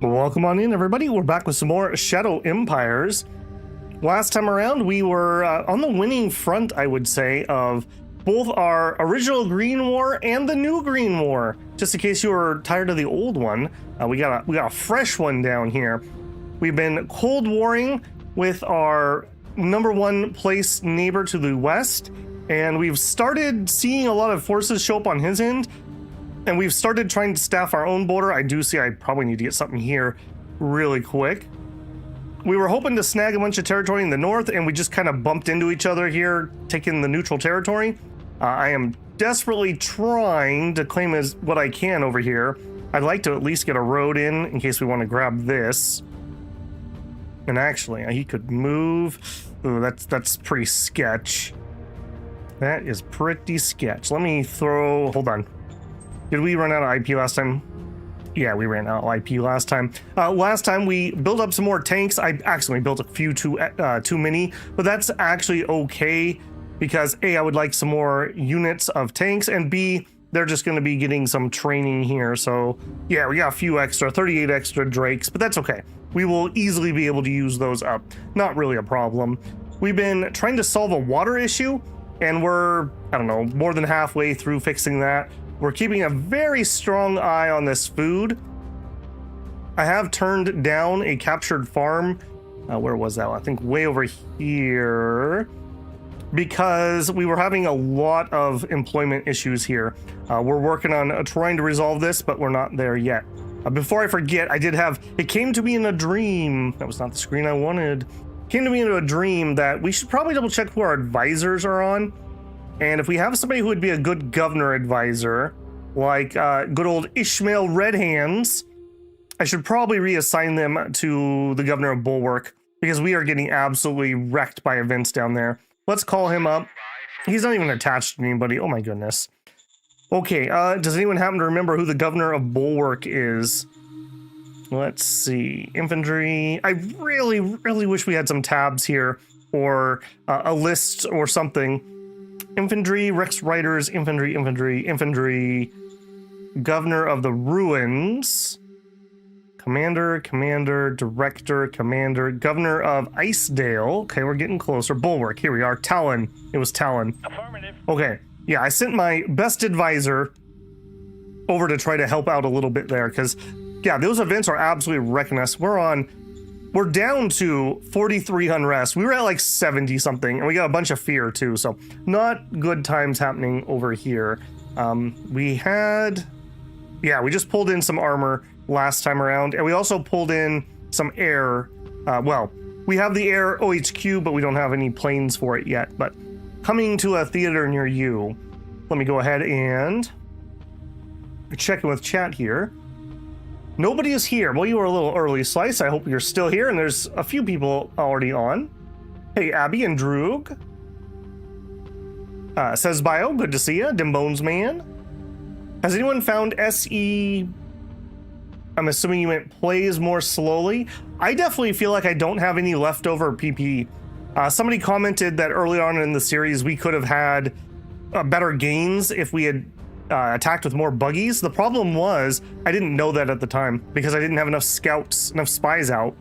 Welcome on in, everybody. We're back with some more Shadow Empires. Last time around, we were on the winning front, I would say, of both our original Green War and the new Green War. Just in case you were tired of the old one, we got a fresh one down here. We've been Cold Warring with our #1 place neighbor to the west, and we've started seeing a lot of forces show up on his end. And we've started trying to staff our own border. I do see I probably need to get something here really quick. We were hoping to snag a bunch of territory in the north, and we just kind of bumped into each other here, taking the neutral territory. I am desperately trying to claim as what I can over here. I'd like to at least get a road in case we want to grab this. And actually, he could move. Ooh, that's pretty sketch. That is pretty sketch. Let me throw... Hold on. Did we run out of IP last time? Yeah, we ran out of IP last time. Last time we built up some more tanks. I accidentally built a few too many, but that's actually okay because A, I would like some more units of tanks, and B, they're just going to be getting some training here. So yeah, we got a few extra, 38 extra Drakes, but that's okay. We will easily be able to use those up. Not really a problem. We've been trying to solve a water issue, and we're, I don't know, more than halfway through fixing that. We're keeping a very strong eye on this food. I have turned down a captured farm. Where was that? I think way over here. Because we were having a lot of employment issues here. We're working on trying to resolve this, but we're not there yet. Before I forget, I did have... It came to me in a dream. That was not the screen I wanted. It came to me in a dream that we should probably double check who our advisors are on. And if we have somebody who would be a good governor advisor, like good old Ishmael Red Hands, I should probably reassign them to the governor of Bulwark, because we are getting absolutely wrecked by events down there. Let's call him up. He's not even attached to anybody. Oh my goodness. Okay, does anyone happen to remember who the governor of Bulwark is? Let's see. Infantry. I really, really wish we had some tabs here, or a list or something. Infantry, Rex Riders, infantry, Governor of the Ruins, Commander, Director, Commander, Governor of Icedale. Okay, we're getting closer. Bulwark, here we are. Talon, it was Talon. Affirmative. Okay, yeah, I sent my best advisor over to try to help out a little bit there, because, yeah, those events are absolutely wrecking us. We're down to 43 unrest. We were at like 70 something, and we got a bunch of fear too. So not good times happening over here. We just pulled in some armor last time around, and we also pulled in some air. Well, we have the air OHQ, but we don't have any planes for it yet. But coming to a theater near you. Let me go ahead and check in with chat here. Nobody is here. Well, you were a little early, Slice. I hope you're still here, and there's a few people already on. Hey, Abby and Droog. Says Bio, good to see you. Dimbones Man. Has anyone found SE? I'm assuming you meant plays more slowly. I definitely feel like I don't have any leftover PP. Somebody commented that early on in the series we could have had better gains if we had attacked with more buggies. The problem was I didn't know that at the time because I didn't have enough scouts, enough spies out.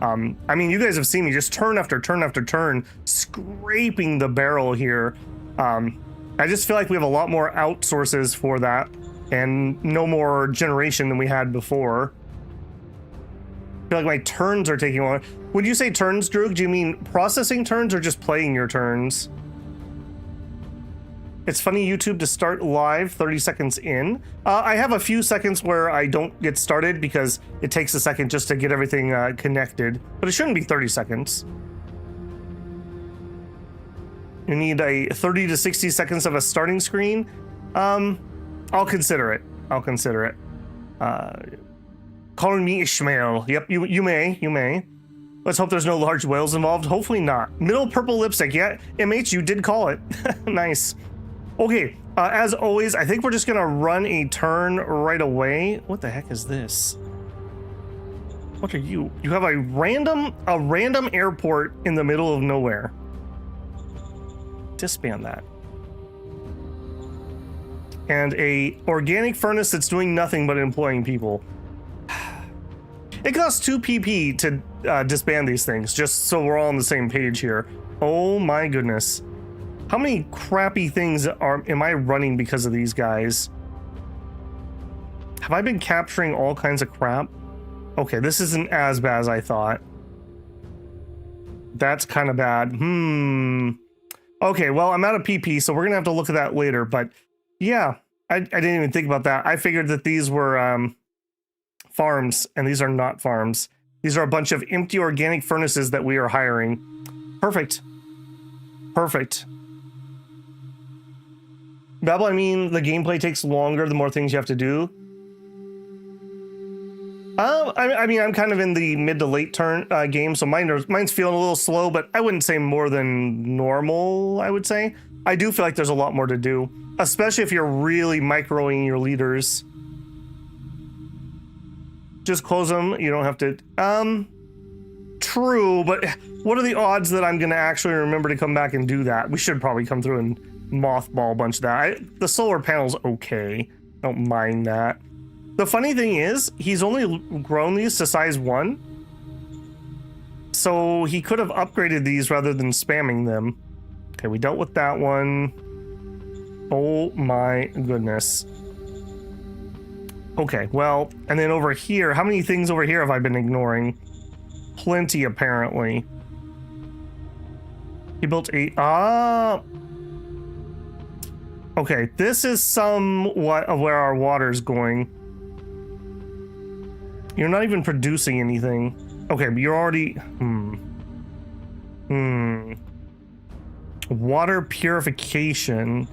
I mean, you guys have seen me just turn after turn after turn, scraping the barrel here. I just feel like we have a lot more outsources for that and no more generation than we had before. I feel like my turns are taking long. Would you say turns, Droog? Do you mean processing turns or just playing your turns? It's funny YouTube to start live 30 seconds in. I have a few seconds where I don't get started because it takes a second just to get everything connected, but it shouldn't be 30 seconds. You need a 30 to 60 seconds of a starting screen. I'll consider it. Calling me Ishmael. Yep, you may. Let's hope there's no large whales involved. Hopefully not. Middle purple lipstick. Yeah, MH, you did call it. Nice. Okay, as always, I think we're just gonna run a turn right away. What the heck is this? What are you? You have a random airport in the middle of nowhere. Disband that. And a organic furnace that's doing nothing but employing people. It costs 2 PP to disband these things, just so we're all on the same page here. Oh my goodness. How many crappy things am I running because of these guys? Have I been capturing all kinds of crap? Okay, this isn't as bad as I thought. That's kind of bad. Okay, well, I'm out of PP, so we're gonna have to look at that later, but yeah, I didn't even think about that. I figured that these were farms, and these are not farms. These are a bunch of empty organic furnaces that we are hiring. Perfect. Perfect. Babel, I mean, the gameplay takes longer the more things you have to do. I mean, I'm kind of in the mid to late turn game, so mine's feeling a little slow, but I wouldn't say more than normal, I would say. I do feel like there's a lot more to do, especially if you're really microing your leaders. Just close them, you don't have to... True, but what are the odds that I'm going to actually remember to come back and do that? We should probably come through and mothball a bunch of that. The solar panel's okay. Don't mind that. The funny thing is, he's only grown these to size 1. So he could have upgraded these rather than spamming them. Okay, we dealt with that one. Oh my goodness. Okay, well, and then over here, how many things over here have I been ignoring? Plenty, apparently. He built 8. Okay, this is somewhat of where our water's going. You're not even producing anything. Okay, but you're already... Water purification.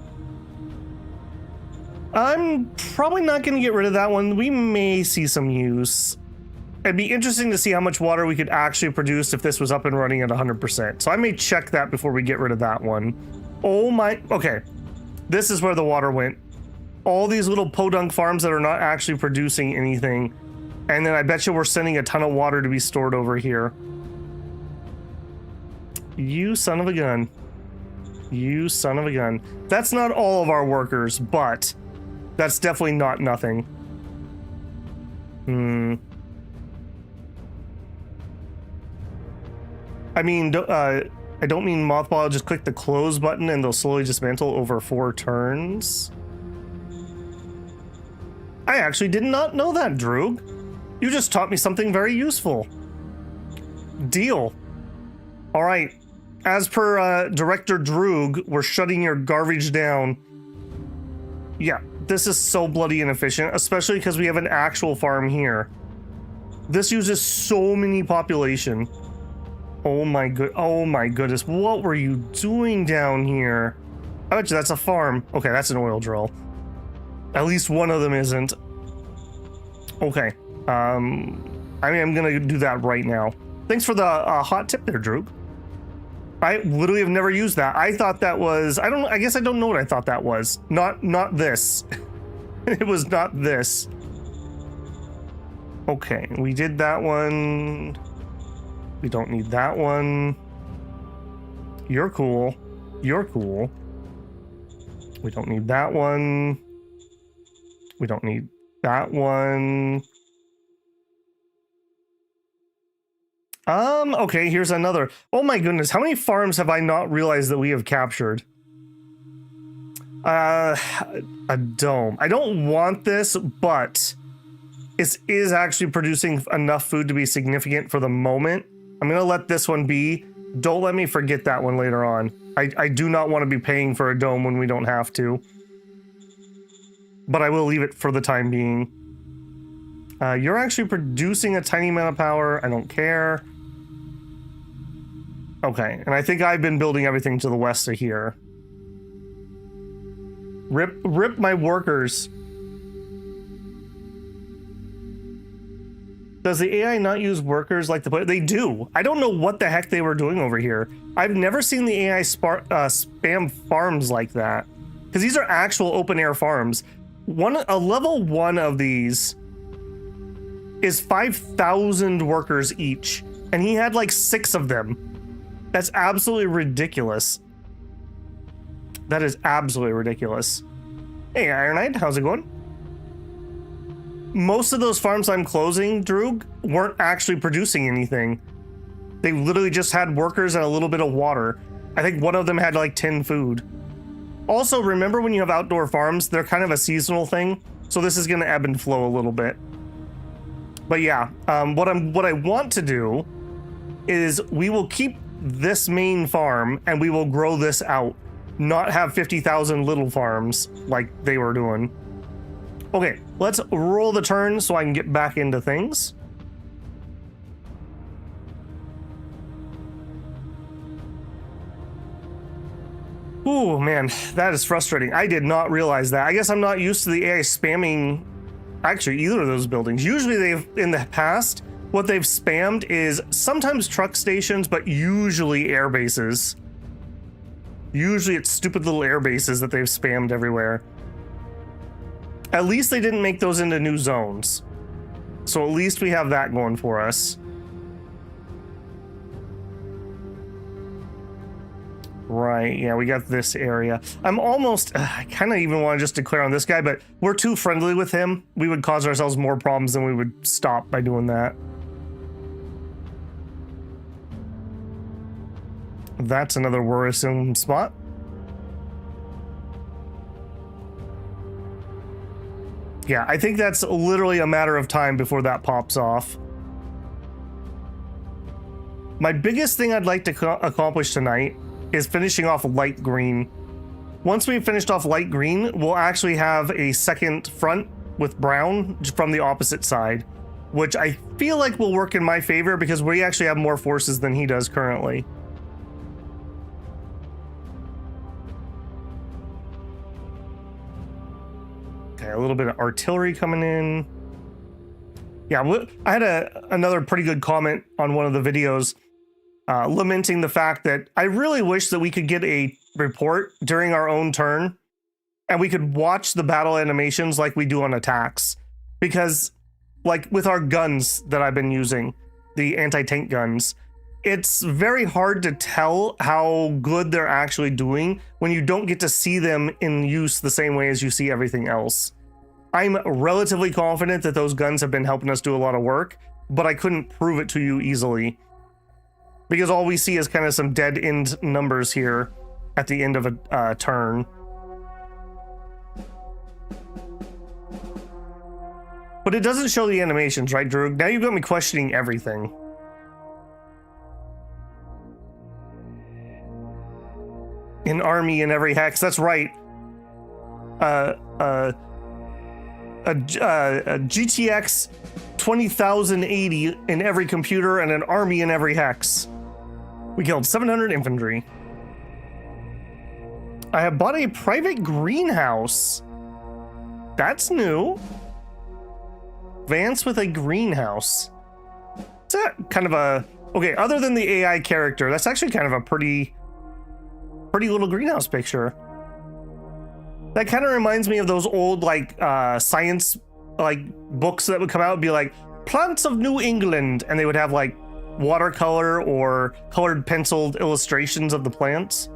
I'm probably not going to get rid of that one. We may see some use. It'd be interesting to see how much water we could actually produce if this was up and running at 100%. So I may check that before we get rid of that one. Oh my... Okay. This is where the water went. All these little podunk farms that are not actually producing anything. And then I bet you we're sending a ton of water to be stored over here. You son of a gun. You son of a gun. That's not all of our workers, but that's definitely not nothing. I mean, I don't mean mothball. Just click the close button and they'll slowly dismantle over 4 turns. I actually did not know that, Droog. You just taught me something very useful. Deal. All right. As per Director Droog, we're shutting your garbage down. Yeah, this is so bloody inefficient, especially because we have an actual farm here. This uses so many population. Oh my goodness. What were you doing down here? I bet you that's a farm. Okay, that's an oil drill. At least one of them isn't. Okay. I mean, I'm gonna do that right now. Thanks for the hot tip there, Drew. I literally have never used that. I thought that was... I guess I don't know what I thought that was. Not this. It was not this. Okay, we did that one. We don't need that one. You're cool. You're cool. We don't need that one. We don't need that one. Okay, here's another. Oh my goodness, how many farms have I not realized that we have captured? A dome. I don't want this, but it is actually producing enough food to be significant for the moment. I'm gonna let this one be. Don't let me forget that one later on. I do not want to be paying for a dome when we don't have to. But I will leave it for the time being. You're actually producing a tiny amount of power. I don't care. Okay, and I think I've been building everything to the west of here. Rip my workers. Does the AI not use workers like the player? They do. I don't know what the heck they were doing over here. I've never seen the AI spam farms like that. Because these are actual open air farms. A level 1 of these is 5,000 workers each. And he had like 6 of them. That's absolutely ridiculous. That is absolutely ridiculous. Hey, Iron Knight, how's it going? most of those farms I'm closing, Droog, weren't actually producing anything. They literally just had workers and a little bit of water. I think one of them had like 10 food. Also, remember when you have outdoor farms, they're kind of a seasonal thing. So this is going to ebb and flow a little bit. But yeah, what I want to do is we will keep this main farm and we will grow this out. Not have 50,000 little farms like they were doing. Okay, let's roll the turn so I can get back into things. Ooh, man, that is frustrating. I did not realize that. I guess I'm not used to the AI spamming actually either of those buildings. Usually they've, in the past, what they've spammed is sometimes truck stations, but usually air bases. Usually it's stupid little air bases that they've spammed everywhere. At least they didn't make those into new zones. So at least we have that going for us. Right, yeah, we got this area. I'm almost, I kind of even want to just declare on this guy, but we're too friendly with him. We would cause ourselves more problems than we would stop by doing that. That's another worrisome spot. Yeah, I think that's literally a matter of time before that pops off. My biggest thing I'd like to accomplish tonight is finishing off light green. Once we've finished off light green, we'll actually have a second front with brown from the opposite side, which I feel like will work in my favor because we actually have more forces than he does currently. Okay, a little bit of artillery coming in. Yeah, I had another pretty good comment on one of the videos lamenting the fact that I really wish that we could get a report during our own turn and we could watch the battle animations like we do on attacks. Because, like with our guns that I've been using, the anti-tank guns, it's very hard to tell how good they're actually doing when you don't get to see them in use the same way as you see everything else. I'm relatively confident that those guns have been helping us do a lot of work, but I couldn't prove it to you easily. Because all we see is kind of some dead end numbers here at the end of a turn. But it doesn't show the animations, right, Drew? Now you've got me questioning everything. An army in every hex, that's right. A GTX 20,080 in every computer and an army in every hex. We killed 700 infantry. I have bought a private greenhouse. That's new. Vance with a greenhouse. It's kind of a... Okay, other than the AI character, that's actually kind of a pretty little greenhouse picture. That kind of reminds me of those old, like, science, like, books that would come out and be like, Plants of New England, and they would have, like, watercolor or colored penciled illustrations of the plants.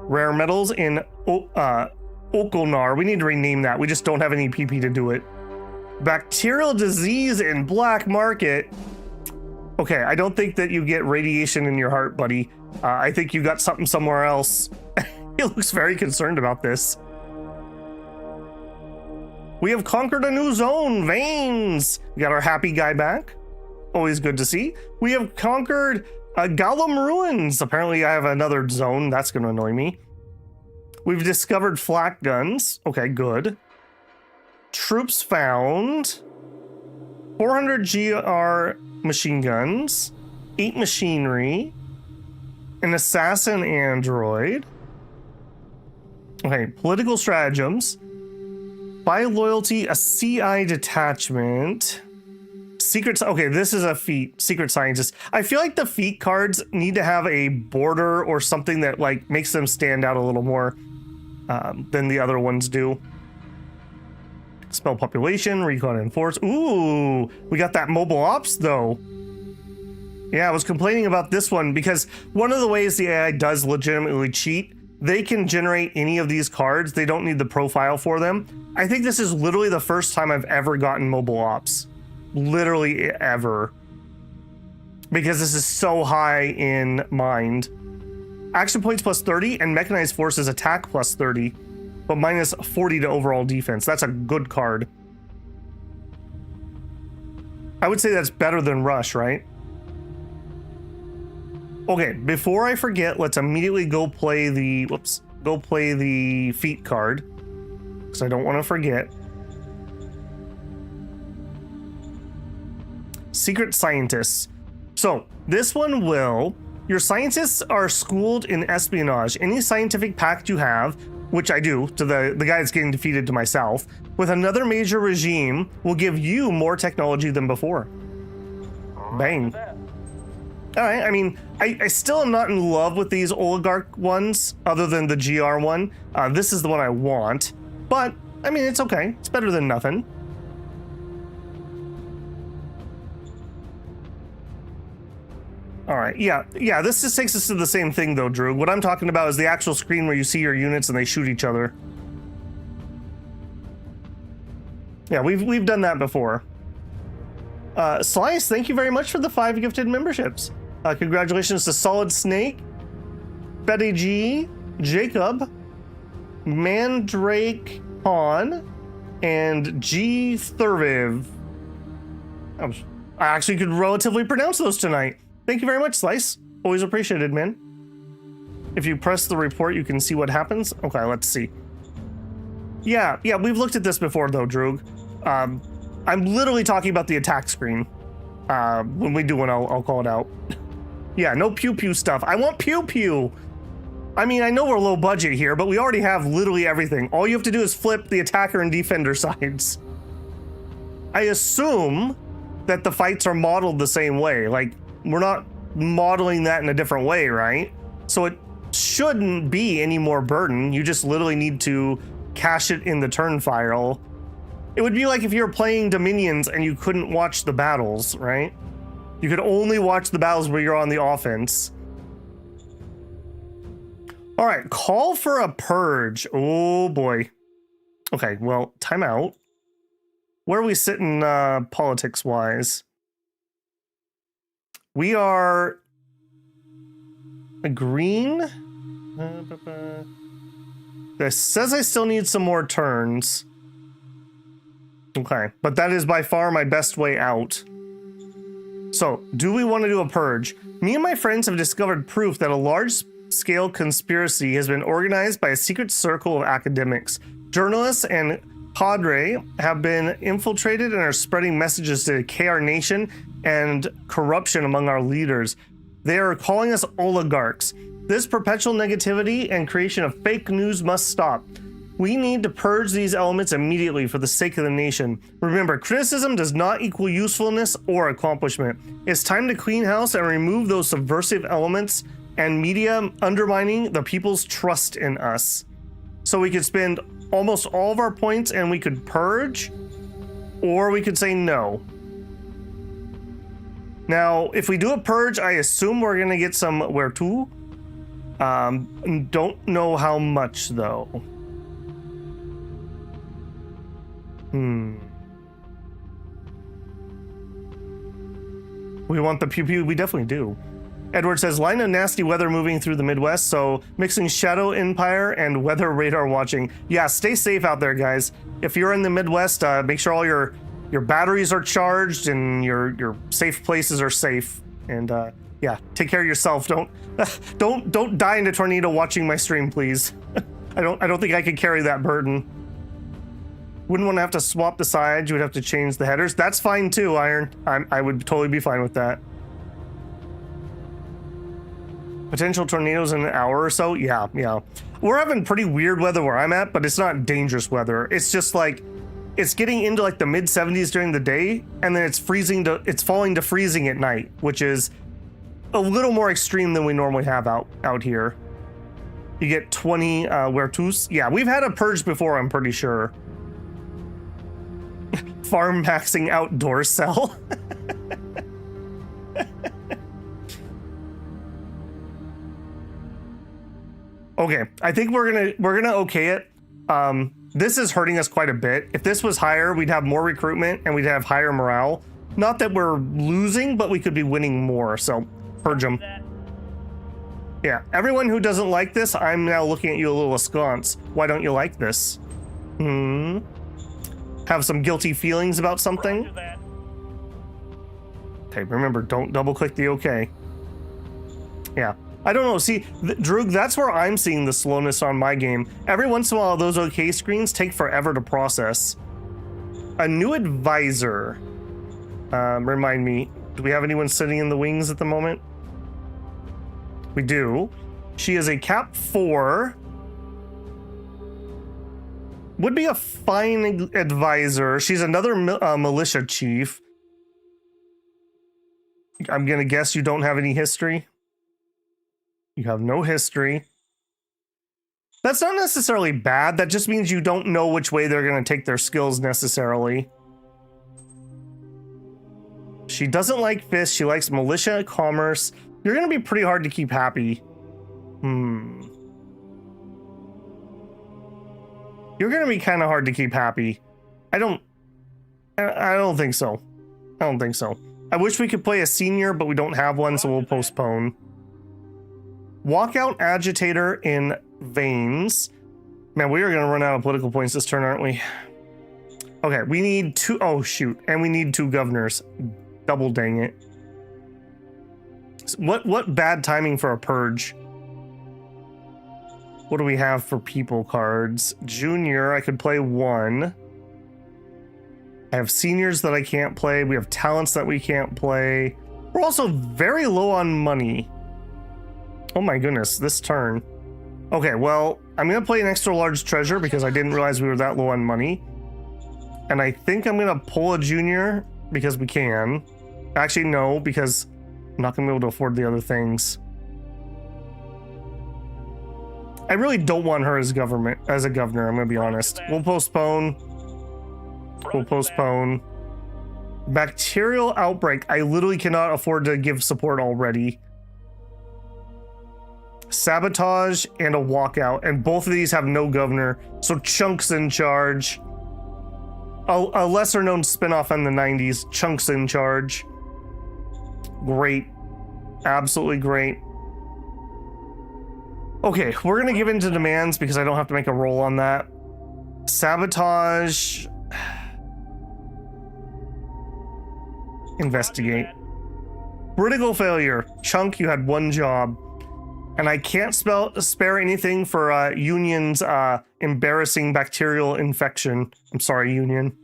Rare metals in Okolnar. We need to rename that. We just don't have any PP to do it. Bacterial disease in black market. Okay, I don't think that you get radiation in your heart, buddy. I think you got something somewhere else. He looks very concerned about this. We have conquered a new zone, Veins. We got our happy guy back. Always good to see. We have conquered Gollum Ruins. Apparently I have another zone. That's going to annoy me. We've discovered flak guns. Okay, good. Troops found. 400 GR machine guns. 8 machinery. An assassin android. Okay, political stratagems. Buy loyalty, a CI detachment. Secrets. Okay, this is a feat. Secret scientist. I feel like the feat cards need to have a border or something that like makes them stand out a little more than the other ones do. Spell population, recon and force. Ooh, we got that mobile ops though. Yeah, I was complaining about this one because one of the ways the AI does legitimately cheat they can generate any of these cards. They don't need the profile for them. I think this is literally the first time I've ever gotten mobile ops. Literally ever. Because this is so high in mind. Action points plus 30 and mechanized forces attack plus 30, but minus 40 to overall defense. That's a good card. I would say that's better than Rush, right? Okay, before I forget, let's immediately go play the, go play the feat card, because I don't want to forget. Secret Scientists. So, this one will, your scientists are schooled in espionage. Any scientific pact you have, which I do, to the guy that's getting defeated to myself, with another major regime will give you more technology than before. Bang. All right, I mean, I still am not in love with these oligarch ones, other than the GR one. This is the one I want, but, I mean, it's okay. It's better than nothing. All right, yeah, this just takes us to the same thing, though, Drew. What I'm talking about is the actual screen where you see your units and they shoot each other. Yeah, we've done that before. Slice, thank you very much for the 5 gifted memberships. Congratulations to Solid Snake, Betty G, Jacob, Mandrake Han, and G Thurviv. I actually could relatively pronounce those tonight. Thank you very much, Slice. Always appreciated, man. If you press the report, you can see what happens. Okay, let's see. Yeah, we've looked at this before, though, Droog. I'm literally talking about the attack screen. When we do one, I'll call it out. Yeah, no pew-pew stuff. I want pew-pew. I mean, I know we're low budget here, but we already have literally everything. All you have to do is flip the attacker and defender sides. I assume that the fights are modeled the same way. Like, we're not modeling that in a different way, right? So it shouldn't be any more burden. You just literally need to cache it in the turn file. It would be like if you were playing Dominions and you couldn't watch the battles, right? You could only watch the battles where you're on the offense. All right, call for a purge. Oh boy. Okay, well, time out. Where are we sitting politics-wise? We are a green. This says I still need some more turns. Okay, but that is by far my best way out. So, do we want to do a purge? Me and my friends have discovered proof that a large-scale conspiracy has been organized by a secret circle of academics. Journalists and cadre have been infiltrated and are spreading messages to decay our nation and corruption among our leaders. They are calling us oligarchs. This perpetual negativity and creation of fake news must stop. We need to purge these elements immediately for the sake of the nation. Remember, criticism does not equal usefulness or accomplishment. It's time to clean house and remove those subversive elements and media undermining the people's trust in us. So we could spend almost all of our points and we could purge, or we could say no. Now, if we do a purge, I assume we're going to get some where to. Don't know how much, though. We want the pew-pew? We definitely do. Edward says, line of nasty weather moving through the Midwest, so mixing Shadow Empire and weather radar watching. Yeah, stay safe out there, guys. If you're in the Midwest, make sure all your batteries are charged and your safe places are safe. And yeah, take care of yourself. Don't die in a tornado watching my stream, please. I don't think I could carry that burden. Wouldn't want to have to swap the sides. You would have to change the headers. That's fine too, Iron. I would totally be fine with that. Potential tornadoes in an hour or so? Yeah. We're having pretty weird weather where I'm at, but it's not dangerous weather. It's just like, it's getting into like the mid 70s during the day, and then it's falling to freezing at night, which is a little more extreme than we normally have out here. You get 20 Wertus. Yeah, we've had a purge before, I'm pretty sure. Farm maxing outdoor cell. Okay, I think we're gonna okay it. This is hurting us quite a bit. If this was higher, we'd have more recruitment and we'd have higher morale. Not that we're losing, but we could be winning more. So purge them. Yeah, everyone who doesn't like this, I'm now looking at you a little askance. Why don't you like this? Have some guilty feelings about something? Okay, remember, don't double click the OK. Yeah, I don't know. See, Droog, that's where I'm seeing the slowness on my game. Every once in a while, those OK screens take forever to process. A new advisor. Remind me, do we have anyone sitting in the wings at the moment? We do. She is a Cap 4. Would be a fine advisor. She's another militia chief. I'm gonna guess you don't have any history. You have no history. That's not necessarily bad. That just means you don't know which way they're gonna take their skills necessarily. She doesn't like fish. She likes militia, commerce. You're gonna be pretty hard to keep happy. You're gonna be kind of hard to keep happy. I don't think so. I don't think so. I wish we could play a senior, but we don't have one, so we'll postpone. Walkout agitator in veins. Man, we are gonna run out of political points this turn, aren't we? Okay, we need two. Oh shoot, and we need 2 governors. Double dang it. What bad timing for a purge? What do we have for people cards? Junior, I could play 1. I have seniors that I can't play. We have talents that we can't play. We're also very low on money. Oh my goodness, this turn. Okay, well, I'm gonna play an extra large treasure because I didn't realize we were that low on money. And I think I'm gonna pull a junior because we can. Actually, no, because I'm not gonna be able to afford the other things. I really don't want her as a governor, I'm gonna be honest. We'll postpone. We'll postpone. Bacterial outbreak. I literally cannot afford to give support already. Sabotage and a walkout, and both of these have no governor, so Chunk's in charge. A lesser known spinoff in the 90s, Chunk's in charge. Great. Absolutely great. Okay, we're gonna give in to demands because I don't have to make a roll on that. Sabotage. Investigate. Critical failure. Chunk, you had 1 job. And I can't spare anything for Union's embarrassing bacterial infection. I'm sorry, Union.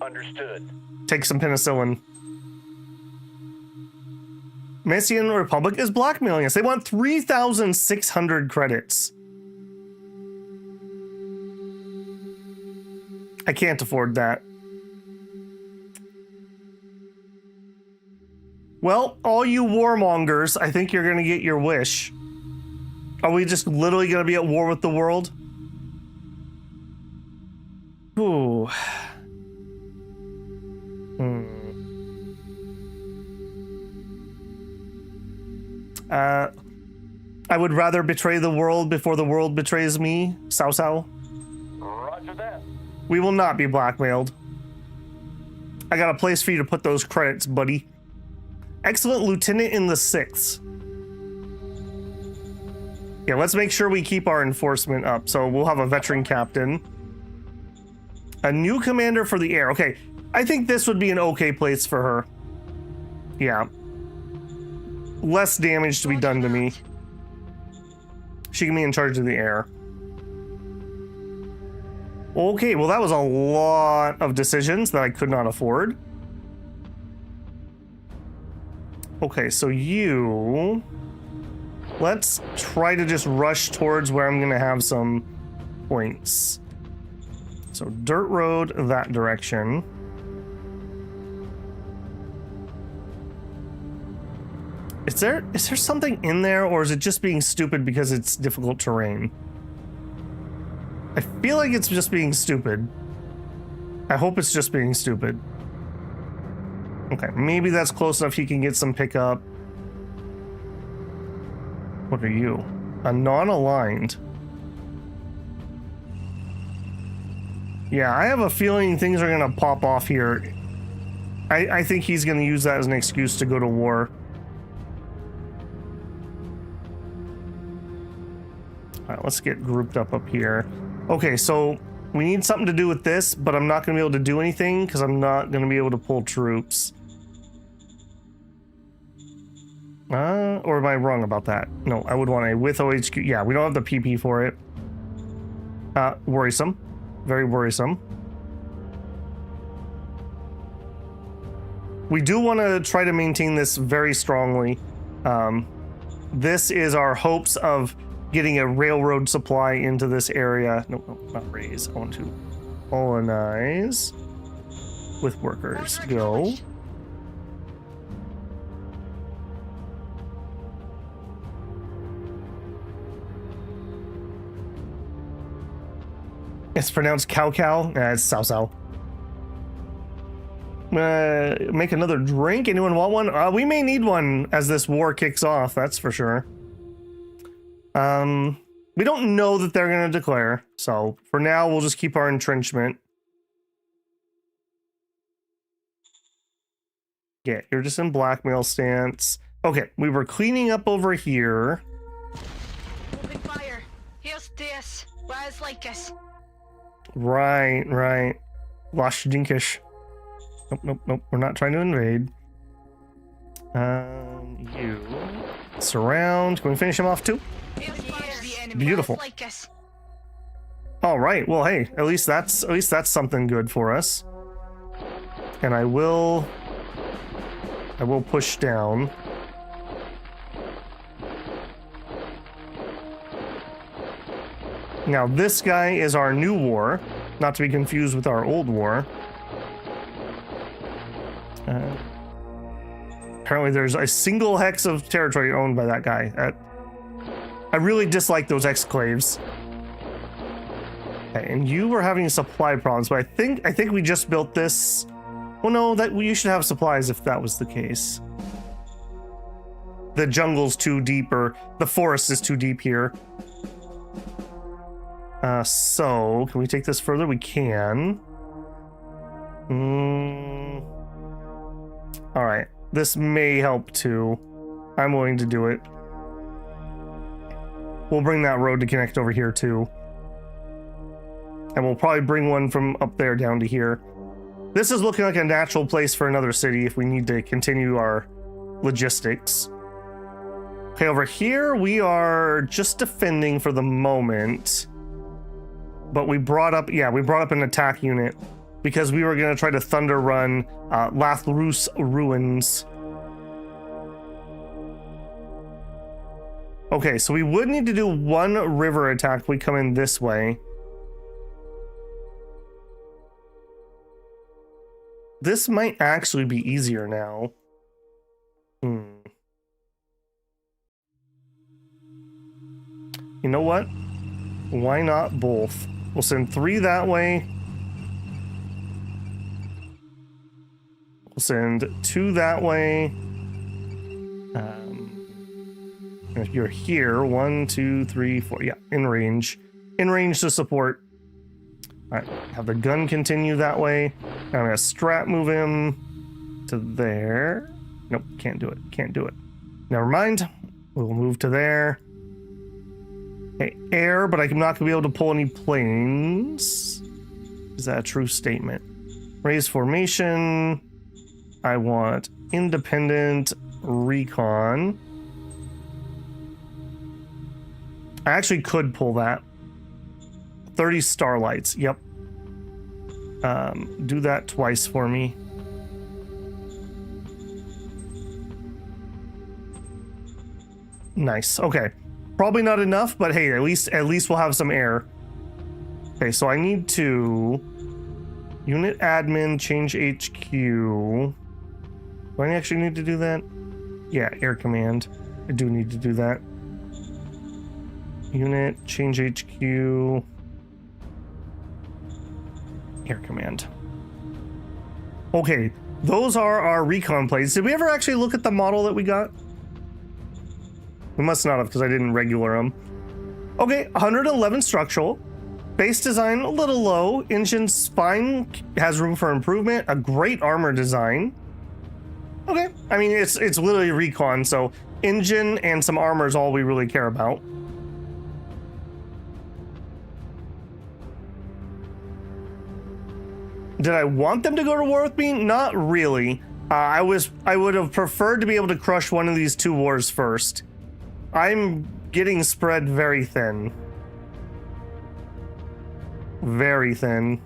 Understood. Take some penicillin. Messian Republic is blackmailing us. They want 3,600 credits. I can't afford that. Well, all you warmongers, I think you're gonna get your wish. Are we just literally gonna be at war with the world? Ooh. I would rather betray the world before the world betrays me, Sao Sao. Roger that. We will not be blackmailed. I got a place for you to put those credits, buddy. Excellent lieutenant in the 6th. Yeah, let's make sure we keep our enforcement up. So we'll have a veteran captain. A new commander for the air. Okay, I think this would be an okay place for her. Yeah. Less damage to be done to me. She can be in charge of the air. Okay, well that was a lot of decisions that I could not afford. Okay, so you... Let's try to just rush towards where I'm gonna have some points. So dirt road that direction. Is there something in there, or is it just being stupid because it's difficult terrain? I feel like it's just being stupid. I hope it's just being stupid. Okay, maybe that's close enough he can get some pickup. What are you? A non-aligned. Yeah, I have a feeling things are gonna pop off here. I think he's gonna use that as an excuse to go to war. Alright, let's get grouped up here. Okay, so we need something to do with this, but I'm not gonna be able to do anything because I'm not gonna be able to pull troops. Or am I wrong about that? No, I would want a with OHQ. Yeah, we don't have the PP for it. Worrisome. Very worrisome. We do want to try to maintain this very strongly. This is our hopes of getting a railroad supply into this area. No, not raise. I want to colonize with workers. Go. It's pronounced cow. It's sow. Make another drink. Anyone want one? We may need one as this war kicks off. That's for sure. We don't know that they're going to declare. So for now, we'll just keep our entrenchment. Yeah, you're just in blackmail stance. Okay, we were cleaning up over here. Open fire. Here's this. Rise like us. Right. Logistical. Nope. We're not trying to invade. You surround. Can we finish him off too? Beautiful. All right. Well, hey, at least that's something good for us. And I will push down. Now this guy is our new war, not to be confused with our old war. Apparently there's a single hex of territory owned by that guy. I really dislike those exclaves. Okay, and you were having supply problems, but I think we just built this. Well, no, you should have supplies if that was the case. The jungle's too deep, or the forest is too deep here. So can we take this further? We can. All right, this may help too. I'm willing to do it. We'll bring that road to connect over here too. And we'll probably bring one from up there down to here. This is looking like a natural place for another city if we need to continue our logistics. Okay, over here we are just defending for the moment. But we brought up an attack unit because we were going to try to thunder run Lathrus Ruins. Okay, so we would need to do one river attack if we come in this way. This might actually be easier now. You know what? Why not both? We'll send 3 that way. We'll send 2 that way. And if you're here, 1, 2, 3, 4. Yeah, in range. In range to support. All right, have the gun continue that way. I'm gonna strat move him to there. Nope, can't do it. Never mind. We'll move to there. Okay, air, but I'm not gonna be able to pull any planes. Is that a true statement? Raise formation. I want independent recon. I actually could pull that. 30 starlights. Yep. Do that twice for me. Nice. Okay. Probably not enough, but hey, at least we'll have some air. Okay, so I need to unit admin change HQ. Do I actually need to do that? Yeah, air command. I do need to do that. Unit change HQ. Air command. Okay, those are our recon plates. Did we ever actually look at the model that we got? We must not have because I didn't regular them. Okay, 111 structural. Base design, a little low. Engine spine has room for improvement. A great armor design. Okay, I mean, it's literally recon, so engine and some armor is all we really care about. Did I want them to go to war with me? Not really. I would have preferred to be able to crush one of these two wars first. I'm getting spread very thin. Very thin.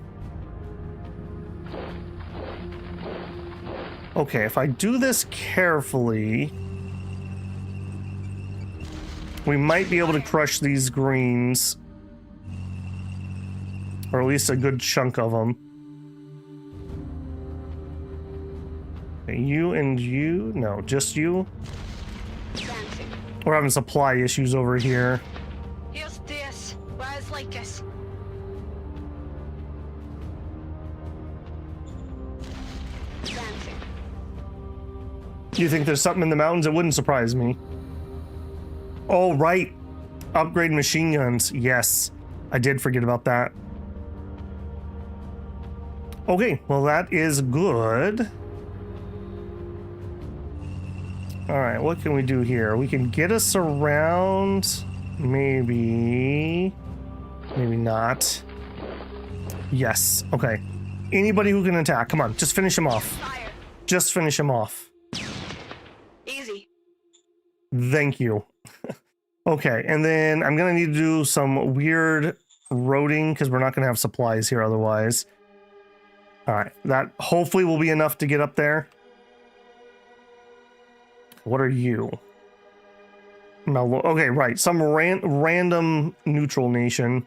Okay, if I do this carefully, we might be able to crush these greens. Or at least a good chunk of them. Okay, you and you? No, just you? We're having supply issues over here. Here's this. Where's Lycus? You think there's something in the mountains? It wouldn't surprise me. Oh, right. Upgrade machine guns. Yes, I did forget about that. Okay, well, that is good. All right, what can we do here? We can get us around. Maybe. Maybe not. Yes. Okay. Anybody who can attack. Come on, just finish him off. Fire. Just finish him off. Easy. Thank you. Okay, and then I'm gonna need to do some weird roading because we're not gonna have supplies here otherwise. All right, that hopefully will be enough to get up there. What are you? Okay, right, some random neutral nation.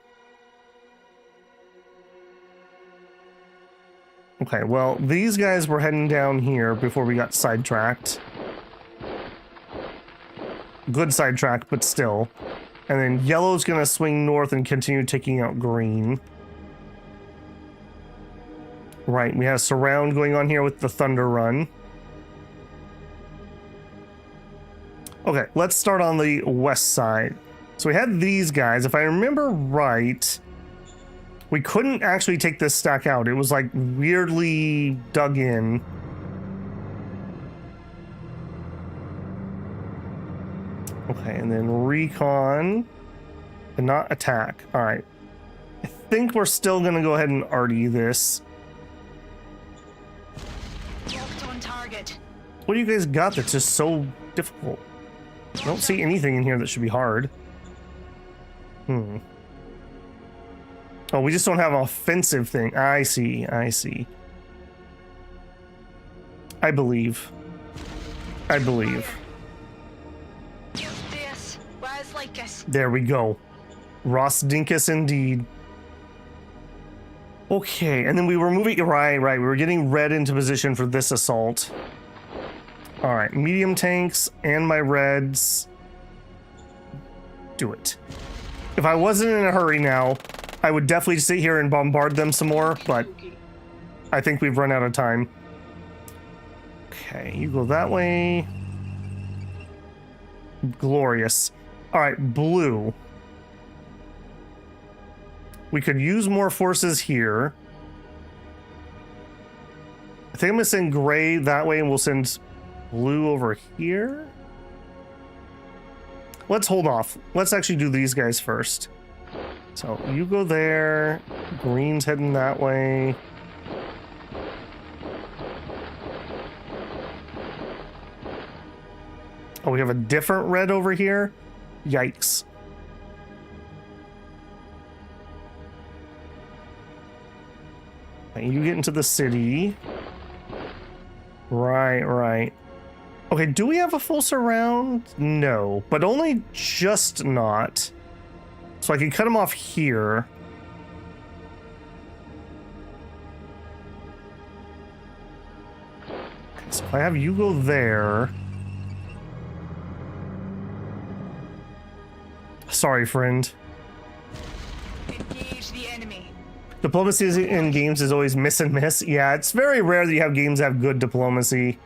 Okay, well, these guys were heading down here before we got sidetracked. Good sidetrack, but still. And then yellow's gonna swing north and continue taking out green. Right, we have surround going on here with the Thunder Run. Okay, let's start on the west side. So we had these guys. If I remember right, we couldn't actually take this stack out. It was like weirdly dug in. Okay, and then recon and not attack. All right. I think we're still going to go ahead and arty this. Locked on target. What do you guys got that's just so difficult? I don't see anything in here that should be hard. Oh, we just don't have an offensive thing. I see. I see. I believe. I believe. Here's this. Where's Lycus? There we go. Ross Dinkus indeed. Okay, and then we were moving... Right. We were getting red into position for this assault. All right, medium tanks and my reds. Do it. If I wasn't in a hurry now, I would definitely sit here and bombard them some more, but I think we've run out of time. Okay, you go that way. Glorious. All right, blue. We could use more forces here. I think I'm gonna send gray that way and we'll send blue over here. Let's hold off. Let's actually do these guys first. So you go there. Green's heading that way. Oh, we have a different red over here? Yikes. You get into the city. Right. Okay, do we have a full surround? No, but only just not. So I can cut him off here. Okay, so if I have you go there. Sorry, friend. Engage the enemy. Diplomacy in games is always miss and miss. Yeah, it's very rare that you have games that have good diplomacy.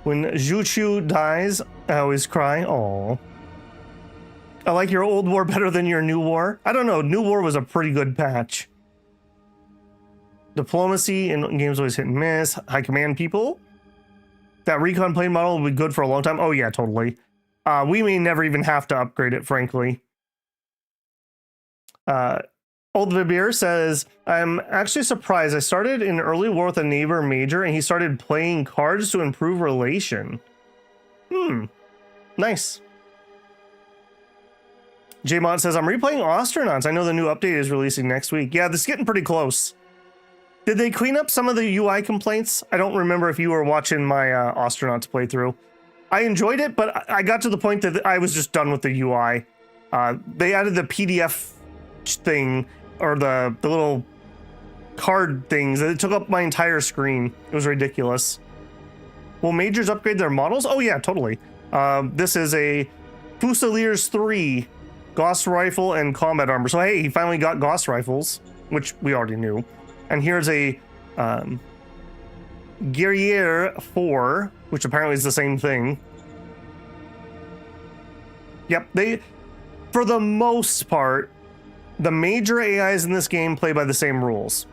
When Juchu dies, I always cry. Aww. I like your old war better than your new war. I don't know. New war was a pretty good patch. Diplomacy in games always hit and miss. High command people. That recon plane model will be good for a long time. Oh yeah, totally. We may never even have to upgrade it, frankly. Old Vibir says, I'm actually surprised. I started in early war with a neighbor major and he started playing cards to improve relation. Nice. Jmont says, I'm replaying Astronauts. I know the new update is releasing next week. Yeah, this is getting pretty close. Did they clean up some of the UI complaints? I don't remember if you were watching my Astronauts playthrough. I enjoyed it, but I got to the point that I was just done with the UI. They added the PDF thing, or the little card things. It took up my entire screen. It was ridiculous. Will majors upgrade their models? Oh yeah, totally. This is a Fusiliers 3 Gauss rifle and combat armor. So hey, he finally got Gauss rifles, which we already knew. And here's a Guerriere 4, which apparently is the same thing. Yep, for the most part, the major AIs in this game play by the same rules.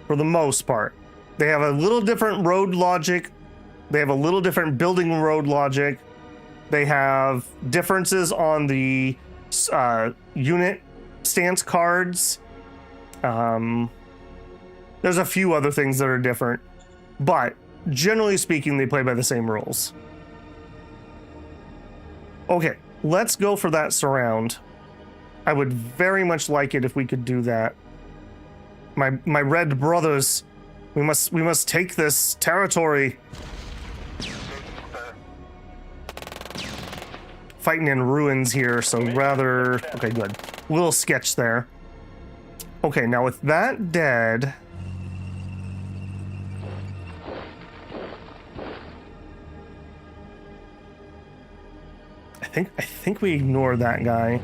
For the most part. They have a little different road logic. They have a little different building road logic. They have differences on the unit stance cards. There's a few other things that are different. But generally speaking, they play by the same rules. Okay, let's go for that surround. I would very much like it if we could do that. My red brothers, we must take this territory. Fighting in ruins here, so rather... Okay, good. Little sketch there. Okay, now with that dead... I think we ignore that guy.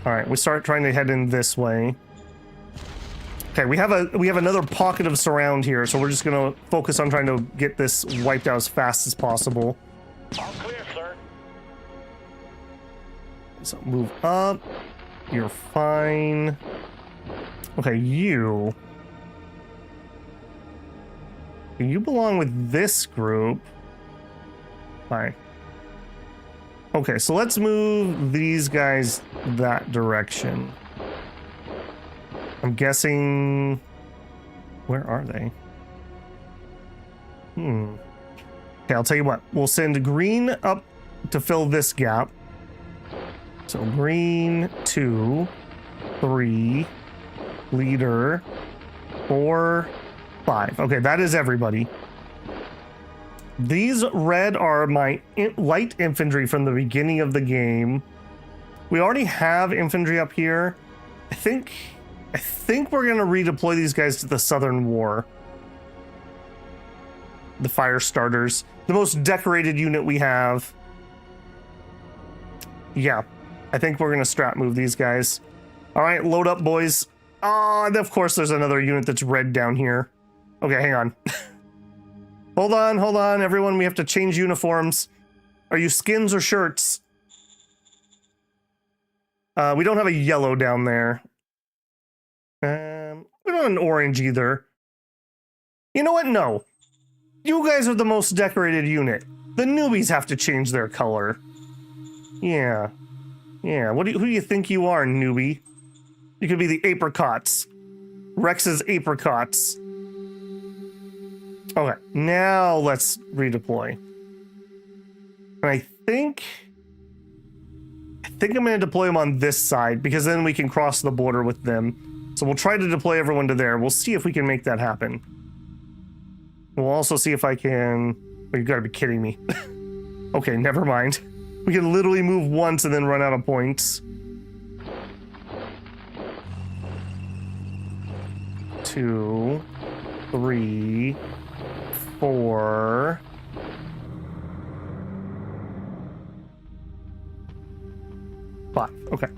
Alright, we start trying to head in this way. Okay, we have another pocket of surround here, so we're just gonna focus on trying to get this wiped out as fast as possible. All clear, sir. So move up. You're fine. Okay, you belong with this group. Fine. Okay, so let's move these guys that direction. I'm guessing... Where are they? Okay, I'll tell you what. We'll send green up to fill this gap. So green, 2, 3, leader, 4, 5. Okay, that is everybody. These red are my light infantry from the beginning of the game. We already have infantry up here. I think we're gonna redeploy these guys to the Southern War. The fire starters, the most decorated unit we have. Yeah, I think we're gonna strap move these guys. All right, load up, boys. And of course there's another unit that's red down here. Okay, hang on. Hold on, everyone. We have to change uniforms. Are you skins or shirts? We don't have a yellow down there. We don't have an orange either. You know what? No. You guys are the most decorated unit. The newbies have to change their color. Yeah. Yeah, who do you think you are, newbie? You could be the apricots. Rex's apricots. Okay, now let's redeploy. And I think I'm going to deploy them on this side because then we can cross the border with them. So we'll try to deploy everyone to there. We'll see if we can make that happen. We'll also see if I can... Oh, you gotta be kidding me. Okay, never mind. We can literally move once and then run out of points. 2, 3, 4. Five. Okay.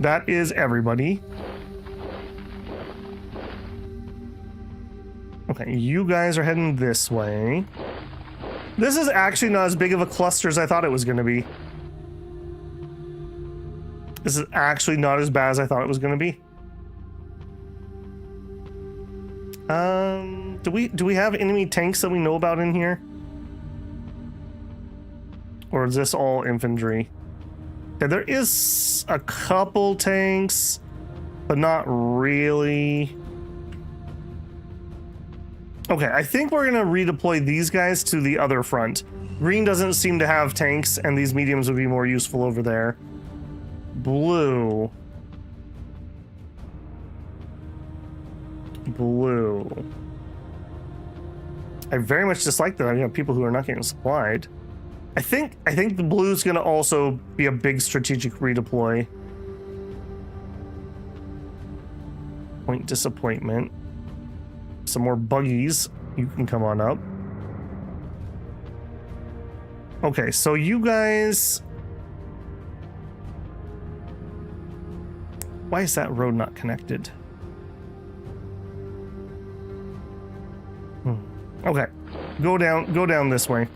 That is everybody. Okay, you guys are heading this way. This is actually not as big of a cluster as I thought it was going to be. This is actually not as bad as I thought it was going to be. Do we have enemy tanks that we know about in here? Or is this all infantry? Yeah, there is a couple tanks, but not really. Okay, I think we're gonna redeploy these guys to the other front. Green doesn't seem to have tanks, and these mediums would be more useful over there. Blue. Blue. I very much dislike that I have people who are not getting supplied. I think the blue's gonna also be a big strategic redeploy. Point disappointment. Some more buggies. You can come on up. Okay, so you guys... Why is that road not connected? Okay, go down this way.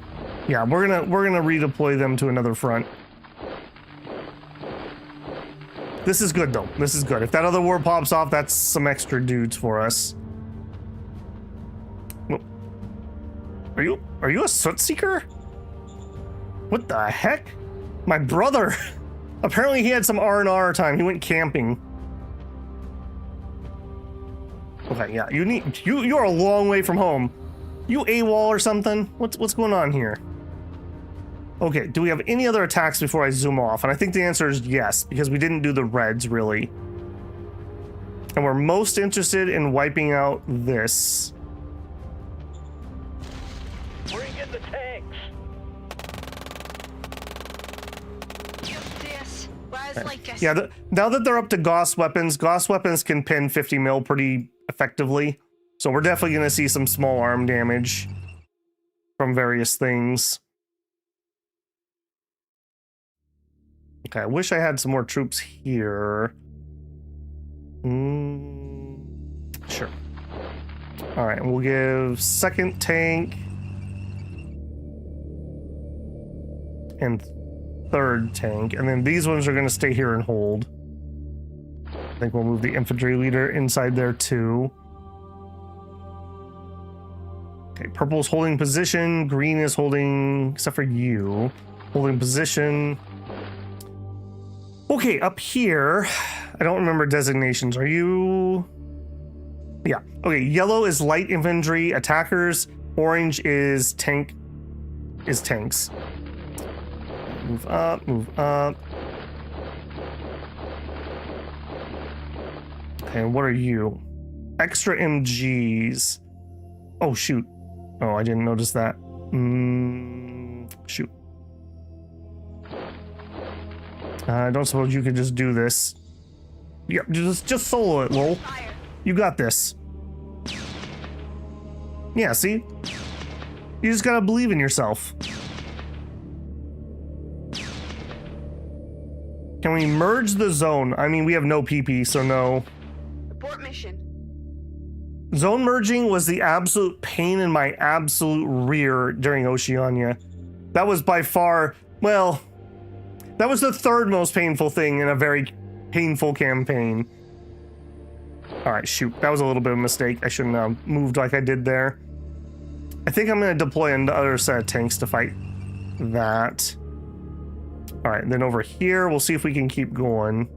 Yeah, we're gonna redeploy them to another front. This is good though. This is good. If that other war pops off, that's some extra dudes for us. Are you a soot seeker? What the heck? My brother. Apparently he had some R&R time. He went camping. Okay, yeah, you're a long way from home. You AWOL or something? What's going on here? Okay, do we have any other attacks before I zoom off? And I think the answer is yes, because we didn't do the reds really. And we're most interested in wiping out this. Bring in the tanks. Yeah, now that they're up to Gauss weapons can pin 50 mil pretty effectively. So we're definitely going to see some small arm damage from various things. Okay, I wish I had some more troops here. Sure. All right, we'll give second tank and third tank, and then these ones are going to stay here and hold. I think we'll move the infantry leader inside there too. Okay, purple's holding position, green is holding, except for you, holding position. Okay, up here, I don't remember designations. Are you... Yeah, okay, yellow is light infantry attackers, orange is tanks. Move up, move up. Okay, what are you? Extra MGs. Oh, shoot. Oh, I didn't notice that. Shoot. I don't suppose you could just do this. Yep, just solo it, lol. You got this. Yeah, see? You just gotta believe in yourself. Can we merge the zone? I mean, we have no PP, so no. Report mission. Zone merging was the absolute pain in my absolute rear during Oceania. That was by far, well, that was the third most painful thing in a very painful campaign. All right, shoot, that was a little bit of a mistake. I shouldn't have moved like I did there. I think I'm going to deploy another set of tanks to fight that. All right, then over here, we'll see if we can keep going.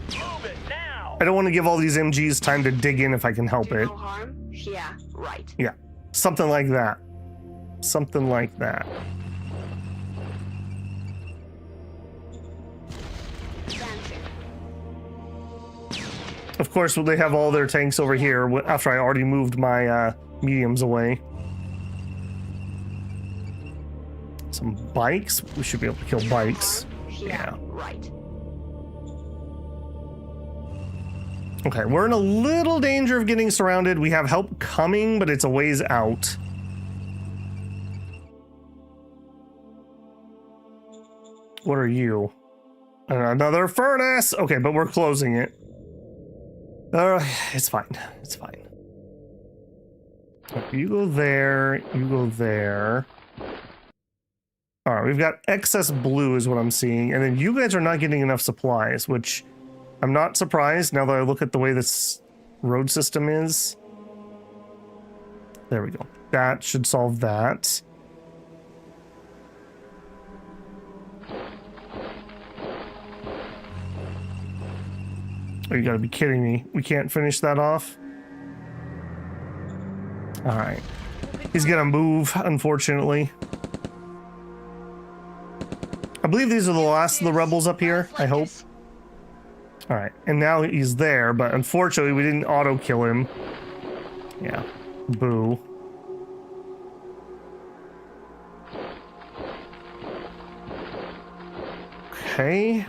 Move it now. I don't want to give all these MGs time to dig in if I can help it. No harm. Yeah, right. Yeah, something like that. Something like that. Of course, they have all their tanks over here after I already moved my mediums away. Some bikes? We should be able to kill bikes. Yeah, right. Okay, we're in a little danger of getting surrounded. We have help coming, but it's a ways out. What are you? Another furnace! Okay, but we're closing it. It's fine. It's fine. You go there. You go there. All right, we've got excess blue is what I'm seeing. And then you guys are not getting enough supplies, which I'm not surprised now that I look at the way this road system is. There we go. That should solve that. Oh, you gotta be kidding me. We can't finish that off? All right. He's gonna move, unfortunately. I believe these are the last of the rebels up here, I hope. All right, and now he's there, but unfortunately we didn't auto kill him. Yeah, boo. Okay.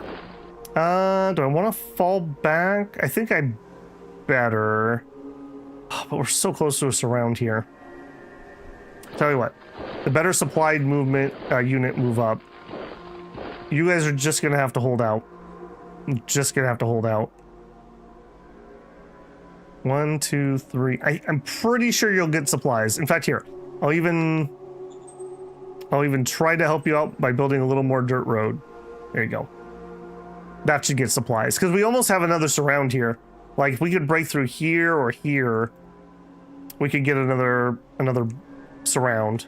Do I want to fall back? I think I better. Oh, but we're so close to a surround here. Tell you what, the better supplied movement unit move up. You guys are just gonna have to hold out. Just gonna have to hold out. 1, 2, 3. I'm pretty sure you'll get supplies. In fact, here, I'll even try to help you out by building a little more dirt road. There you go. That should get supplies because we almost have another surround here. Like if we could break through here or here, we could get another surround.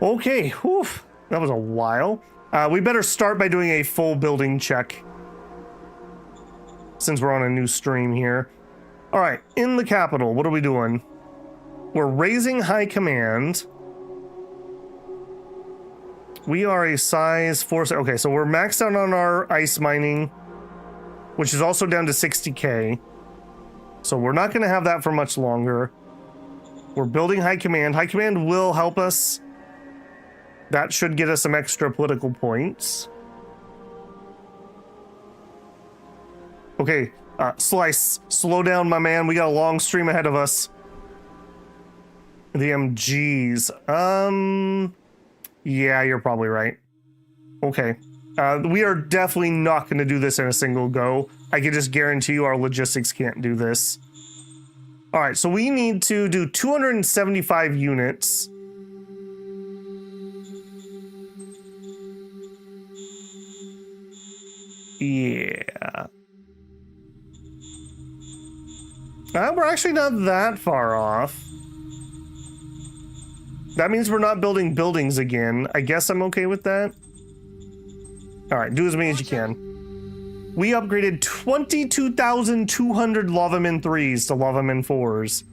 Okay, whew, that was a while. We better start by doing a full building check since we're on a new stream here. All right, in the capital, what are we doing? We're raising high command. We are a size 4. Okay, so we're maxed out on our ice mining, which is also down to 60k. So we're not going to have that for much longer. We're building high command. High command will help us. That should get us some extra political points. Okay, Slice, slow down, my man. We got a long stream ahead of us. The MGs. Yeah, you're probably right. Okay. We are definitely not going to do this in a single go. I can just guarantee you our logistics can't do this. All right, so we need to do 275 units. Yeah. We're actually not that far off. That means we're not building buildings again. I guess I'm okay with that. All right, do as many as you can. We upgraded 22,200 Lavamin 3s to Lavamin 4s.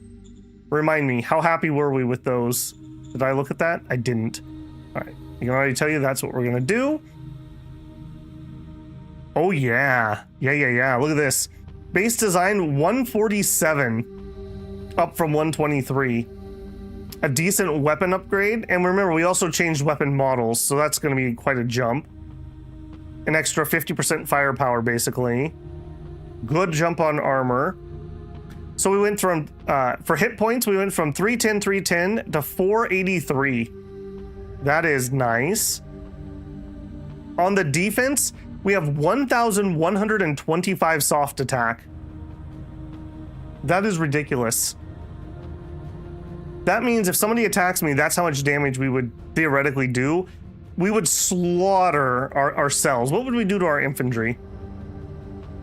Remind me, how happy were we with those? Did I look at that? I didn't. All right, I can already tell you that's what we're gonna do. Oh yeah, yeah. Look at this. Base design 147, up from 123. A decent weapon upgrade, and remember we also changed weapon models, so that's going to be quite a jump. An extra 50% firepower, basically. Good jump on armor. So we went from for hit points, we went from 310 to 483. That is nice. On the defense, we have 1,125 soft attack. That is ridiculous. That means if somebody attacks me, that's how much damage we would theoretically do. We would slaughter ourselves. What would we do to our infantry?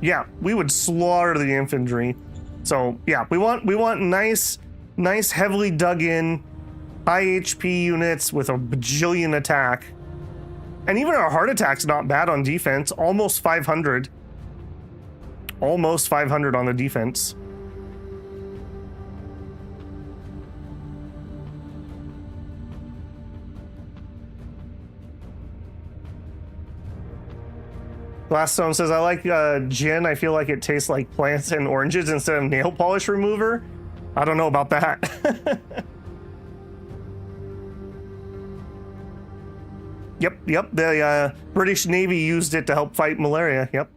Yeah, we would slaughter the infantry. So yeah, we want nice, heavily dug in, high HP units with a bajillion attack. And even our heart attack's not bad on defense. Almost 500. Almost 500 on the defense. Glassstone says, I like gin. I feel like it tastes like plants and oranges instead of nail polish remover. I don't know about that. Yep. The British Navy used it to help fight malaria. Yep.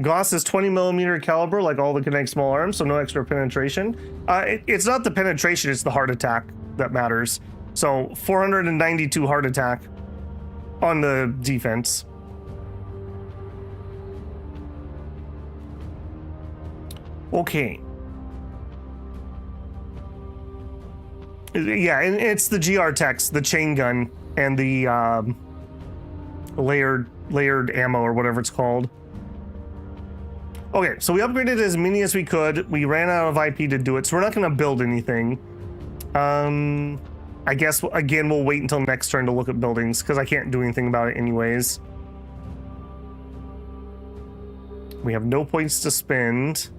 Gauss is 20mm caliber, like all the kinetic small arms, so no extra penetration. It's not the penetration, it's the heart attack that matters. So 492 heart attack on the defense. Okay. Yeah, and it's the GR techs, the chain gun, and the layered ammo or whatever it's called. Okay, so we upgraded as many as we could. We ran out of IP to do it, so we're not going to build anything. I guess, again, we'll wait until next turn to look at buildings, because I can't do anything about it anyways. We have no points to spend.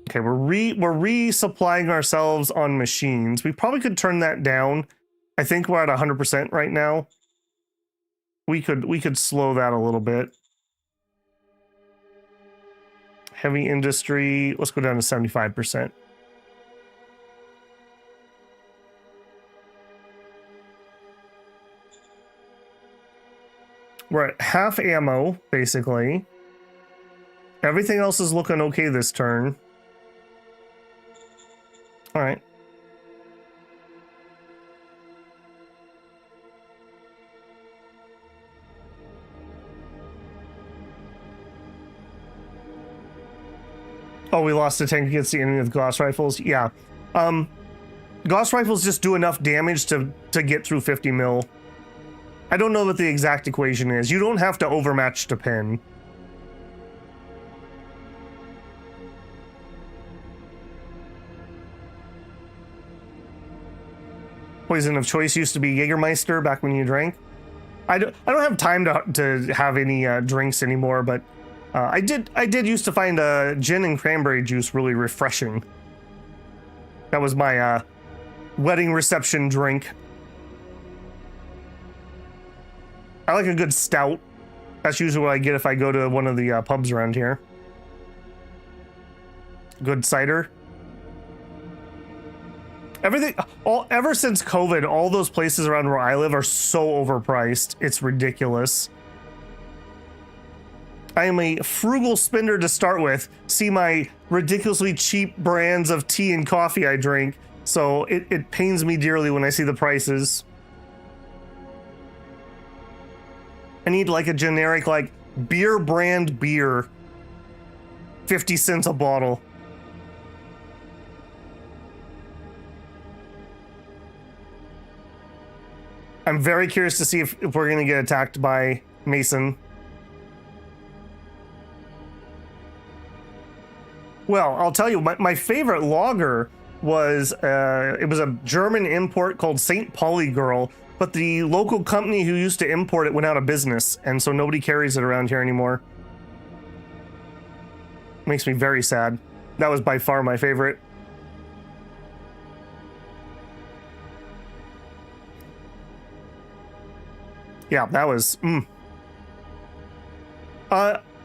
Okay, we're resupplying ourselves on machines. We probably could turn that down. I think we're at 100% right now. We could slow that a little bit. Heavy industry, let's go down to 75%. We're at half ammo, basically. Everything else is looking okay this turn. All right. Oh, we lost a tank against the enemy with Gauss rifles? Yeah. Gauss rifles just do enough damage to get through 50 mil. I don't know what the exact equation is. You don't have to overmatch to pin. Poison of choice used to be Jägermeister back when you drank. I don't have time to have any drinks anymore, but I did used to find gin and cranberry juice really refreshing. That was my wedding reception drink. I like a good stout. That's usually what I get if I go to one of the pubs around here. Good cider. Ever since COVID, all those places around where I live are so overpriced. It's ridiculous. I am a frugal spender to start with. See my ridiculously cheap brands of tea and coffee I drink. So it pains me dearly when I see the prices. I need like a generic like beer brand beer. 50 cents a bottle. I'm very curious to see if we're going to get attacked by Mason. Well, I'll tell you, my favorite lager was, it was a German import called St. Pauli Girl, but the local company who used to import it went out of business, and so nobody carries it around here anymore. Makes me very sad. That was by far my favorite. Yeah, that was,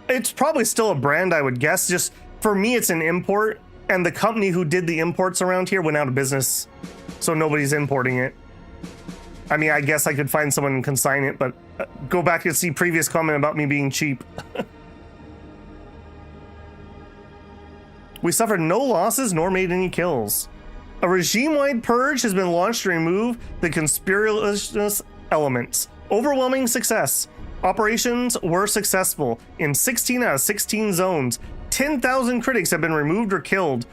it's probably still a brand, I would guess. Just, for me, it's an import, and the company who did the imports around here went out of business, so nobody's importing it. I mean, I guess I could find someone and consign it, but go back and see previous comment about me being cheap. We suffered no losses nor made any kills. A regime-wide purge has been launched to remove the conspiratorious elements. Overwhelming success. Operations were successful in 16 out of 16 zones. 10,000 critics have been removed or killed.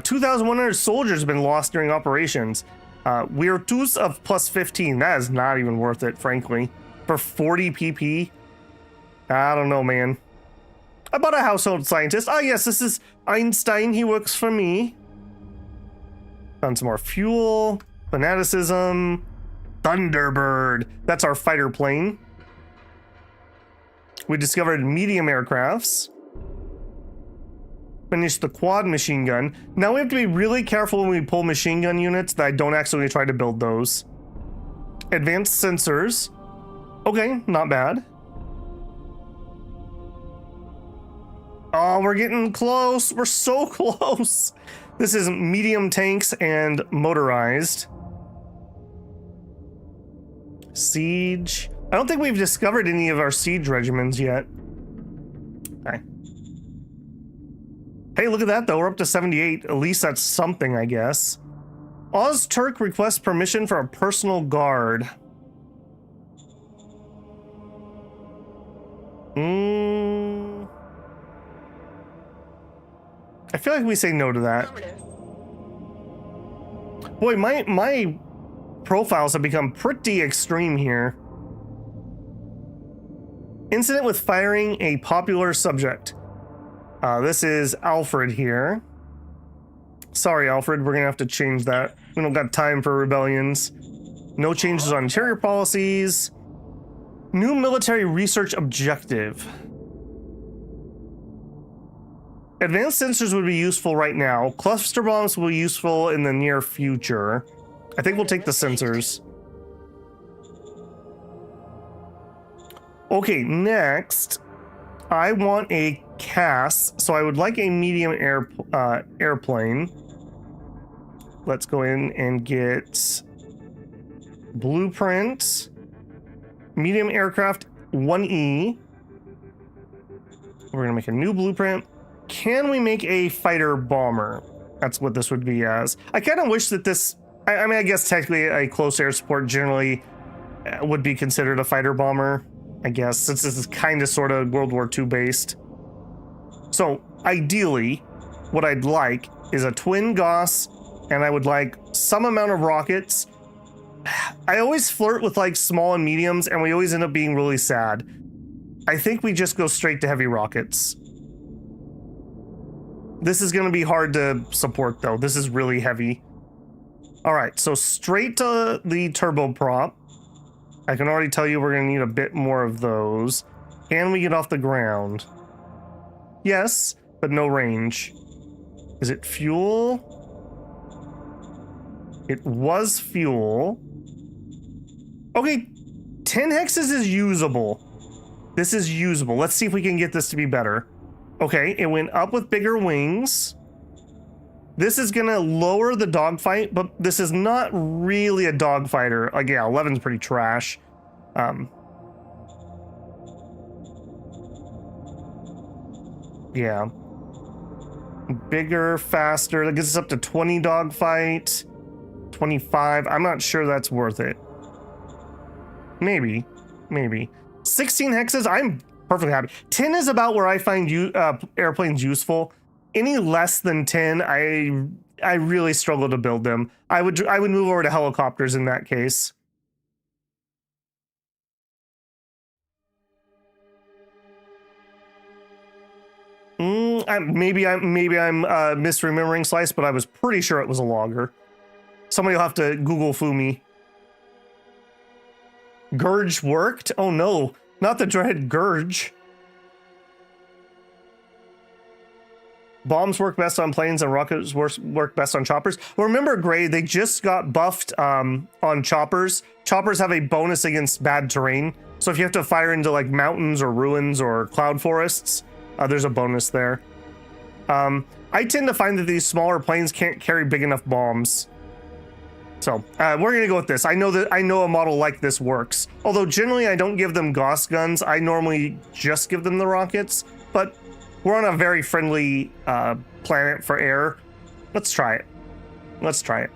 2,100 soldiers have been lost during operations. Virtus of plus 15. That is not even worth it, frankly. For 40 PP? I don't know, man. I bought a household scientist. Ah, yes, this is Einstein. He works for me. Found some more fuel. Fanaticism. Thunderbird. That's our fighter plane. We discovered medium aircrafts. Finished the quad machine gun. Now we have to be really careful when we pull machine gun units that I don't actually try to build those. Advanced sensors. Okay, not bad. Oh, we're getting close. We're so close. This is medium tanks and motorized. Siege. I don't think we've discovered any of our siege regiments yet. Okay. Hey, look at that, though. We're up to 78. At least that's something, I guess. Oz-Turk requests permission for a personal guard. I feel like we say no to that. Boy, my profiles have become pretty extreme here. Incident with firing a popular subject. This is Alfred here. Sorry, Alfred, we're gonna have to change that. We don't got time for rebellions. No changes on interior policies. New military research objective. Advanced sensors would be useful right now. Cluster bombs will be useful in the near future. I think we'll take the sensors. Okay, next, I want a CAS, so I would like a medium airplane. Let's go in and get blueprint, medium aircraft 1E. We're gonna make a new blueprint. Can we make a fighter bomber? That's what this would be as. I kind of wish that this, I mean, I guess technically a close air support generally would be considered a fighter bomber, I guess, since this is kind of sort of World War II based. So ideally, what I'd like is a twin Gauss, and I would like some amount of rockets. I always flirt with like small and mediums, and we always end up being really sad. I think we just go straight to heavy rockets. This is going to be hard to support, though. This is really heavy. All right, so straight to the turboprop. I can already tell you we're going to need a bit more of those. Can we get off the ground? Yes, but no range. Is it fuel? It was fuel. Okay, 10 hexes is usable. This is usable. Let's see if we can get this to be better. Okay, it went up with bigger wings. This is gonna lower the dogfight, but this is not really a dogfighter. Like, yeah, 11's pretty trash. Yeah. Bigger, faster. That gets us up to 20 dogfight. 25. I'm not sure that's worth it. Maybe. 16 hexes, I'm perfectly happy. 10 is about where I find airplanes useful. Any less than 10, I really struggle to build them. I would move over to helicopters in that case. Maybe I'm misremembering Slice, but I was pretty sure it was a logger. Somebody will have to Google foo me. Gurge worked? Oh no, not the dreaded Gurge. Bombs work best on planes and rockets work best on choppers. Well, remember, Gray, they just got buffed on choppers. Choppers have a bonus against bad terrain. So if you have to fire into like mountains or ruins or cloud forests, there's a bonus there. I tend to find that these smaller planes can't carry big enough bombs. So we're gonna go with this. I know a model like this works. Although generally I don't give them Gauss guns. I normally just give them the rockets, but we're on a very friendly planet for air. Let's try it.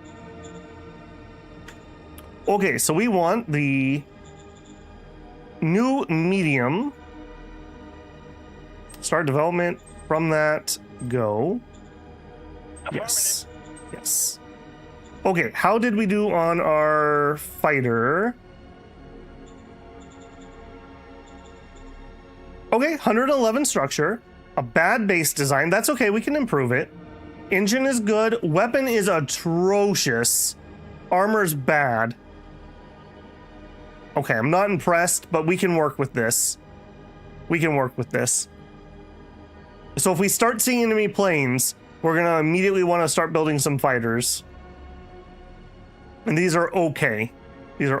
Okay, so we want the new medium. Start development. From that, go. Yes. Okay, how did we do on our fighter? Okay, 111 structure. A bad base design. That's okay, we can improve it. Engine is good. Weapon is atrocious. Armor's bad. Okay, I'm not impressed, but we can work with this. So if we start seeing enemy planes, we're gonna immediately want to start building some fighters. And these are okay. Did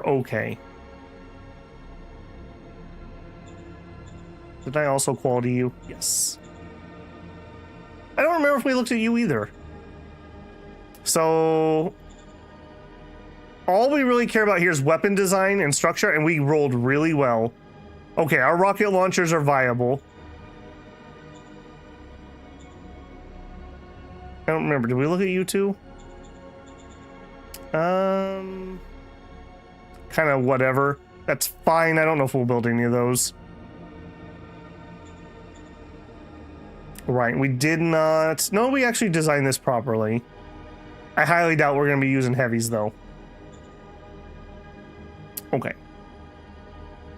I also quality you? Yes. I don't remember if we looked at you either. So all we really care about here is weapon design and structure, and we rolled really well. Okay, our rocket launchers are viable. I don't remember. Did we look at you two? Kind of whatever. That's fine. I don't know if we'll build any of those. Right, we did not. No, we actually designed this properly. I highly doubt we're going to be using heavies, though. Okay.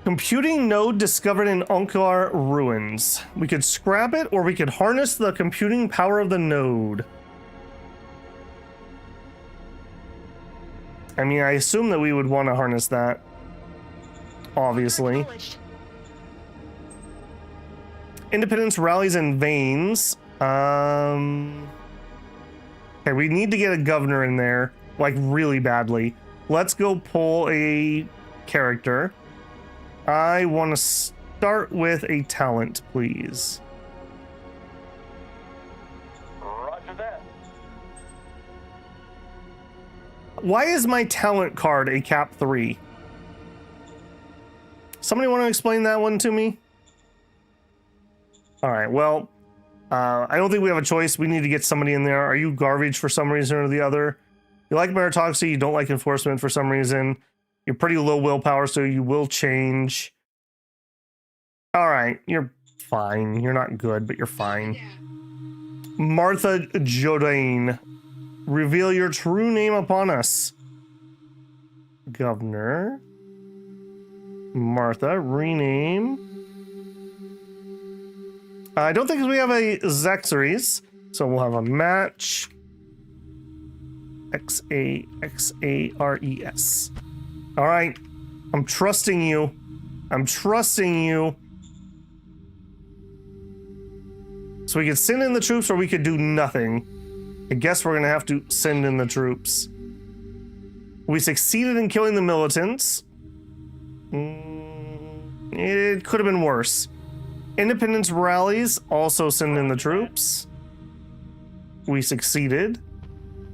Computing node discovered in Onkar ruins. We could scrap it, or we could harness the computing power of the node. I mean, I assume that we would want to harness that. Obviously. Independence rallies in veins. Okay, we need to get a governor in there, like, really badly. Let's go pull a character. I want to start with a talent, please. Roger that. Why is my talent card a cap 3? Somebody want to explain that one to me? All right, well, I don't think we have a choice. We need to get somebody in there. Are you garbage for some reason or the other? You like meritocracy, you don't like enforcement for some reason. You're pretty low willpower, so you will change. All right, you're fine. You're not good, but you're fine. Martha Jodane. Reveal your true name upon us. Governor. Martha, rename. I don't think we have a Zaxaries, so we'll have a match. Xaxares. All right, I'm trusting you. I'm trusting you. So we could send in the troops, or we could do nothing. I guess we're gonna have to send in the troops. We succeeded in killing the militants. It could have been worse. Independence rallies, also send in the troops. We succeeded.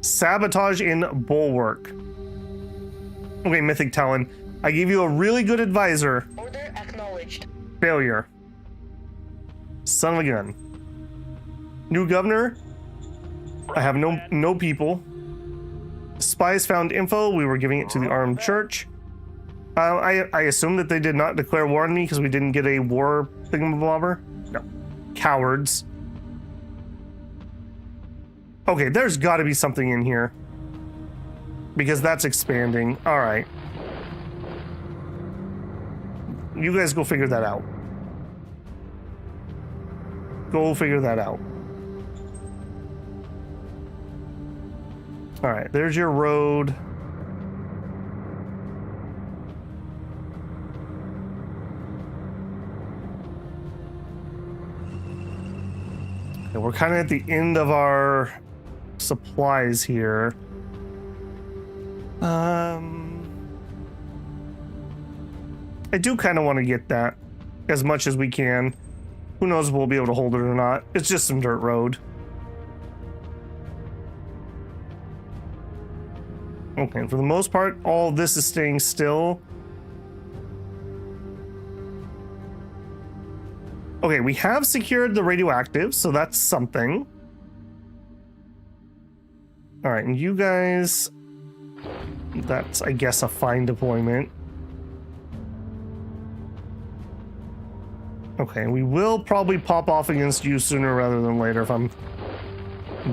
Sabotage in bulwark. Okay, Mythic Talon. I gave you a really good advisor. Order acknowledged. Failure. Son of a gun. New governor. I have no people. Spies found info. We were giving it to the armed church. I assume that they did not declare war on me because we didn't get a war thingamabobber. No. Cowards. Okay, there's got to be something in here. Because that's expanding. All right. You guys go figure that out. Go figure that out. All right, there's your road. Okay, we're kind of at the end of our supplies here. I do kind of want to get that as much as we can. Who knows if we'll be able to hold it or not. It's just some dirt road. Okay, for the most part, all of this is staying still. Okay, we have secured the radioactive, so that's something. All right, and you guys, that's, I guess, a fine deployment. Okay, we will probably pop off against you sooner rather than later, if I'm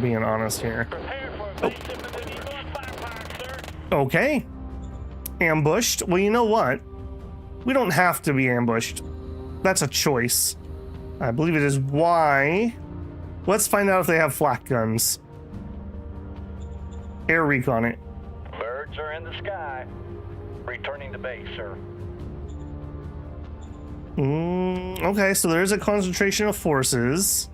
being honest here. Okay. Ambushed. Well, you know what? We don't have to be ambushed. That's a choice. I believe it is Y. Let's find out if they have flak guns. Air recon it. Birds are in the sky. Returning to base, sir. Okay, so there's a concentration of forces.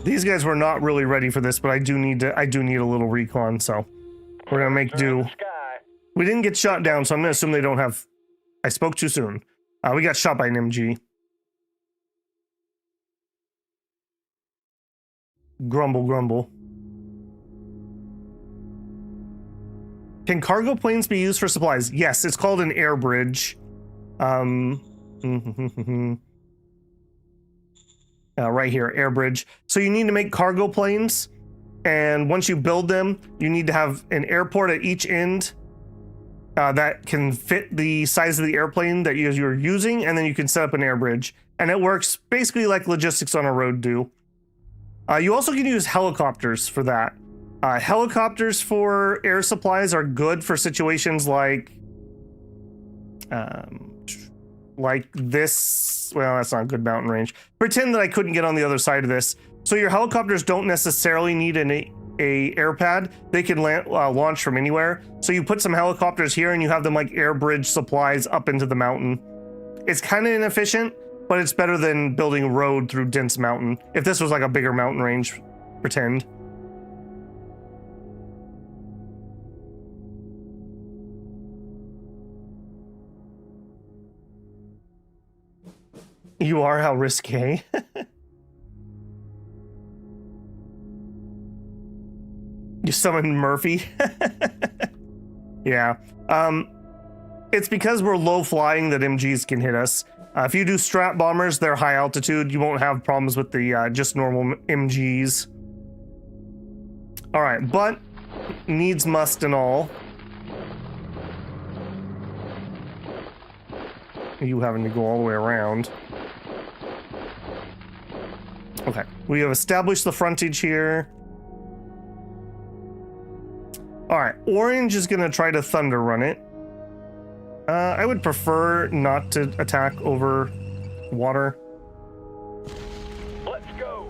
These guys were not really ready for this, but I do need a little recon, so we're gonna make do. We didn't get shot down, so I'm gonna assume they don't have. I spoke too soon. We got shot by an MG. Grumble, grumble. Can cargo planes be used for supplies? Yes, it's called an air bridge. Right here, air bridge. So you need to make cargo planes, and once you build them, you need to have an airport at each end that can fit the size of the airplane that you're using, and then you can set up an air bridge. And it works basically like logistics on a road do. You also can use helicopters for that. Helicopters for air supplies are good for situations like this. Well, that's not a good mountain range. Pretend that I couldn't get on the other side of this. So your helicopters don't necessarily need a air pad. They can launch from anywhere. So you put some helicopters here and you have them like air bridge supplies up into the mountain. It's kind of inefficient, but it's better than building a road through dense mountain. If this was like a bigger mountain range, pretend. You are? How risque? You summoned Murphy? Yeah. It's because we're low flying that MGs can hit us. If you do strat bombers, they're high altitude. You won't have problems with the just normal MGs. All right, but needs must and all. You having to go all the way around. Okay, we have established the frontage here. All right, Orange is gonna try to thunder run it. I would prefer not to attack over water. Let's go.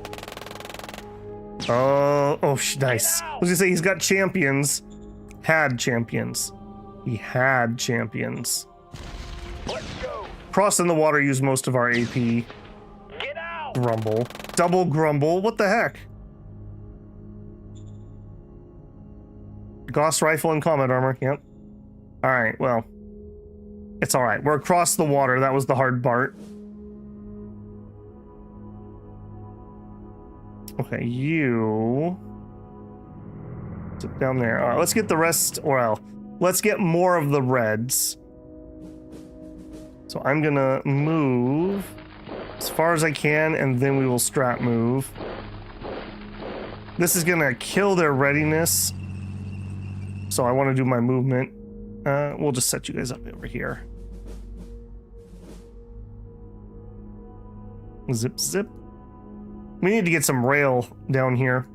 Nice. I was gonna say he's got champions. Had champions. He had champions. Let's go. Crossing the water used most of our AP. Get out. Grumble. Double grumble. What the heck? Gauss rifle and combat armor. Yep. All right. Well, it's all right. We're across the water. That was the hard part. Okay, you sit down there. All right, let's get the rest. Well, let's get more of the reds. So I'm gonna move as far as I can, and then we will strat move. This is gonna kill their readiness. So I want to do my movement. We'll just set you guys up over here. Zip, zip. We need to get some rail down here.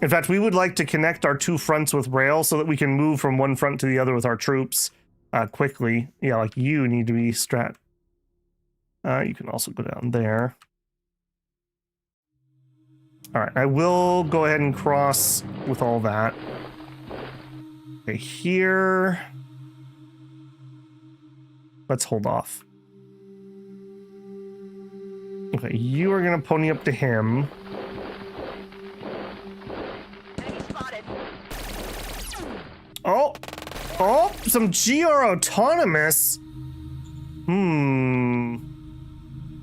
In fact, we would like to connect our two fronts with rail so that we can move from one front to the other with our troops quickly. Yeah, like you need to be strat. You can also go down there. All right, I will go ahead and cross with all that. Okay, here. Let's hold off. Okay, you are gonna pony up to him. Enemy spotted. Oh, some GR autonomous.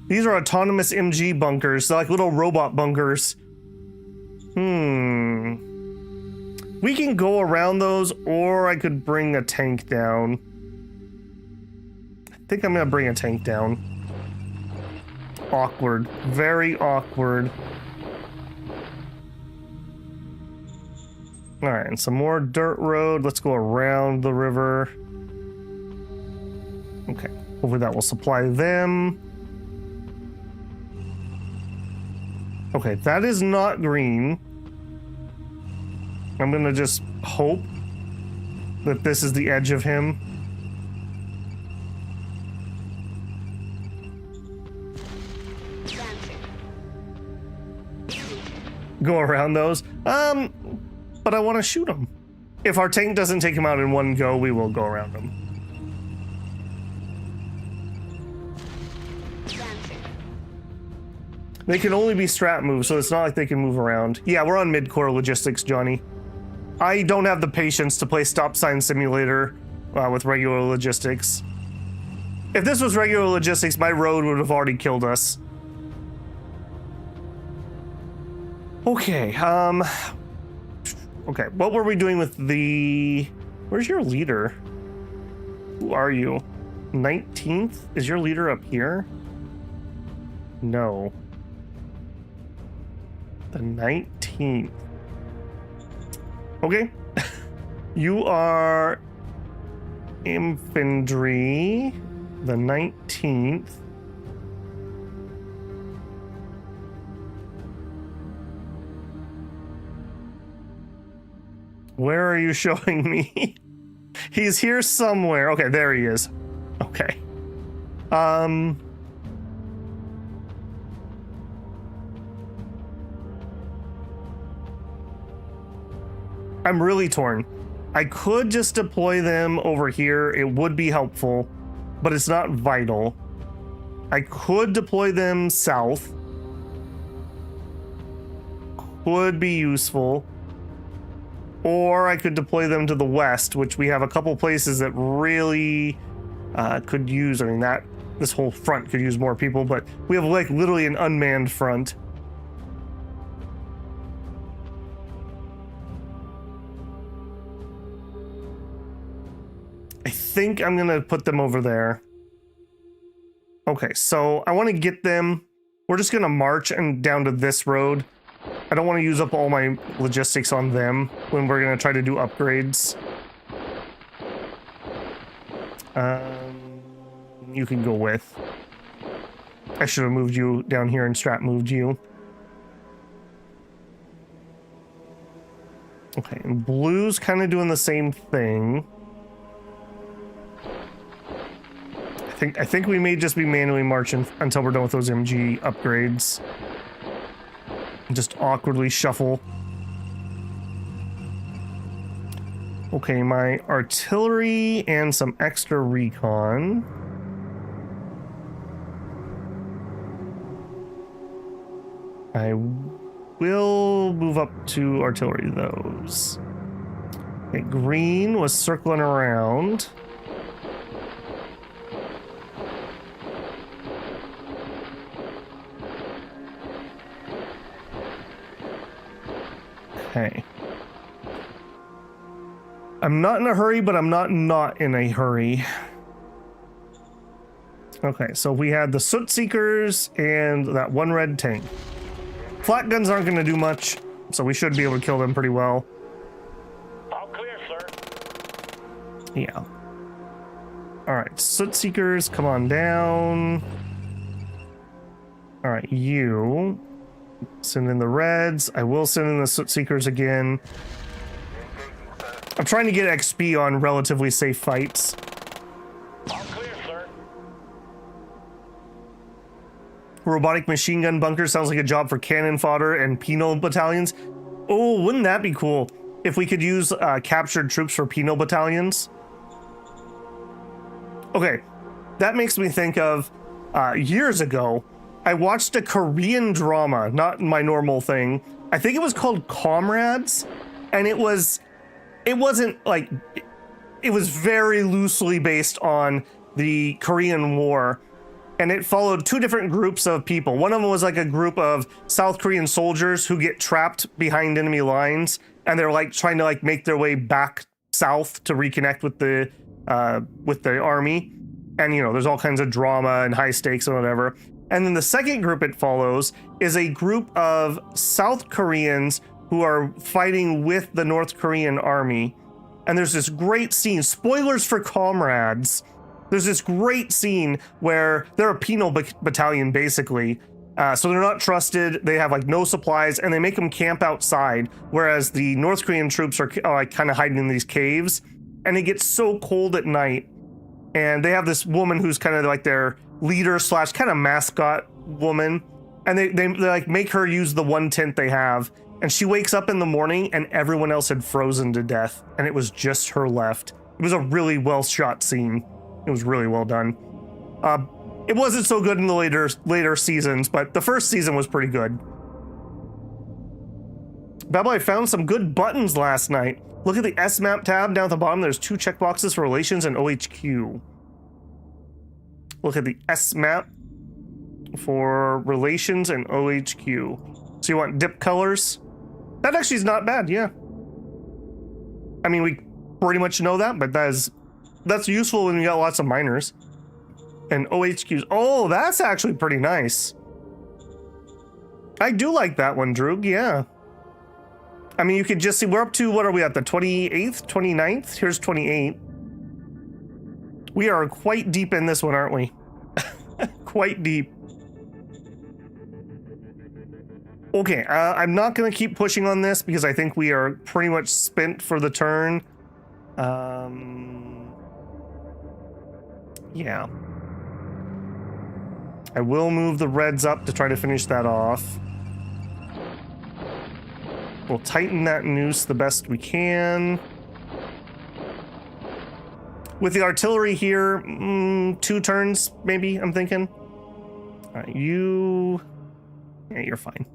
These are autonomous MG bunkers. They're like little robot bunkers. We can go around those, or I could bring a tank down. I think I'm gonna bring a tank down. Awkward. Very awkward. Alright, and some more dirt road. Let's go around the river. Okay, hopefully that will supply them. Okay, that is not green. I'm gonna just hope that this is the edge of him. Go around those. But I want to shoot him. If our tank doesn't take him out in one go, we will go around him. They can only be strat moves, so it's not like they can move around. Yeah, we're on mid-core logistics, Johnny. I don't have the patience to play stop sign simulator with regular logistics. If this was regular logistics, my road would have already killed us. Okay, okay, what were we doing with the... Where's your leader? Who are you? 19th? Is your leader up here? No. The 19th. Okay. You are infantry. The 19th. Where are you showing me? He's here somewhere. Okay, there he is. Okay. I'm really torn. I could just deploy them over here. It would be helpful, but it's not vital. I could deploy them south. Would be useful. Or I could deploy them to the west, which we have a couple places that really could use. I mean, this whole front could use more people, but we have like literally an unmanned front. I think I'm gonna put them over there. Okay, so I want to get them. We're just gonna march and down to this road. I don't want to use up all my logistics on them when we're going to try to do upgrades. You can go with. I should have moved you down here and Strat moved you. Okay, and blue's kind of doing the same thing. I think we may just be manually marching until we're done with those MG upgrades. Just awkwardly shuffle. Okay, my artillery and some extra recon. I will move up to artillery those. Okay, green was circling around. Okay. I'm not in a hurry, but I'm not in a hurry. Okay, so we had the Soot Seekers and that one red tank. Flat guns aren't going to do much, so we should be able to kill them pretty well. All clear, sir. Yeah. Alright, Soot Seekers, come on down. Alright, you... Send in the reds. I will send in the Soot Seekers again. I'm trying to get XP on relatively safe fights. All clear, sir. Robotic machine gun bunker sounds like a job for cannon fodder and penal battalions. Oh, wouldn't that be cool if we could use captured troops for penal battalions? Okay, that makes me think of years ago. I watched a Korean drama, not my normal thing. I think it was called Comrades, and it was very loosely based on the Korean War, and it followed two different groups of people. One of them was like a group of South Korean soldiers who get trapped behind enemy lines, and they're like trying to like make their way back south to reconnect with the army. And you know, there's all kinds of drama and high stakes and whatever. And then the second group it follows is a group of South Koreans who are fighting with the North Korean army. And there's this great scene, spoilers for Comrades. There's this great scene where they're a penal battalion, basically. So they're not trusted. They have like no supplies, and they make them camp outside. Whereas the North Korean troops are like kind of hiding in these caves. And it gets so cold at night. And they have this woman who's kind of like their leader slash kind of mascot woman. And they like make her use the one tent they have. And she wakes up in the morning and everyone else had frozen to death. And it was just her left. It was a really well shot scene. It was really well done. It wasn't so good in the later seasons, but the first season was pretty good. Babel, I found some good buttons last night. Look at the S map tab down at the bottom. There's 2 checkboxes for relations and OHQ. Look at the S map for relations and OHQ. So you want dip colors? That actually is not bad, yeah. I mean, we pretty much know that, but that's useful when you got lots of miners. And OHQs. Oh, that's actually pretty nice. I do like that one, Droog, yeah. I mean, you could just see, we're up to, what are we at, the 28th, 29th? Here's 28. We are quite deep in this one, aren't we? Quite deep. Okay, I'm not going to keep pushing on this because I think we are pretty much spent for the turn. Yeah. I will move the reds up to try to finish that off. We'll tighten that noose the best we can. With the artillery here, 2 turns, maybe, I'm thinking. All right, you... Yeah, you're fine.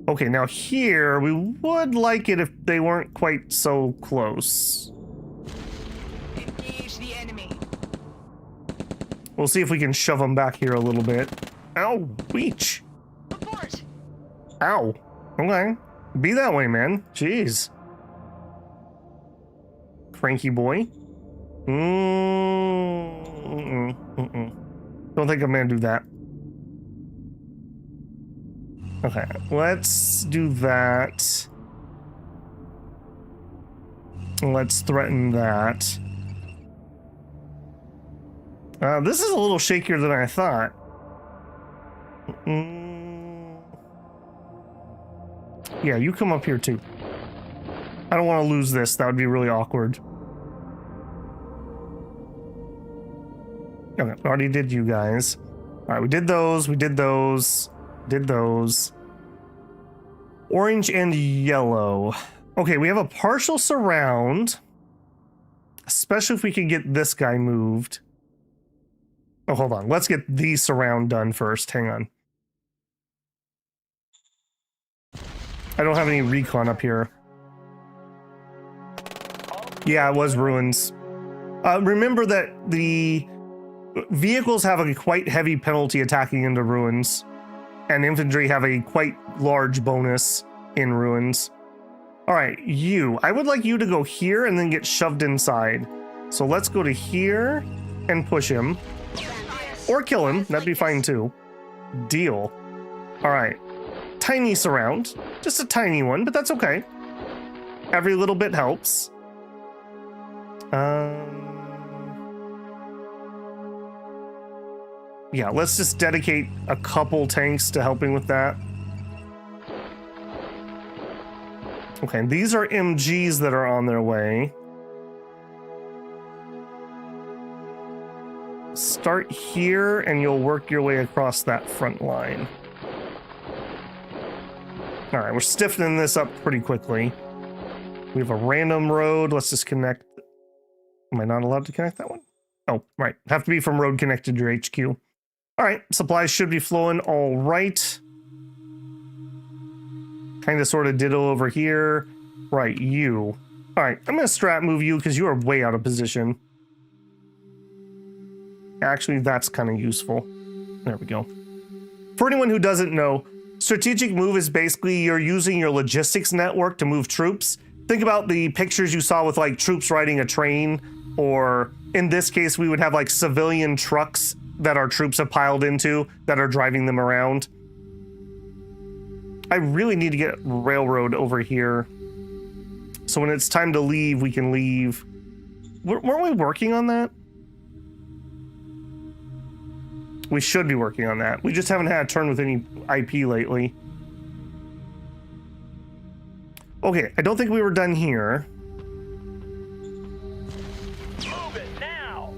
Okay, now here, we would like it if they weren't quite so close. Engage the enemy. We'll see if we can shove them back here a little bit. Ow, reach. Report. Ow. Okay. Be that way, man. Jeez. Cranky boy. Don't think I'm gonna do that. Okay, let's do that. Let's threaten that. This is a little shakier than I thought. Yeah, you come up here too. I don't want to lose this. That would be really awkward. Okay, already did you guys. All right, we did those. We did those. Did those. Orange and yellow. Okay, we have a partial surround. Especially if we can get this guy moved. Oh, hold on. Let's get the surround done first. Hang on. I don't have any recon up here. Yeah, it was ruins. Remember that the vehicles have a quite heavy penalty attacking into ruins, and infantry have a quite large bonus in ruins. All right, you. I would like you to go here and then get shoved inside. So let's go to here and push him. Or kill him. That'd be fine too. Deal. All right. Tiny surround. Just a tiny one, but that's okay. Every little bit helps. Yeah, let's just dedicate a couple tanks to helping with that. Okay, these are MGs that are on their way. Start here and you'll work your way across that front line. All right, we're stiffening this up pretty quickly. We have a random road. Let's just connect. Am I not allowed to connect that one? Oh, right. Have to be from road connected to your HQ. All right, supplies should be flowing all right. Kind of sort of ditto over here. Right, you. All right, I'm going to strat move you because you are way out of position. Actually, that's kind of useful. There we go. For anyone who doesn't know, strategic move is basically you're using your logistics network to move troops. Think about the pictures you saw with like troops riding a train, or in this case, we would have like civilian trucks that our troops have piled into that are driving them around. I really need to get railroad over here. So when it's time to leave, we can leave. Weren't we working on that? We should be working on that. We just haven't had a turn with any IP lately. Okay, I don't think we were done here. Move it now.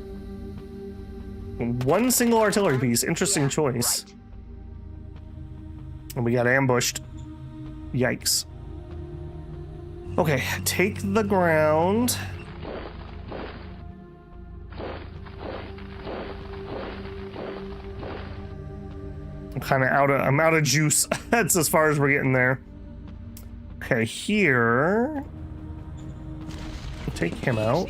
One single artillery piece. Interesting choice. And we got ambushed. Yikes. Okay, take the ground. I'm out of juice. That's as far as we're getting there. Okay, here. Take him out.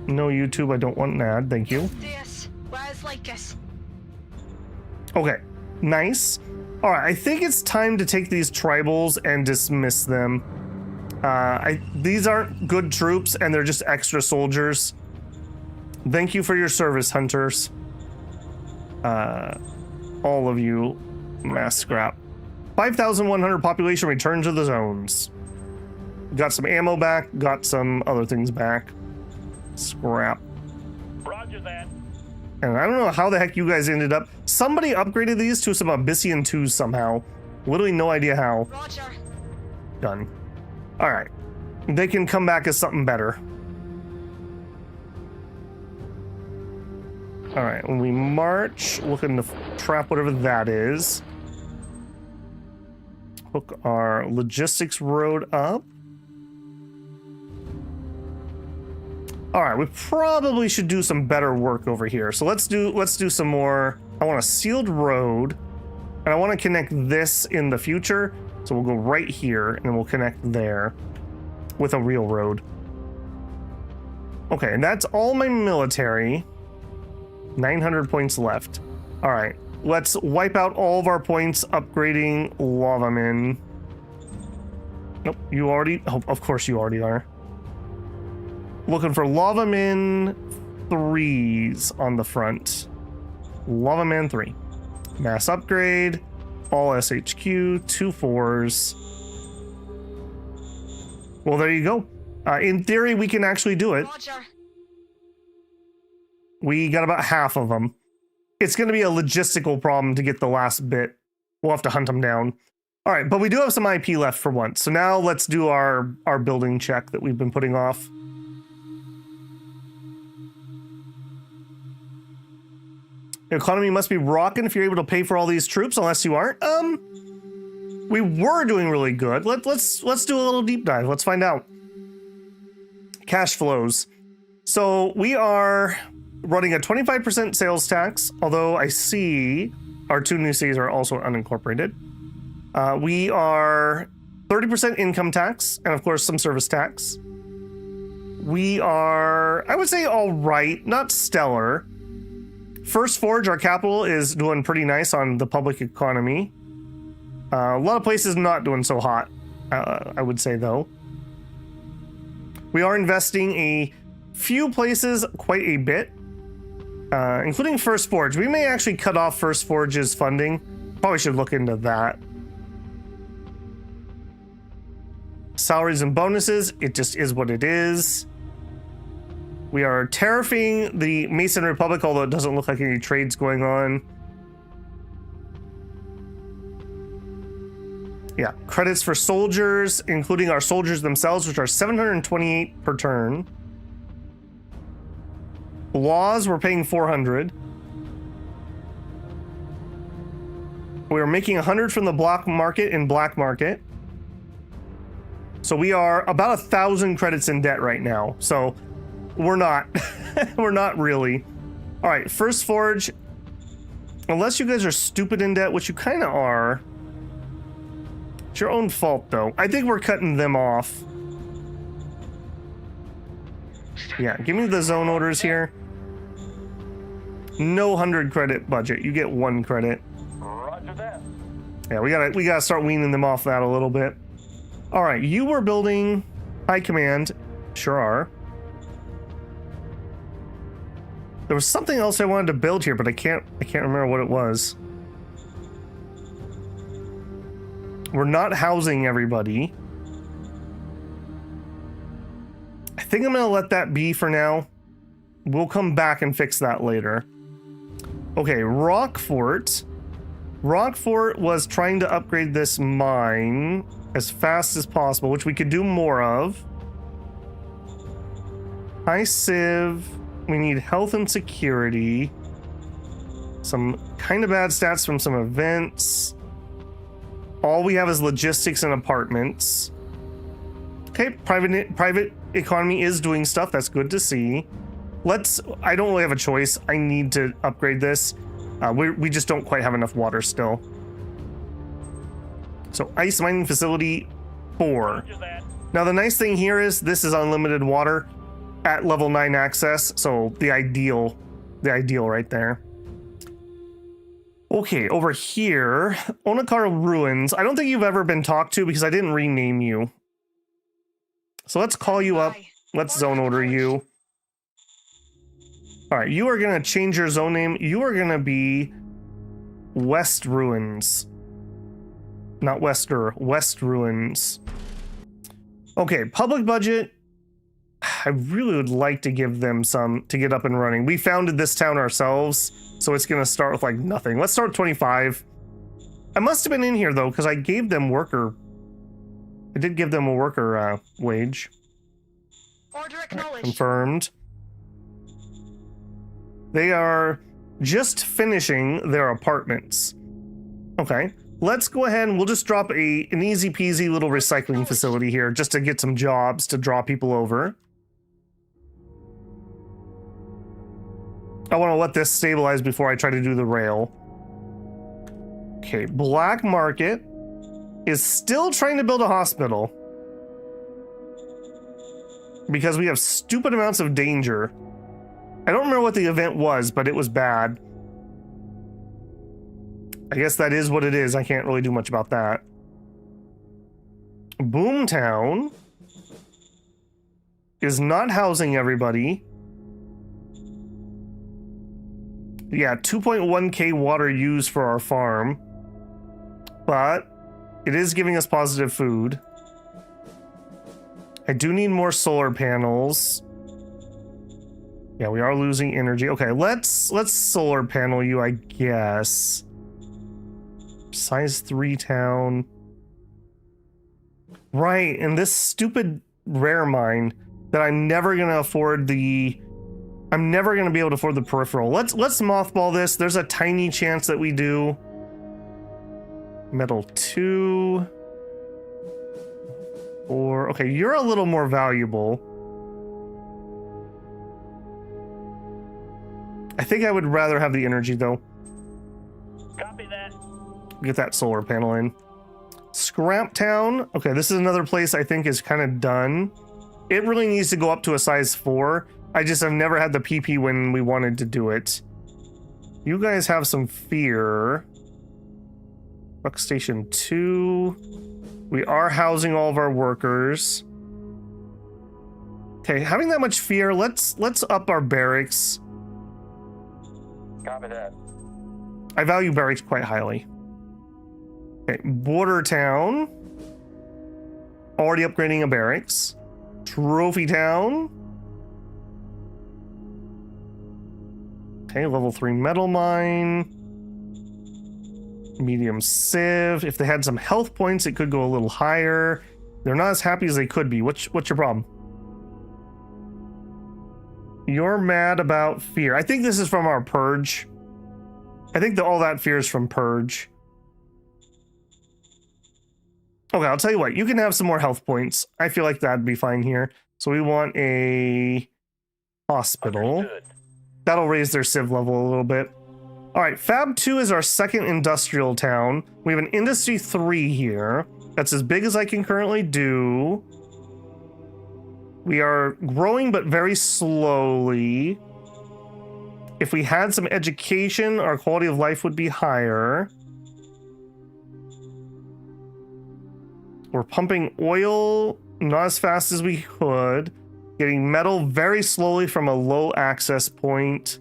No YouTube, I don't want an ad, thank you. Okay, nice. All right, I think it's time to take these tribals and dismiss them. These aren't good troops and they're just extra soldiers. Thank you for your service, hunters. All of you, mass scrap. 5,100 population return to the zones. Got some ammo back, got some other things back. Scrap. Roger that. And I don't know how the heck you guys ended up. Somebody upgraded these to some Abyssian 2s somehow. Literally no idea how. Roger. Done. All right. They can come back as something better. All right, when we march, looking to trap whatever that is. Hook our logistics road up. All right, we probably should do some better work over here. So let's do some more. I want a sealed road, and I want to connect this in the future. So we'll go right here, and we'll connect there with a real road. Okay, and that's all my military. 900 points left. All right, let's wipe out all of our points upgrading lava men. Nope, you already, oh, of course you already are. Looking for lava men 3s on the front. Lava man 3. Mass upgrade, all SHQ, 2 4s. Well, there you go. In theory, we can actually do it. Roger. We got about half of them. It's going to be a logistical problem to get the last bit. We'll have to hunt them down. All right, but we do have some IP left for once. So now let's do our building check that we've been putting off. The economy must be rocking if you're able to pay for all these troops, unless you aren't. We were doing really good. Let's do a little deep dive. Let's find out. Cash flows. So we are running a 25% sales tax, although I see our 2 new cities are also unincorporated. We are 30% income tax, and of course some service tax. We are, I would say, all right, not stellar. First Forge, our capital, is doing pretty nice on the public economy. A lot of places not doing so hot, I would say, though. We are investing a few places quite a bit, including First Forge. We may actually cut off First Forge's funding. Probably should look into that. Salaries and bonuses, it just is what it is. We are tariffing the Mason Republic, although it doesn't look like any trades going on. Yeah, credits for soldiers, including our soldiers themselves, which are 728 per turn. Laws, we're paying 400. We're making 100 from the block market and black market. So we are about 1,000 credits in debt right now. So we're not. We're not really. All right, First Forge. Unless you guys are stupid in debt, which you kind of are. It's your own fault, though. I think we're cutting them off. Yeah, give me the zone orders here. No 100 credit budget. You get 1 credit. Roger that. Yeah, we gotta start weaning them off that a little bit. All right, you were building High Command. Sure are. There was something else I wanted to build here, but I can't remember what it was. We're not housing everybody. I think I'm gonna let that be for now. We'll come back and fix that later. Okay, Rockfort. Rockfort was trying to upgrade this mine as fast as possible, which we could do more of. High Civ. We need health and security. Some kind of bad stats from some events. All we have is logistics and apartments. Okay, private economy is doing stuff. That's good to see. I don't really have a choice. I need to upgrade this. We just don't quite have enough water still. So ice mining facility 4. Roger that. Now the nice thing here is this is unlimited water at level 9 access. So the ideal right there. Okay, over here, Onakar Ruins. I don't think you've ever been talked to because I didn't rename you. So let's call you up. Let's zone order you. All right, you are going to change your zone name. You are going to be West Ruins. Not Wester, West Ruins. Okay, public budget. I really would like to give them some to get up and running. We founded this town ourselves, so it's going to start with like nothing. Let's start with 25. I must have been in here though, because I gave them worker. I did give them a worker wage. Order acknowledged. Confirmed. They are just finishing their apartments. Okay, let's go ahead and we'll just drop an easy peasy little recycling facility here just to get some jobs to draw people over. I want to let this stabilize before I try to do the rail. Okay, Black Market is still trying to build a hospital because we have stupid amounts of danger. I don't remember what the event was, but it was bad. I guess that is what it is. I can't really do much about that. Boomtown is not housing everybody. Yeah, 2.1k water used for our farm. But it is giving us positive food. I do need more solar panels. Yeah, we are losing energy. Okay, let's solar panel you, I guess. Size 3 town. Right, and this stupid rare mine that I'm never gonna afford the... I'm never gonna be able to afford the peripheral. Let's mothball this. There's a tiny chance that we do. Metal 2. Or okay, you're a little more valuable. I think I would rather have the energy though. Copy that. Get that solar panel in. Scrap Town. Okay, this is another place I think is kind of done. It really needs to go up to a size 4. I just have never had the PP when we wanted to do it. You guys have some fear. Truck Station 2. We are housing all of our workers. Okay, having that much fear, let's up our barracks. Copy that. I value barracks quite highly. Okay, Border Town. Already upgrading a barracks. Trophy Town. Okay, level 3 metal mine. Medium sieve. If they had some health points, it could go a little higher. They're not as happy as they could be. What's your problem? You're mad about fear. I think this is from our purge. I think all that fear is from purge. Okay, I'll tell you what. You can have some more health points. I feel like that'd be fine here. So we want a hospital. Understood. That'll raise their civ level a little bit. All right, Fab 2 is our second industrial town. We have an Industry 3 here. That's as big as I can currently do. We are growing, but very slowly. If we had some education, our quality of life would be higher. We're pumping oil, not as fast as we could. Getting metal very slowly from a low access point.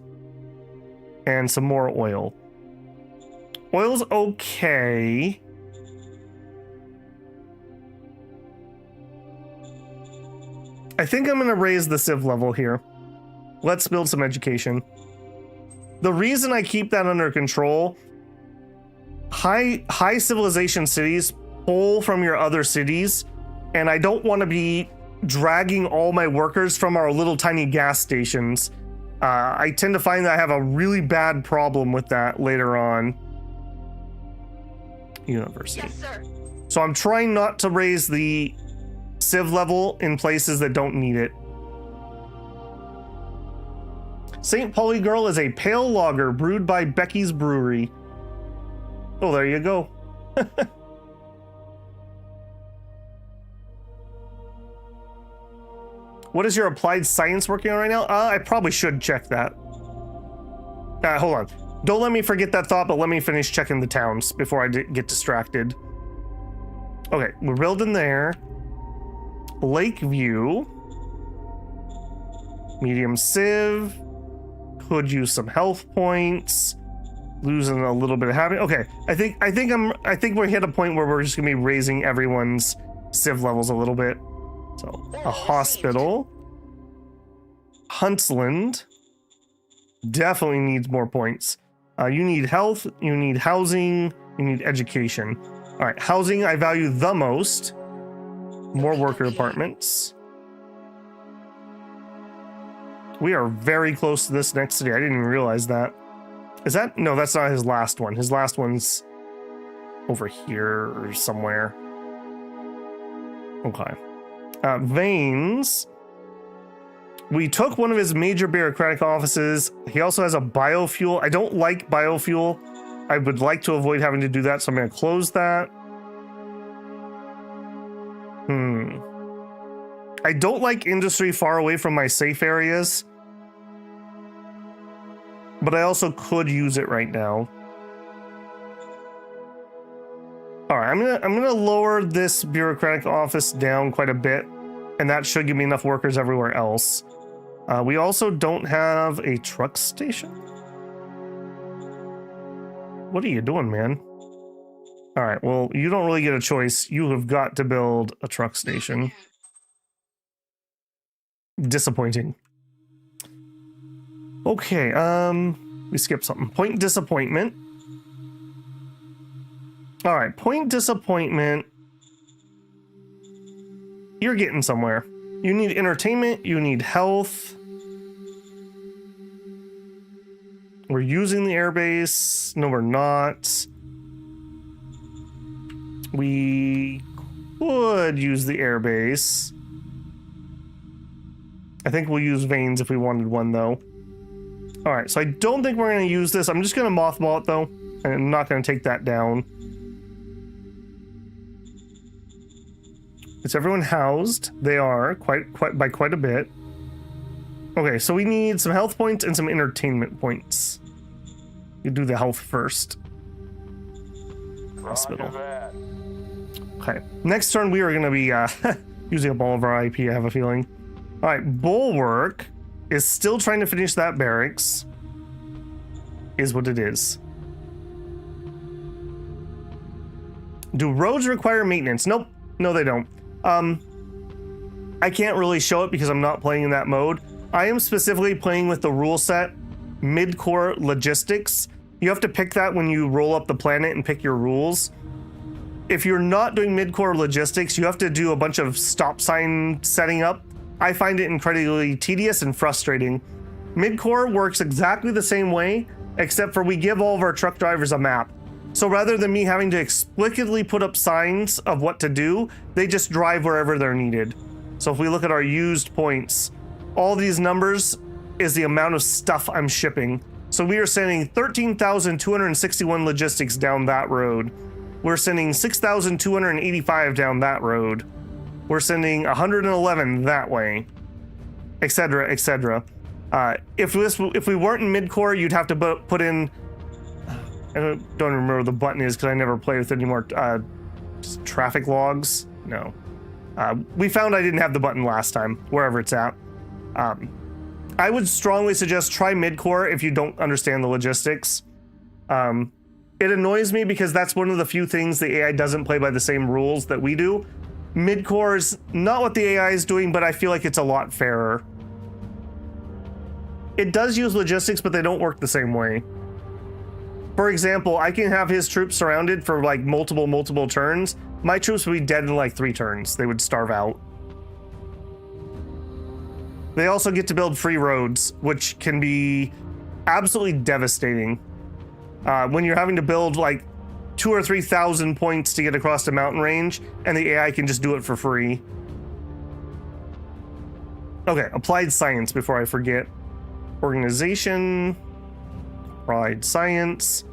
And some more oil. Oil's okay. I think I'm gonna raise the civ level here. Let's build some education. The reason I keep that under control, high civilization cities pull from your other cities, and I don't want to be dragging all my workers from our little tiny gas stations. I tend to find that I have a really bad problem with that later on. University. Yes, sir. So I'm trying not to raise the civ level in places that don't need it. St. Pauli Girl is a pale lager brewed by Becky's Brewery. Oh, there you go. What is your applied science working on right now? I probably should check that. Hold on. Don't let me forget that thought, but let me finish checking the towns before I get distracted. Okay, we're building there. Lakeview. Medium civ. Could use some health points. Losing a little bit of habit. Okay, I think we hit a point where we're just gonna be raising everyone's civ levels a little bit. So a hospital. Huntsland definitely needs more points. You need health, you need housing, you need education. All right, housing I value the most. More worker apartments. We are very close to this next city. I didn't even realize that. Is that? No, that's not his last one. His last one's over here or somewhere. Okay. Veins. We took one of his major bureaucratic offices. He also has a biofuel. I don't like biofuel. I would like to avoid having to do that, so I'm going to close that. I don't like industry far away from my safe areas, but I also could use it right now. All right, I'm gonna lower this bureaucratic office down quite a bit, and that should give me enough workers everywhere else. We also don't have a truck station. What are you doing, man? All right, well, you don't really get a choice. You have got to build a truck station. Disappointing. Okay, we skipped something. Point disappointment. All right, point disappointment. You're getting somewhere. You need entertainment, you need health. We're using the airbase. No, we're not. We could use the airbase. I think we'll use veins if we wanted one, though. All right, so I don't think we're going to use this. I'm just going to mothball it, though. And I'm not going to take that down. Is everyone housed? They are, by quite a bit. Okay, so we need some health points and some entertainment points. You do the health first. Hospital. Okay, next turn we are going to be using up all of our IP, I have a feeling. All right, Bulwark is still trying to finish that barracks. Is what it is. Do roads require maintenance? Nope. No, they don't. I can't really show it because I'm not playing in that mode. I am specifically playing with the rule set mid-core logistics. You have to pick that when you roll up the planet and pick your rules. If you're not doing mid-core logistics, you have to do a bunch of stop sign setting up. I find it incredibly tedious and frustrating. Mid-core works exactly the same way, except for we give all of our truck drivers a map. So rather than me having to explicitly put up signs of what to do, they just drive wherever they're needed. So if we look at our used points, all these numbers is the amount of stuff I'm shipping. So we are sending 13,261 logistics down that road. We're sending 6,285 down that road. We're sending 111 that way, etc., etc. If we weren't in mid-core, you'd have to put in. I don't remember what the button is because I never play with it anymore. Just traffic logs. No. We found I didn't have the button last time, wherever it's at. I would strongly suggest try mid-core if you don't understand the logistics. It annoys me because that's one of the few things the AI doesn't play by the same rules that we do. Mid-core is not what the AI is doing, but I feel like it's a lot fairer. It does use logistics, but they don't work the same way. For example, I can have his troops surrounded for like multiple turns. My troops would be dead in like 3 turns. They would starve out. They also get to build free roads, which can be absolutely devastating. When you're having to build like 2,000 or 3,000 points to get across the mountain range, and the AI can just do it for free. Okay, applied science before I forget. Organization, applied science.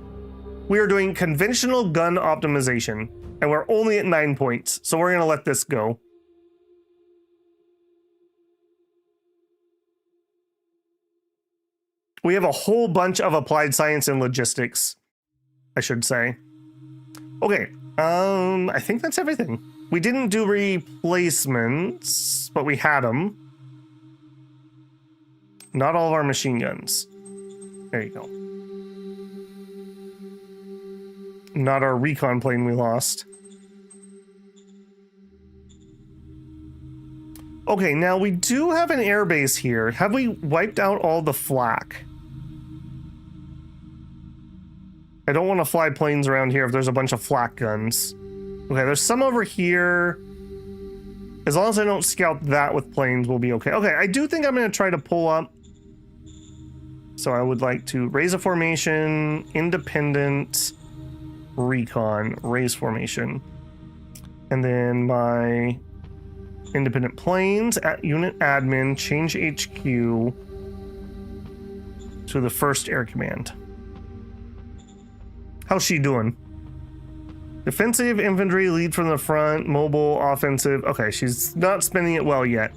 We are doing conventional gun optimization, and we're only at 9 points, so we're gonna let this go. We have a whole bunch of applied science and logistics, I should say. Okay, I think that's everything. We didn't do replacements, but we had them. Not all of our machine guns. There you go. Not our recon plane we lost. Okay, now we do have an airbase here. Have we wiped out all the flak? I don't want to fly planes around here if there's a bunch of flak guns. Okay, there's some over here. As long as I don't scout that with planes, we'll be okay. Okay, I do think I'm going to try to pull up. So I would like to raise a formation, independent, recon, raise formation. And then my independent planes, at unit admin, change HQ to the first air command. How's she doing? Defensive, infantry, lead from the front, mobile, offensive. Okay, she's not spending it well yet.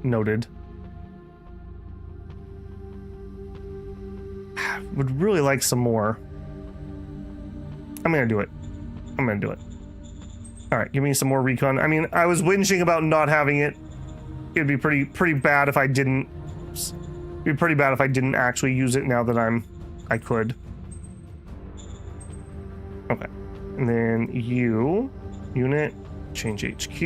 Noted. Would really like some more. I'm gonna do it. I'm gonna do it. All right, give me some more recon. I mean, I was whinging about not having it. It'd be pretty bad if I didn't. It'd be pretty bad if I didn't actually use it now that I could. Okay, and then unit, change HQ.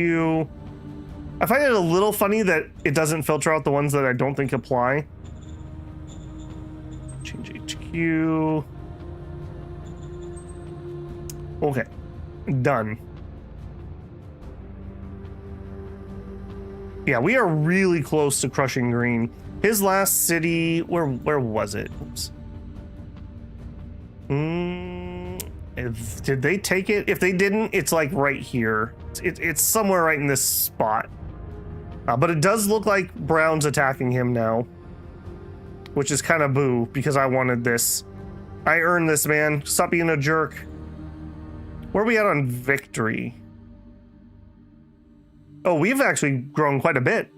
I find it a little funny that it doesn't filter out the ones that I don't think apply. Change HQ. Okay, done. Yeah, we are really close to crushing green. His last city, where was it? Oops. Did they take it? If they didn't, it's like right here. It's somewhere right in this spot. But it does look like Brown's attacking him now, which is kind of boo because I wanted this. I earned this, man. Stop being a jerk. Where are we at on victory? Oh, we've actually grown quite a bit.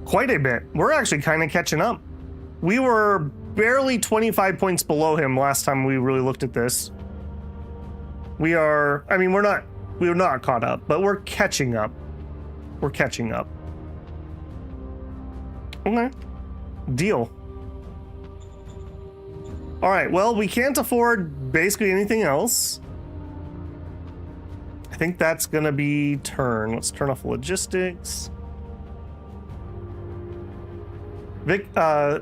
Quite a bit. We're actually kind of catching up. We were barely 25 points below him last time we really looked at this. We are, I mean, we're not caught up, but we're catching up. We're catching up. Okay. Deal. All right, well, we can't afford basically anything else. I think that's gonna be turn. Let's turn off logistics. Vic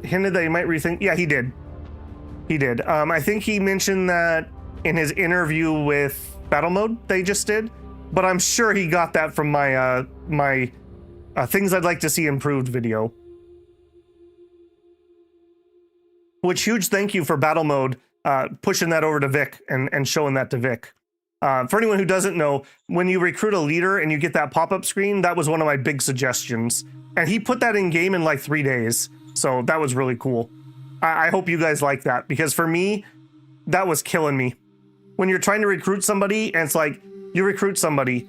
hinted that he might rethink. Yeah, he did. He did. I think he mentioned that in his interview with Battle Mode they just did, but I'm sure he got that from my my things I'd like to see improved video. Which huge thank you for Battle Mode pushing that over to Vic and showing that to Vic. For anyone who doesn't know, when you recruit a leader and you get that pop-up screen, that was one of my big suggestions. And he put that in game in like 3 days. So that was really cool. I hope you guys like that, because for me, that was killing me. When you're trying to recruit somebody and it's like, you recruit somebody,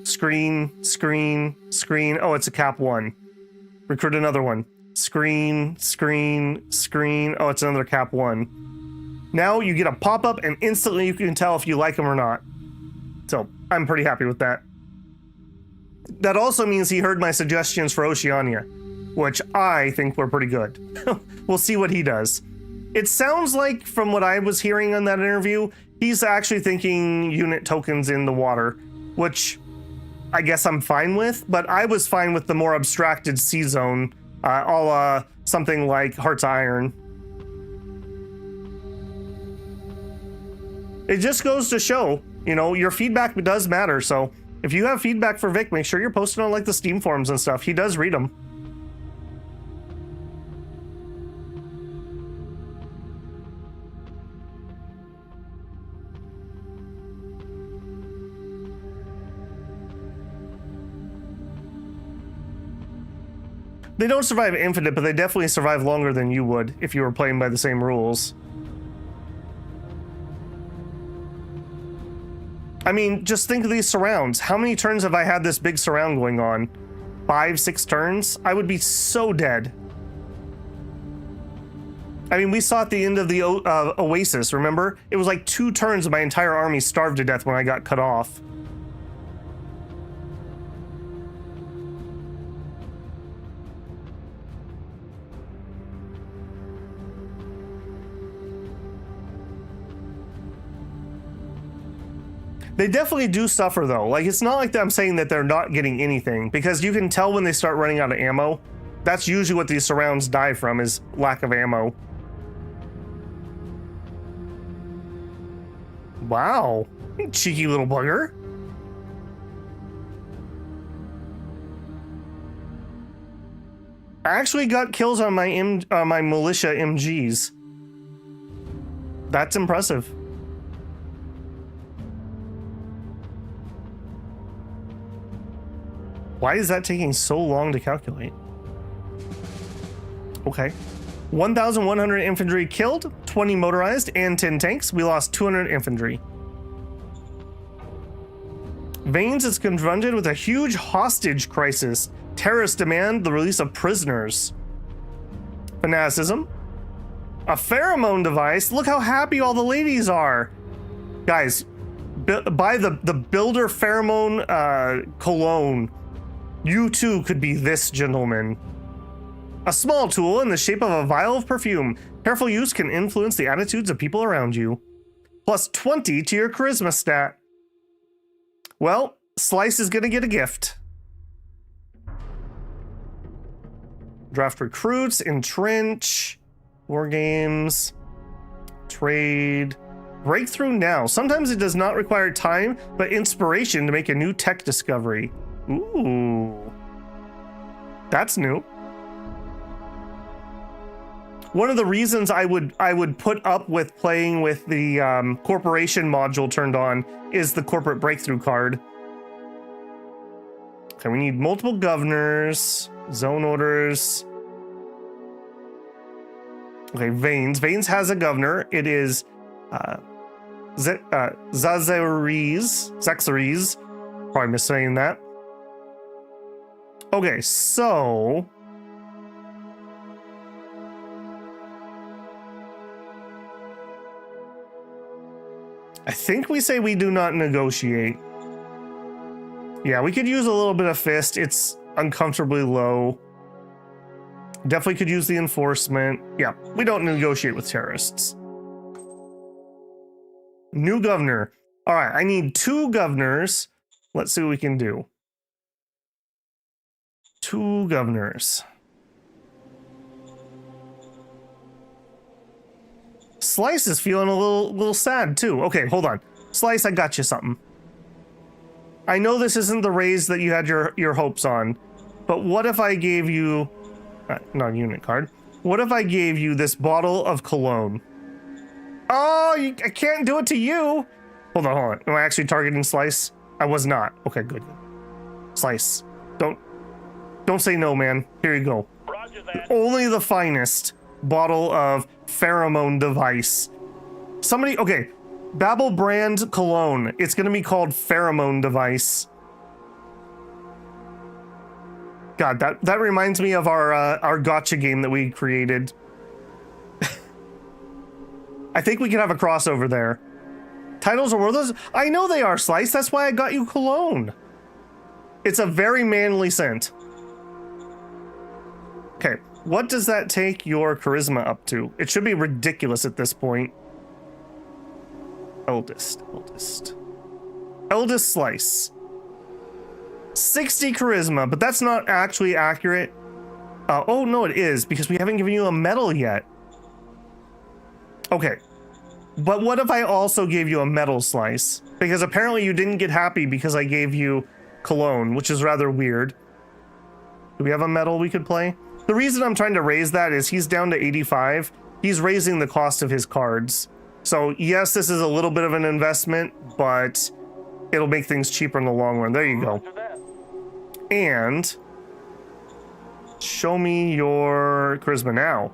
screen, screen, screen. Oh, it's a cap 1. Recruit another one. Screen, screen, screen. Oh, it's another cap 1. Now you get a pop-up and instantly you can tell if you like them or not. So I'm pretty happy with that. That also means he heard my suggestions for Oceania, which I think were pretty good. We'll see what he does. It sounds like, from what I was hearing on that interview, he's actually thinking unit tokens in the water, which I guess I'm fine with, but I was fine with the more abstracted sea zone, a la something like Hearts of Iron. It just goes to show, you know, your feedback does matter. So if you have feedback for Vic, make sure you're posting on like the Steam forums and stuff. He does read them. They don't survive infinite, but they definitely survive longer than you would if you were playing by the same rules. I mean, just think of these surrounds. How many turns have I had this big surround going on? 5, 6 turns? I would be so dead. I mean, we saw at the end of the Oasis, remember? It was like 2 turns and my entire army starved to death when I got cut off. They definitely do suffer though. Like, it's not like that I'm saying that they're not getting anything, because you can tell when they start running out of ammo. That's usually what these surrounds die from, is lack of ammo. Wow, cheeky little bugger. I actually got kills on my my militia MGs. That's impressive. Why is that taking so long to calculate? Okay. 1,100 infantry killed, 20 motorized, and 10 tanks. We lost 200 infantry. Vanes is confronted with a huge hostage crisis. Terrorists demand the release of prisoners. Fanaticism. A pheromone device. Look how happy all the ladies are. Guys, buy the Builder Pheromone cologne. You too could be this gentleman. A small tool in the shape of a vial of perfume. Careful use can influence the attitudes of people around you. Plus 20 to your charisma stat. Well, Slice is gonna get a gift. Draft recruits, entrench, war games, trade, breakthrough now. Sometimes it does not require time, but inspiration to make a new tech discovery. Ooh, that's new. One of the reasons I would put up with playing with the corporation module turned on is the corporate breakthrough card. Okay, we need multiple governors, zone orders. Okay, Vanes. Vanes has a governor. It is Zaxaries. Probably missaying that. Okay, so I think we say we do not negotiate. Yeah, we could use a little bit of fist. It's uncomfortably low. Definitely could use the enforcement. Yeah, we don't negotiate with terrorists. New governor. All right, I need 2 governors. Let's see what we can do. 2 governors. Slice is feeling a little sad too. Okay, hold on. Slice, I got you something. I know this isn't the raise that you had your hopes on, but what if I gave you, not a unit card, what if I gave you this bottle of cologne? Oh, I can't do it to you. Hold on. Am I actually targeting Slice? I was not. Okay, good. Slice, don't say no, man. Here you go. Roger that. Only the finest bottle of pheromone device. Somebody, okay, Babel brand cologne. It's gonna be called pheromone device. God, that reminds me of our gotcha game that we created. I think we can have a crossover there. Titles are worthless. I know they are, Slice. That's why I got you cologne. It's a very manly scent. Okay, what does that take your charisma up to? It should be ridiculous at this point. Eldest Slice. 60 charisma, but that's not actually accurate. Oh no, it is, because we haven't given you a medal yet. Okay, but what if I also gave you a medal, Slice? Because apparently you didn't get happy because I gave you cologne, which is rather weird. Do we have a medal we could play? The reason I'm trying to raise that is he's down to 85. He's raising the cost of his cards. So yes, this is a little bit of an investment, but it'll make things cheaper in the long run. There you go. And show me your charisma now.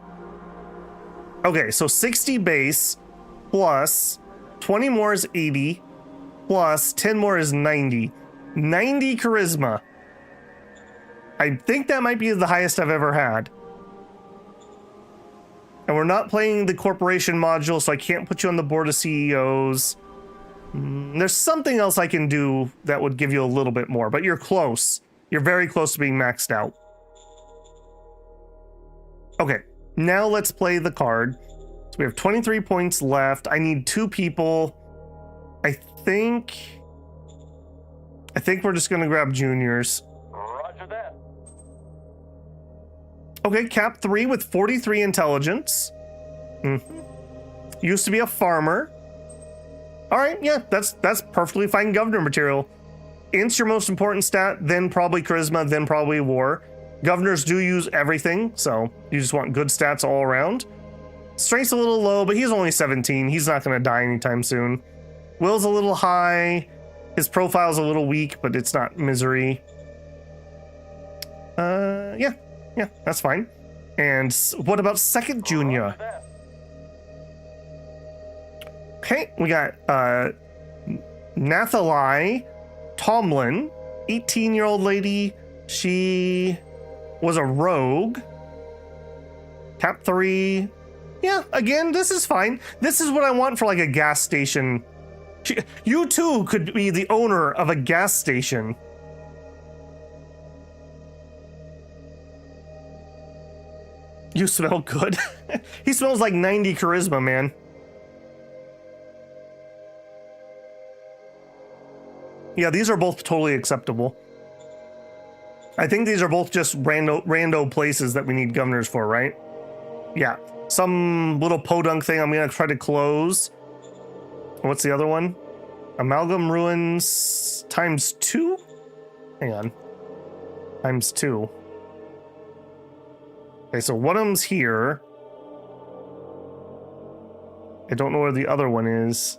Okay, so 60 base plus 20 more is 80 plus 10 more is 90. 90 charisma. I think that might be the highest I've ever had. And we're not playing the corporation module, so I can't put you on the board of CEOs. There's something else I can do that would give you a little bit more, but you're close. You're very close to being maxed out. Okay, now let's play the card. So we have 23 points left. I need 2 people. I think I think we're just gonna grab juniors. Roger that. Okay, Cap 3 with 43 intelligence. Used to be a farmer. All right, yeah, that's perfectly fine governor material. Int's your most important stat, then probably charisma, then probably war. Governors do use everything, so you just want good stats all around. Strength's a little low, but he's only 17. He's not going to die anytime soon. Will's a little high. His profile's a little weak, but it's not misery. Yeah, that's fine. And what about second junior? Roger that. Okay, we got Nathalai Tomlin, 18-year-old lady. She was a rogue. Cap 3. Yeah, again, this is fine. This is what I want for like a gas station. You too could be the owner of a gas station. You smell good. He smells like 90 charisma, man. Yeah, these are both totally acceptable. I think these are both just rando places that we need governors for, right? Yeah. Some little podunk thing I'm going to try to close. What's the other one? Amalgam Ruins times 2? Hang on. Times 2. Okay, so one of them's here. I don't know where the other one is.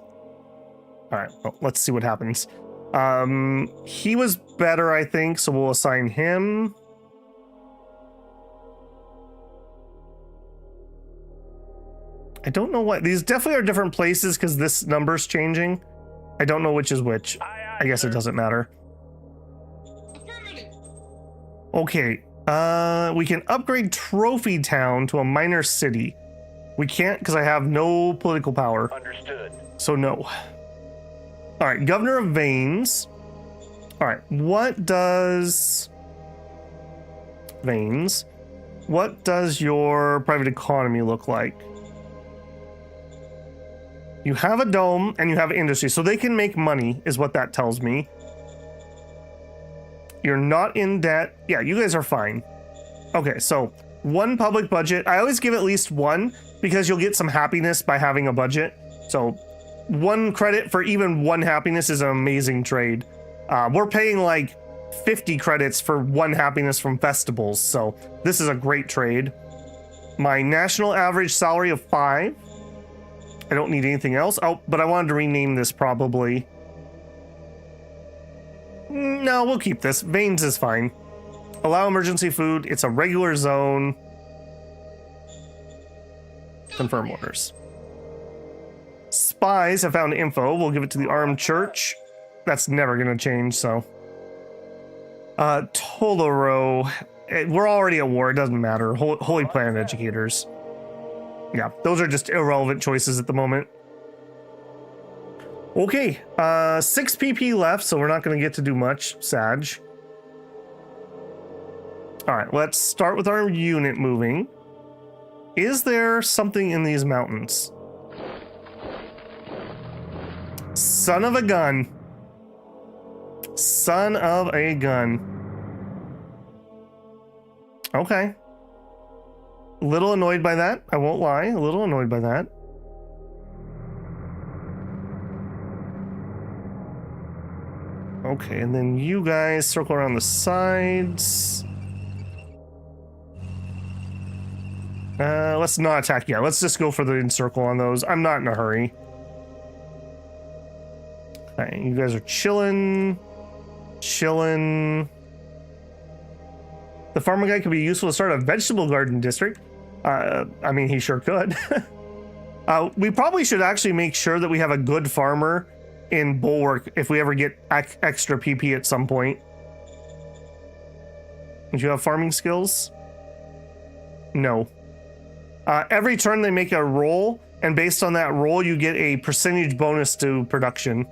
All right, well, let's see what happens. He was better, I think, so we'll assign him. I don't know what, these definitely are different places because this number's changing. I don't know which is which. I guess it doesn't matter. Okay, we can upgrade Trophy Town to a minor city. We can't because I have no political power. Understood. So no. All right, Governor of Veins. All right, what does Veins? What does your private economy look like? You have a dome and you have industry, so they can make money, is what that tells me. You're not in debt. Yeah, you guys are fine. Okay, so one public budget. I always give at least one because you'll get some happiness by having a budget. So 1 credit for even 1 happiness is an amazing trade. We're paying like 50 credits for 1 happiness from festivals, so this is a great trade. My national average salary of 5. I don't need anything else. Oh, but I wanted to rename this probably. No, we'll keep this. Veins is fine. Allow emergency food. It's a regular zone. Confirm orders. Spies have found info. We'll give it to the armed church. That's never going to change, so. Toloro. We're already at war. It doesn't matter. Holy Planet Educators. Yeah, those are just irrelevant choices at the moment. Okay, 6 PP left, so we're not going to get to do much. Sag. All right, let's start with our unit moving. Is there something in these mountains? Son of a gun. Son of a gun. Okay. A little annoyed by that. I won't lie. A little annoyed by that. Okay, and then you guys circle around the sides. Let's not attack yet. Let's just go for the encircle on those. I'm not in a hurry. Okay, you guys are chilling. Chilling. The farmer guy could be useful to start a vegetable garden district. I mean, he sure could. We probably should actually make sure that we have a good farmer in Bulwark if we ever get extra PP at some point. Do you have farming skills? No. Every turn they make a roll, and based on that roll, you get a percentage bonus to production.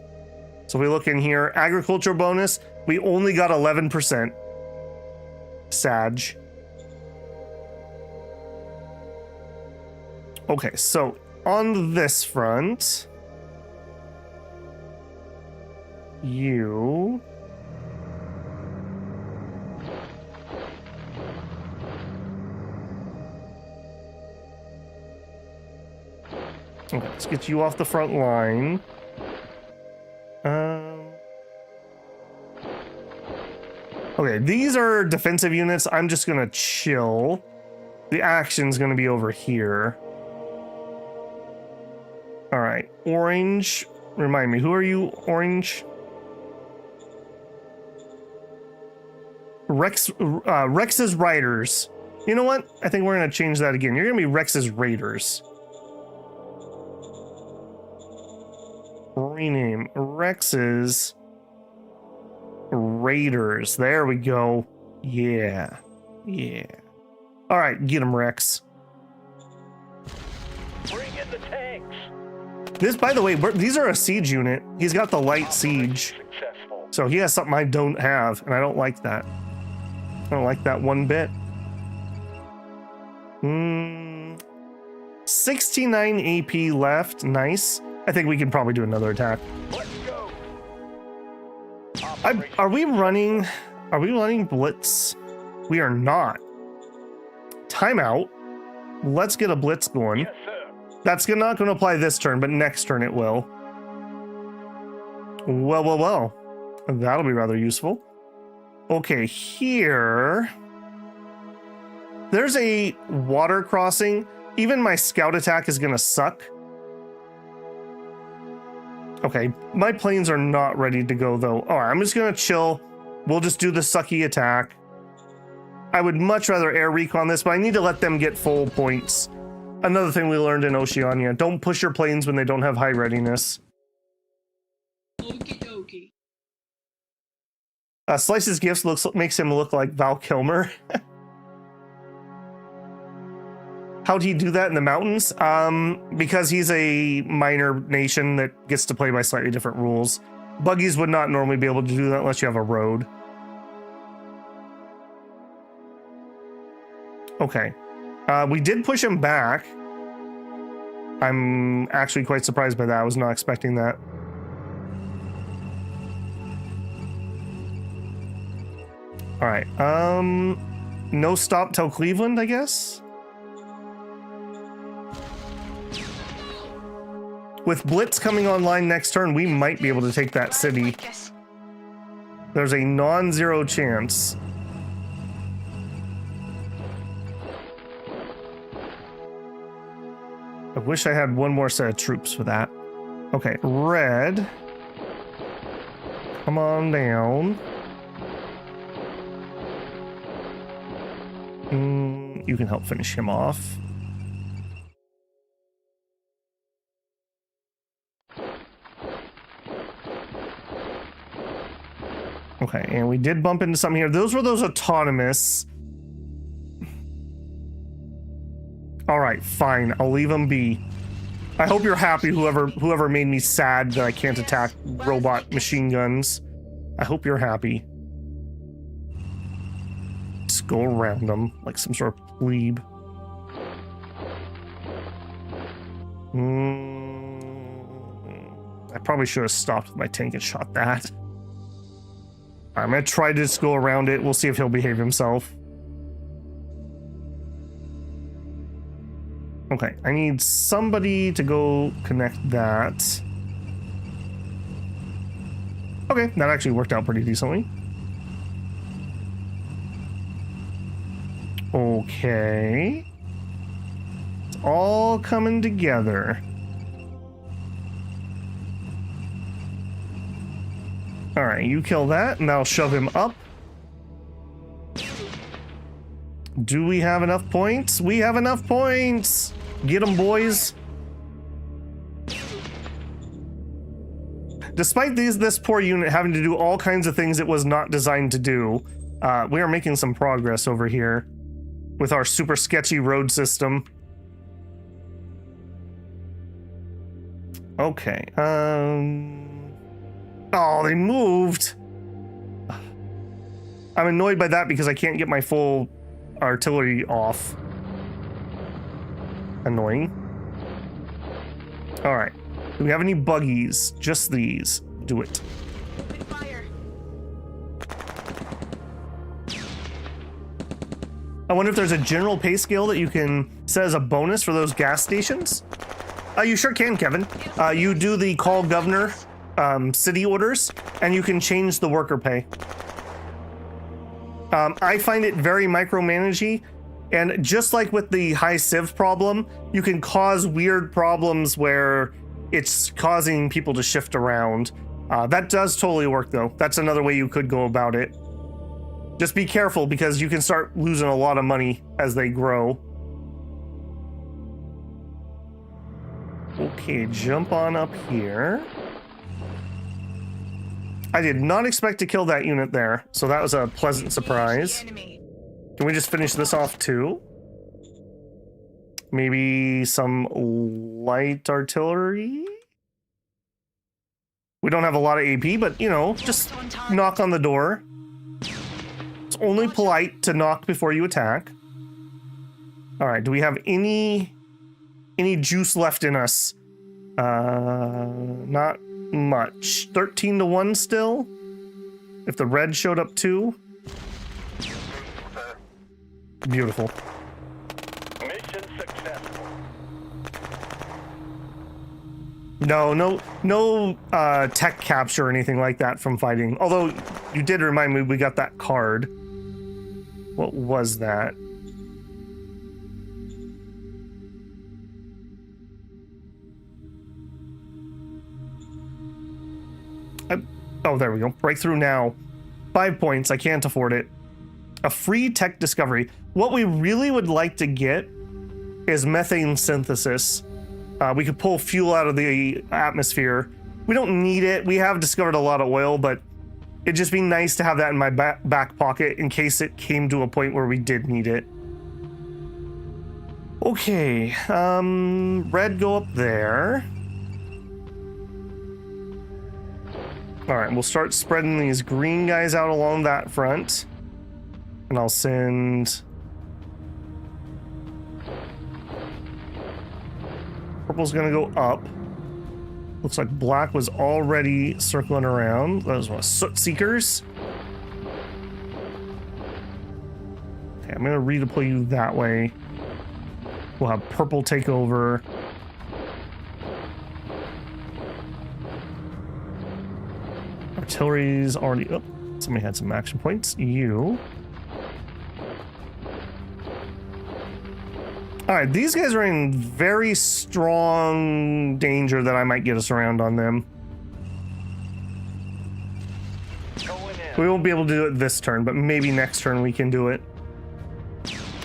So we look in here, agriculture bonus, we only got 11%. Sag. Okay, so on this front, you Okay, let's get you off the front line. Okay, these are defensive units. I'm just gonna chill. The action's gonna be over here. All right, orange. Remind me, who are you, orange? Rex's Riders. You know what? I think we're gonna change that again. You're gonna be Rex's Raiders. Rename Rex's Raiders. There we go. Yeah. Yeah. All right, get him, Rex. Bring in the tanks. This, by the way, these are a siege unit. He's got the light siege. Successful. So he has something I don't have, and I don't like that. I don't like that one bit. 69 AP left. Nice. I think we can probably do another attack. Let's go. Are we running Blitz? We are not. Timeout. Let's get a Blitz going. Yes, sir. That's not going to apply this turn, but next turn it will. Well. That'll be rather useful. Okay, here. There's a water crossing. Even my scout attack is going to suck. Okay, my planes are not ready to go, though. All right, I'm just going to chill. We'll just do the sucky attack. I would much rather air recon this, but I need to let them get full points. Another thing we learned in Oceania. Don't push your planes when they don't have high readiness. Okie dokie. Slice's Gifts makes him look like Val Kilmer. How'd he do that in the mountains? Because he's a minor nation that gets to play by slightly different rules. Buggies would not normally be able to do that unless you have a road. Okay. We did push him back. I'm actually quite surprised by that. I was not expecting that. All right. No stop till Cleveland, I guess. With Blitz coming online next turn, we might be able to take that city. There's a non-zero chance. I wish I had one more set of troops for that. Okay, red. Come on down. You can help finish him off. Okay, and we did bump into some here. Those were those autonomous. All right, fine. I'll leave them be. I hope you're happy, whoever made me sad that I can't attack robot machine guns. I hope you're happy. Just go around them like some sort of plebe. I probably should have stopped with my tank and shot that. I'm gonna try to just go around it. We'll see if he'll behave himself. Okay, I need somebody to go connect that. Okay, that actually worked out pretty decently. Okay. It's all coming together. All right, you kill that, and that'll shove him up. Do we have enough points? We have enough points! Get them, boys! Despite this poor unit having to do all kinds of things it was not designed to do, we are making some progress over here with our super sketchy road system. Okay, oh, they moved! I'm annoyed by that because I can't get my full artillery off. Annoying. All right. Do we have any buggies? Just these. Do it. Open fire. I wonder if there's a general pay scale that you can set as a bonus for those gas stations. You sure can, Kevin. You do the call governor city orders, and you can change the worker pay. I find it very micromanagey, and just like with the high civ problem, you can cause weird problems where it's causing people to shift around. That does totally work, though. That's another way you could go about it. Just be careful, because you can start losing a lot of money as they grow. Okay, jump on up here. I did not expect to kill that unit there, so that was a pleasant surprise. Can we just finish this off too? Maybe some light artillery? We don't have a lot of AP, but you know, just knock on the door. It's only polite to knock before you attack. All right, do we have any juice left in us? Not much. 13-1 still. If the red showed up too. Beautiful. Mission successful. No tech capture or anything like that from fighting. Although you did remind me we got that card. What was that? Oh, there we go. Breakthrough now. 5 points. I can't afford it. A free tech discovery. What we really would like to get is methane synthesis. We could pull fuel out of the atmosphere. We don't need it. We have discovered a lot of oil, but it'd just be nice to have that in my back pocket in case it came to a point where we did need it. Okay. Red, go up there. All right, we'll start spreading these green guys out along that front. And I'll send... Purple's gonna go up. Looks like black was already circling around. Those were soot seekers. Okay, I'm gonna redeploy you that way. We'll have purple take over. Artillery's already up. Oh, somebody had some action points. You. All right, these guys are in very strong danger that I might get us around on them. We won't be able to do it this turn, but maybe next turn we can do it.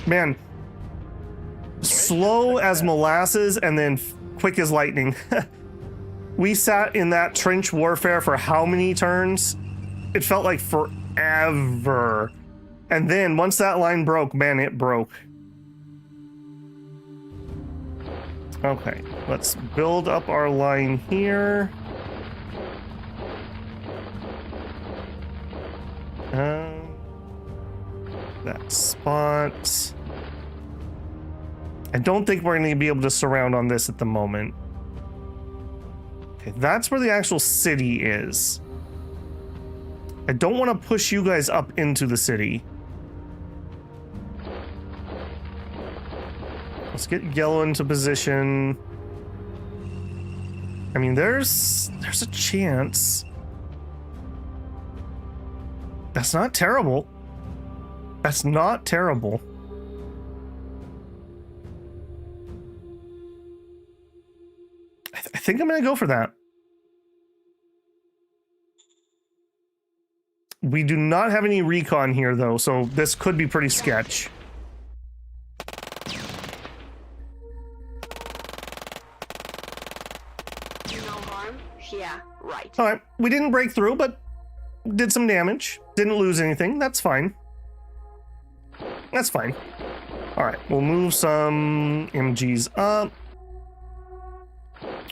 Man, slow as molasses and then quick as lightning. We sat in that trench warfare for how many turns? It felt like forever. And then once that line broke, man, it broke. Okay, let's build up our line here. That spot. I don't think we're going to be able to surround on this at the moment. Okay, that's where the actual city is. I don't want to push you guys up into the city. Let's get yellow into position. I mean, there's a chance. That's not terrible. That's not terrible. I think I'm gonna go for that. We do not have any recon here though, so this could be pretty sketch. Yeah, right. All right, we didn't break through, but did some damage. Didn't lose anything. That's fine. That's fine. All right, we'll move some MGs up.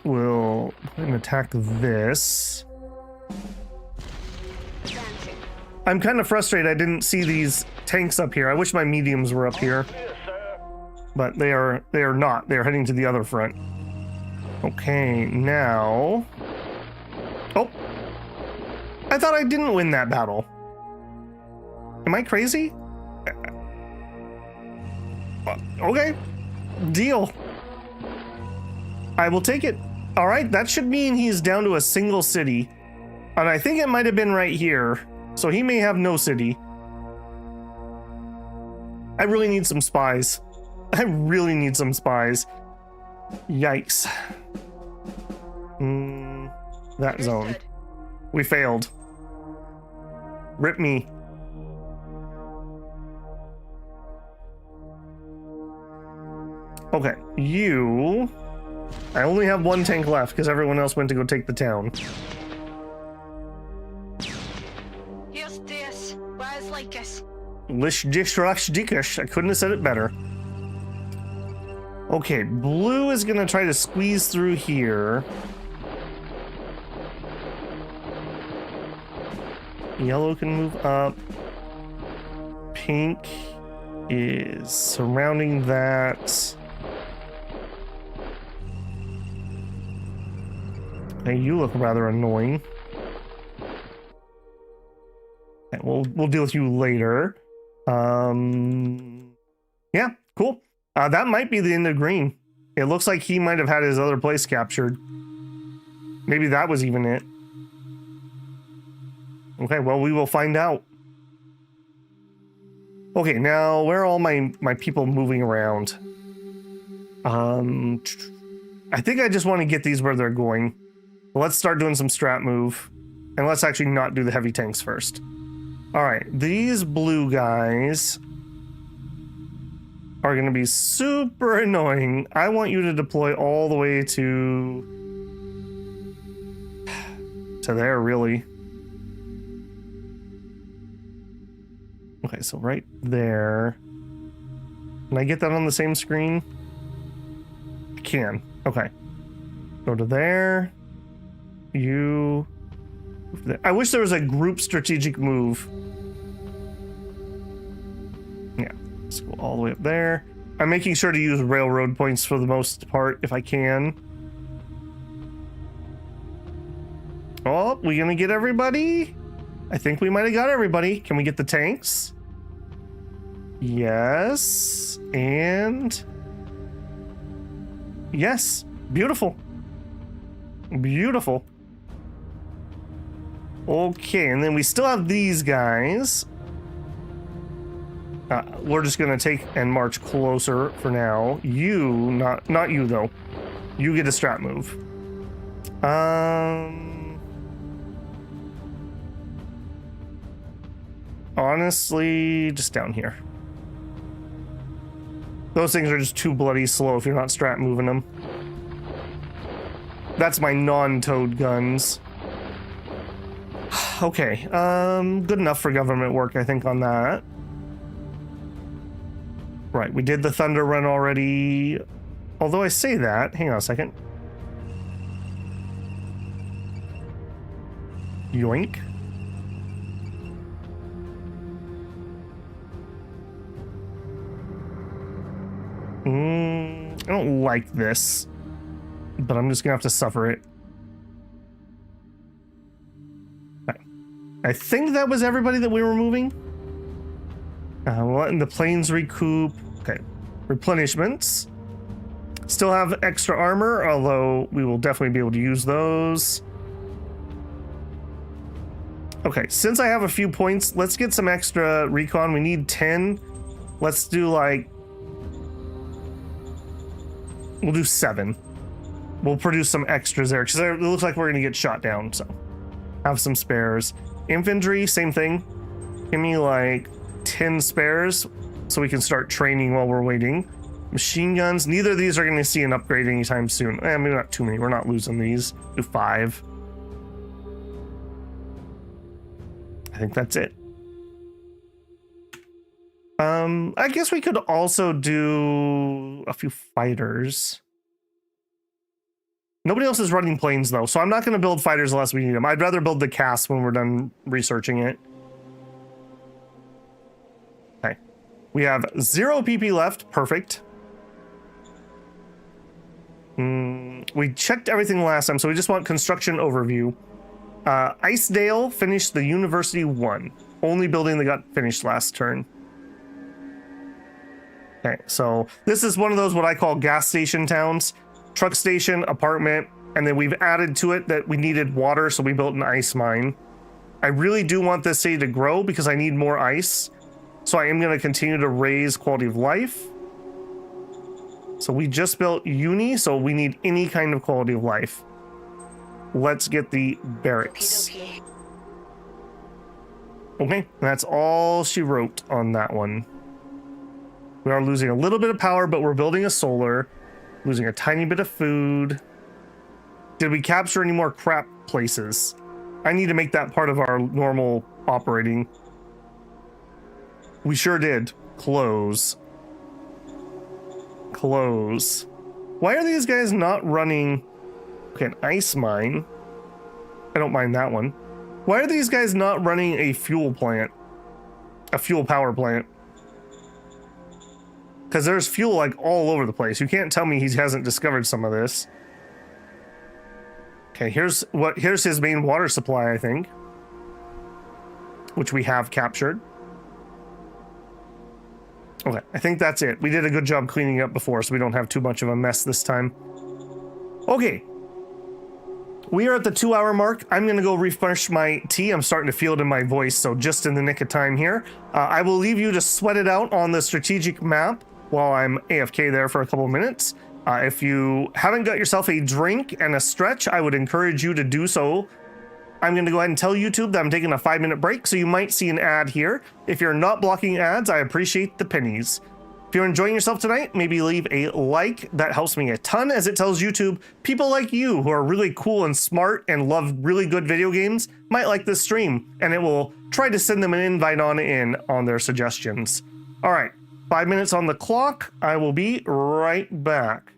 We'll attack this. I'm kind of frustrated I didn't see these tanks up here. I wish my mediums were up here. But they are not. They're heading to the other front. Okay, now... Oh! I thought I didn't win that battle. Am I crazy? Okay. Deal. I will take it. All right, that should mean he's down to a single city. And I think it might have been right here. So he may have no city. I really need some spies. I really need some spies. Yikes. That zone. Understood. We failed. Rip me. Okay, you... I only have one tank left because everyone else went to go take the town. Here's this. Where's Lycus? Lish dish rush dickish. I couldn't have said it better. Okay, blue is gonna try to squeeze through here. Yellow can move up. Pink is surrounding that. Hey, you look rather annoying. Okay, we'll deal with you later. Yeah, cool. That might be the end of green. It looks like he might have had his other place captured. Maybe that was even it. Okay, well, we will find out. Okay, now where are all my people moving around? I think I just want to get these where they're going. Let's start doing some strat move. And let's actually not do the heavy tanks first. All right, these blue guys are going to be super annoying. I want you to deploy all the way to there, really. Okay, so right there. Can I get that on the same screen? I can. Okay. Go to there. You... I wish there was a group strategic move. Yeah, let's go all the way up there. I'm making sure to use railroad points for the most part if I can. Oh, we gonna get everybody? I think we might have got everybody. Can we get the tanks? Yes, and yes, beautiful. Beautiful. Okay, and then we still have these guys. We're just gonna take and march closer for now. You, not you though. You get a strat move. Honestly, just down here. Those things are just too bloody slow if you're not strat moving them. That's my non-towed guns. Okay, good enough for government work, I think, on that. Right, we did the Thunder Run already. Although I say that, hang on a second. Yoink. I don't like this, but I'm just gonna have to suffer it. Okay. I think that was everybody that we were moving. We're letting the planes recoup. Okay, replenishments. Still have extra armor, although we will definitely be able to use those. Okay, since I have a few points, let's get some extra recon. We need 10. Let's do like... We'll do 7. We'll produce some extras there, because it looks like we're going to get shot down, so... Have some spares. Infantry, same thing. Give me like 10 spares, so we can start training while we're waiting. Machine guns, neither of these are going to see an upgrade anytime soon. Maybe not too many, we're not losing these. Do 5. I think that's it. I guess we could also do a few fighters. Nobody else is running planes though, so I'm not going to build fighters unless we need them. I'd rather build the cast when we're done researching it. Okay. We have 0 PP left. Perfect. We checked everything last time, so we just want construction overview. Icedale finished the University 1. Only building that got finished last turn. Okay, so this is one of those what I call gas station towns. truck station, apartment, and then we've added to it that we needed water, so we built an ice mine. I really do want this city to grow because I need more ice. So I am going to continue to raise quality of life. So we just built uni, so we need any kind of quality of life. Let's get the barracks. Okey-dokey. Okay, that's all she wrote on that one. We are losing a little bit of power, but we're building a solar. Losing a tiny bit of food. Did we capture any more crap places? I need to make that part of our normal operating. We sure did. Close. Close. Why are these guys not running... Okay, an ice mine. I don't mind that one. Why are these guys not running a fuel plant? A fuel power plant? Because there's fuel like all over the place. You can't tell me he hasn't discovered some of this. Okay, here's his main water supply, I think. Which we have captured. Okay, I think that's it. We did a good job cleaning up before, so we don't have too much of a mess this time. Okay. We are at the 2-hour mark. I'm going to go refresh my tea. I'm starting to feel it in my voice, so just in the nick of time here. I will leave you to sweat it out on the strategic map while I'm AFK there for a couple minutes. If you haven't got yourself a drink and a stretch, I would encourage you to do so. I'm going to go ahead and tell YouTube that I'm taking a 5-minute break, so you might see an ad here. If you're not blocking ads, I appreciate the pennies. If you're enjoying yourself tonight, maybe leave a like. That helps me a ton, as it tells YouTube people like you who are really cool and smart and love really good video games might like this stream, and it will try to send them an invite on in on their suggestions. All right, 5 minutes on the clock. I will be right back.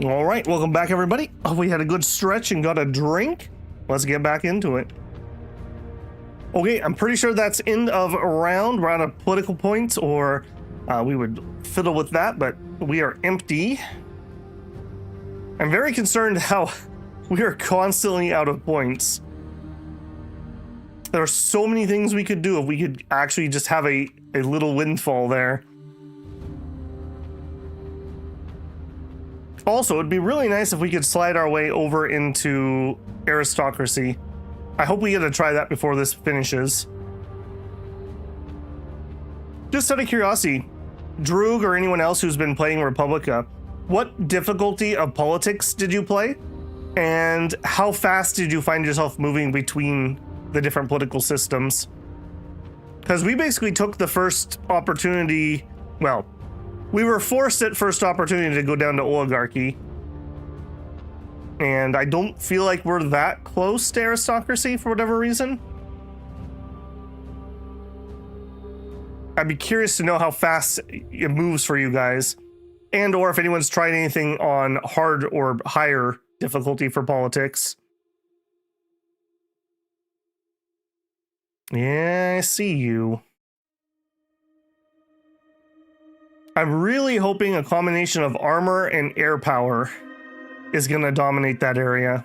All right, welcome back, everybody. Oh, we had a good stretch and got a drink. Let's get back into it. Okay, I'm pretty sure that's end of round. We're out of political points, or we would fiddle with that, but we are empty. I'm very concerned how we are constantly out of points. There are so many things we could do if we could actually just have a little windfall there. Also, it'd be really nice if we could slide our way over into aristocracy. I hope we get to try that before this finishes. Just out of curiosity, Droog or anyone else who's been playing Republica, what difficulty of politics did you play? And how fast did you find yourself moving between the different political systems? Because we basically took the first opportunity, well, we were forced at first opportunity to go down to oligarchy. And I don't feel like we're that close to aristocracy for whatever reason. I'd be curious to know how fast it moves for you guys. And or if anyone's tried anything on hard or higher difficulty for politics. Yeah, I see you. I'm really hoping a combination of armor and air power is going to dominate that area.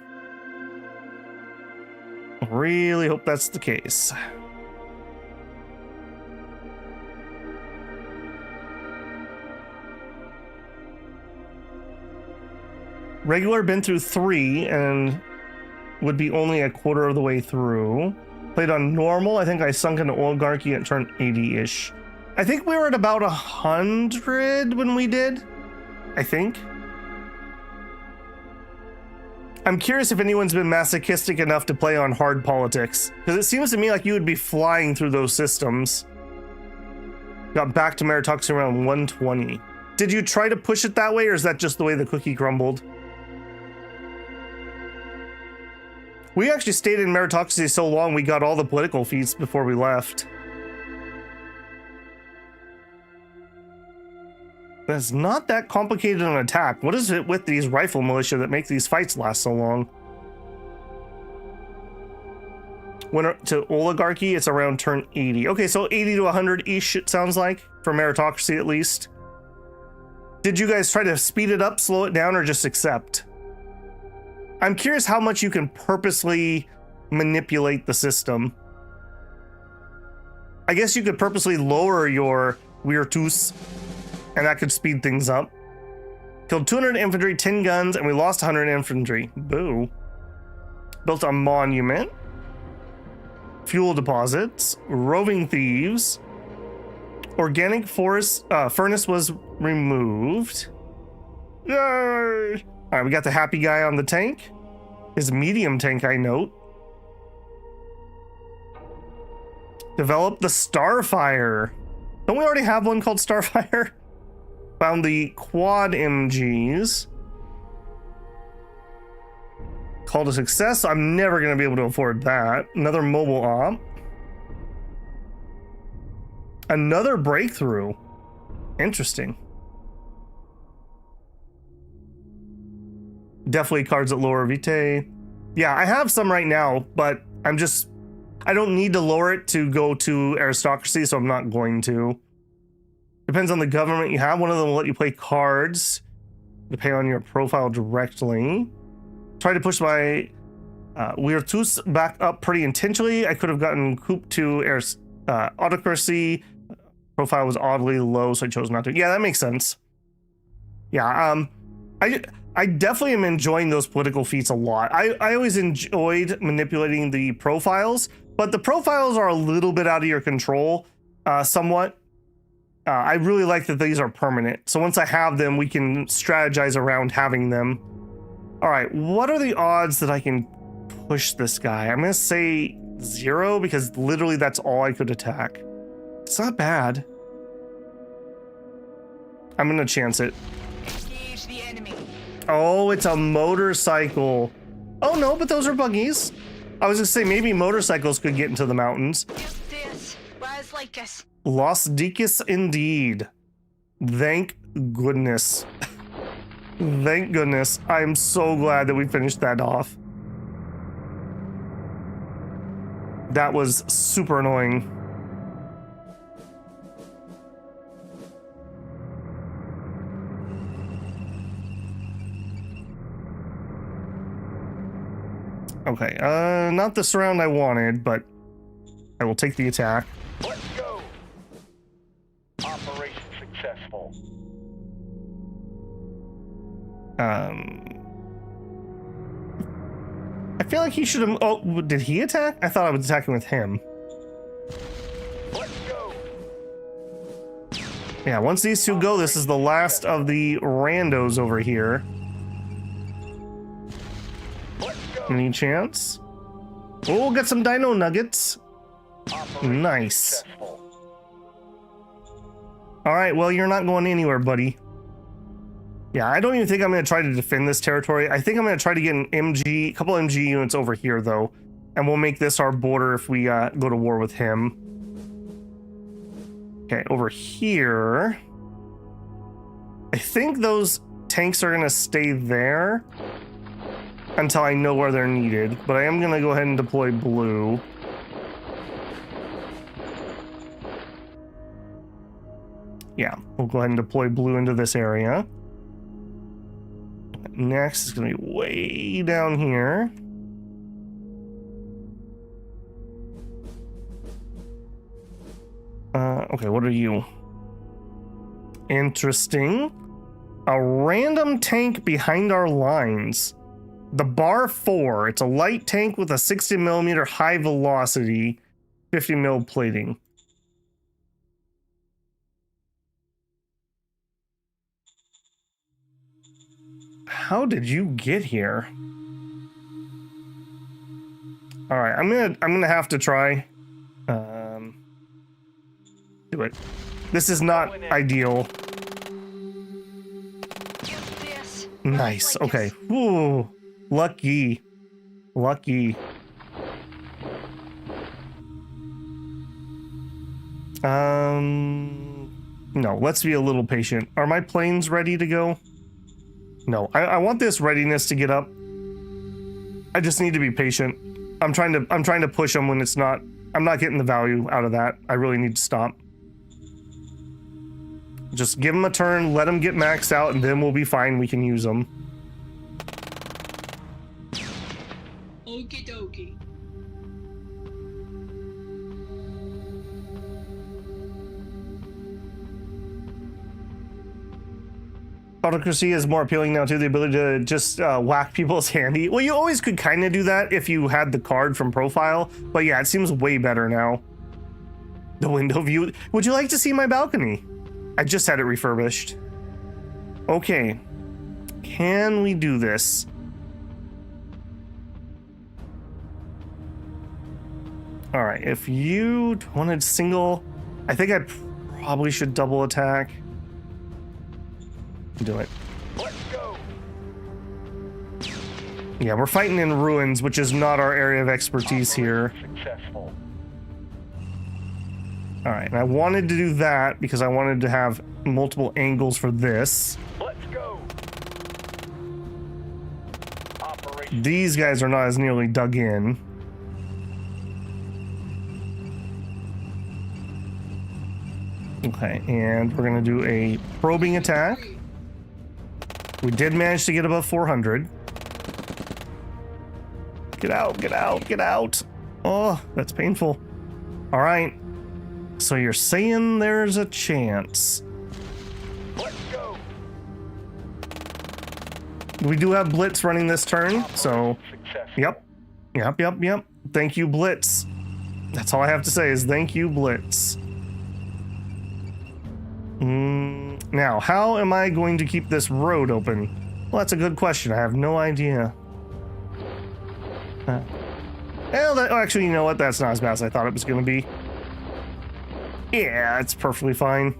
Really hope that's the case. Regular been through 3 and would be only a quarter of the way through. Played on normal. I think I sunk into oligarchy at turn 80-ish. I think we were at about 100 when we did. I think. I'm curious if anyone's been masochistic enough to play on hard politics, because it seems to me like you would be flying through those systems. Got back to meritocracy around 120. Did you try to push it that way, or is that just the way the cookie crumbled? We actually stayed in meritocracy so long we got all the political feats before we left. That's not that complicated an attack. What is it with these rifle militia that make these fights last so long? When to oligarchy, it's around turn 80. Okay, so 80 to 100-ish, it sounds like, for meritocracy at least. Did you guys try to speed it up, slow it down, or just accept? I'm curious how much you can purposely manipulate the system. I guess you could purposely lower your Virtus, and that could speed things up. Killed 200 infantry, 10 guns, and we lost 100 infantry. Boo. Built a monument. Fuel deposits. Roving thieves. Organic forest furnace was removed. Yay! Alright, we got the happy guy on the tank. His medium tank, I note. Develop the Starfire. Don't we already have one called Starfire? Found the quad MGs. Called a success. I'm never going to be able to afford that. Another mobile op. Another breakthrough. Interesting. Definitely cards at lower vitae. Yeah, I have some right now, but I don't need to lower it to go to aristocracy, so I'm not going to. Depends on the government you have. One of them will let you play cards, depending on your profile directly. Try to push my Virtus back up pretty intentionally. I could have gotten Coop to autocracy. Profile was oddly low, so I chose not to. Yeah, that makes sense. Yeah, I definitely am enjoying those political feats a lot. I always enjoyed manipulating the profiles, but the profiles are a little bit out of your control, somewhat. I really like that these are permanent. So once I have them, we can strategize around having them. All right, what are the odds that I can push this guy? I'm gonna say 0 because literally that's all I could attack. It's not bad. I'm gonna chance it. Engage the enemy. Oh, it's a motorcycle. Oh no, but those are buggies. I was gonna say maybe motorcycles could get into the mountains. This was like us. Logistical indeed. Thank goodness. Thank goodness. I'm so glad that we finished that off. That was super annoying. Okay, not the surround I wanted, but I will take the attack. Let's go. Operation successful. I feel like he should have. Oh, did he attack? I thought I was attacking with him. Let's go. Yeah, once these two go, this is the last of the randos over here. Let's go. Any chance? Oh, got some dino nuggets. Operation Nice. successful. All right, well, you're not going anywhere, buddy. Yeah, I don't even think I'm going to try to defend this territory. I think I'm going to try to get a couple MG units over here, though. And we'll make this our border if we go to war with him. Okay, over here. I think those tanks are going to stay there until I know where they're needed. But I am going to go ahead and deploy blue. Yeah, we'll go ahead and deploy blue into this area. Next is going to be way down here. Okay, what are you? Interesting. A random tank behind our lines. The Bar 4. It's a light tank with a 60mm high velocity, 50mm plating. How did you get here? All right, I'm gonna have to try. Do it. This is not ideal. Nice. Okay. Ooh, lucky. Lucky. No. Let's be a little patient. Are my planes ready to go? No, I want this readiness to get up. I just need to be patient. I'm trying to push them when it's not. I'm not getting the value out of that. I really need to stop. Just give them a turn, let them get maxed out, and then we'll be fine. We can use them. Okie dokie. Autocracy is more appealing now too. The ability to just whack people is handy. Well, you always could kind of do that if you had the card from profile, but yeah, it seems way better now. The window view. Would you like to see my balcony? I just had it refurbished. Okay. Can we do this? All right, if you wanted single, I think I probably should double attack. Do it. Let's go. Yeah, we're fighting in ruins, which is not our area of expertise here. Successful. All right, and I wanted to do that because I wanted to have multiple angles for this. Let's go. Operation. These guys are not as nearly dug in. Okay, and we're gonna do a probing attack. We did manage to get above 400. Get out, get out, get out. Oh, that's painful. All right. So you're saying there's a chance. Let's go. We do have Blitz running this turn, so Successful. Yep. Thank you, Blitz. That's all I have to say is thank you, Blitz. Now, how am I going to keep this road open? Well, that's a good question. I have no idea. Well, actually, you know what? That's not as bad as I thought it was going to be. Yeah, it's perfectly fine.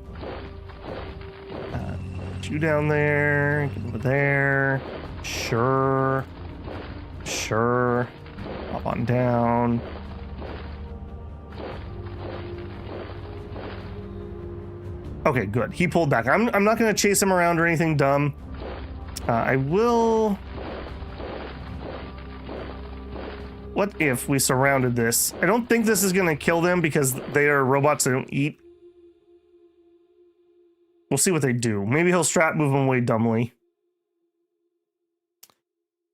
Get you down there. Get over there. Sure. Hop on down. Okay, good. He pulled back. I'm not going to chase him around or anything dumb. I will... What if we surrounded this? I don't think this is going to kill them because they are robots that don't eat. We'll see what they do. Maybe he'll strap move them away dumbly.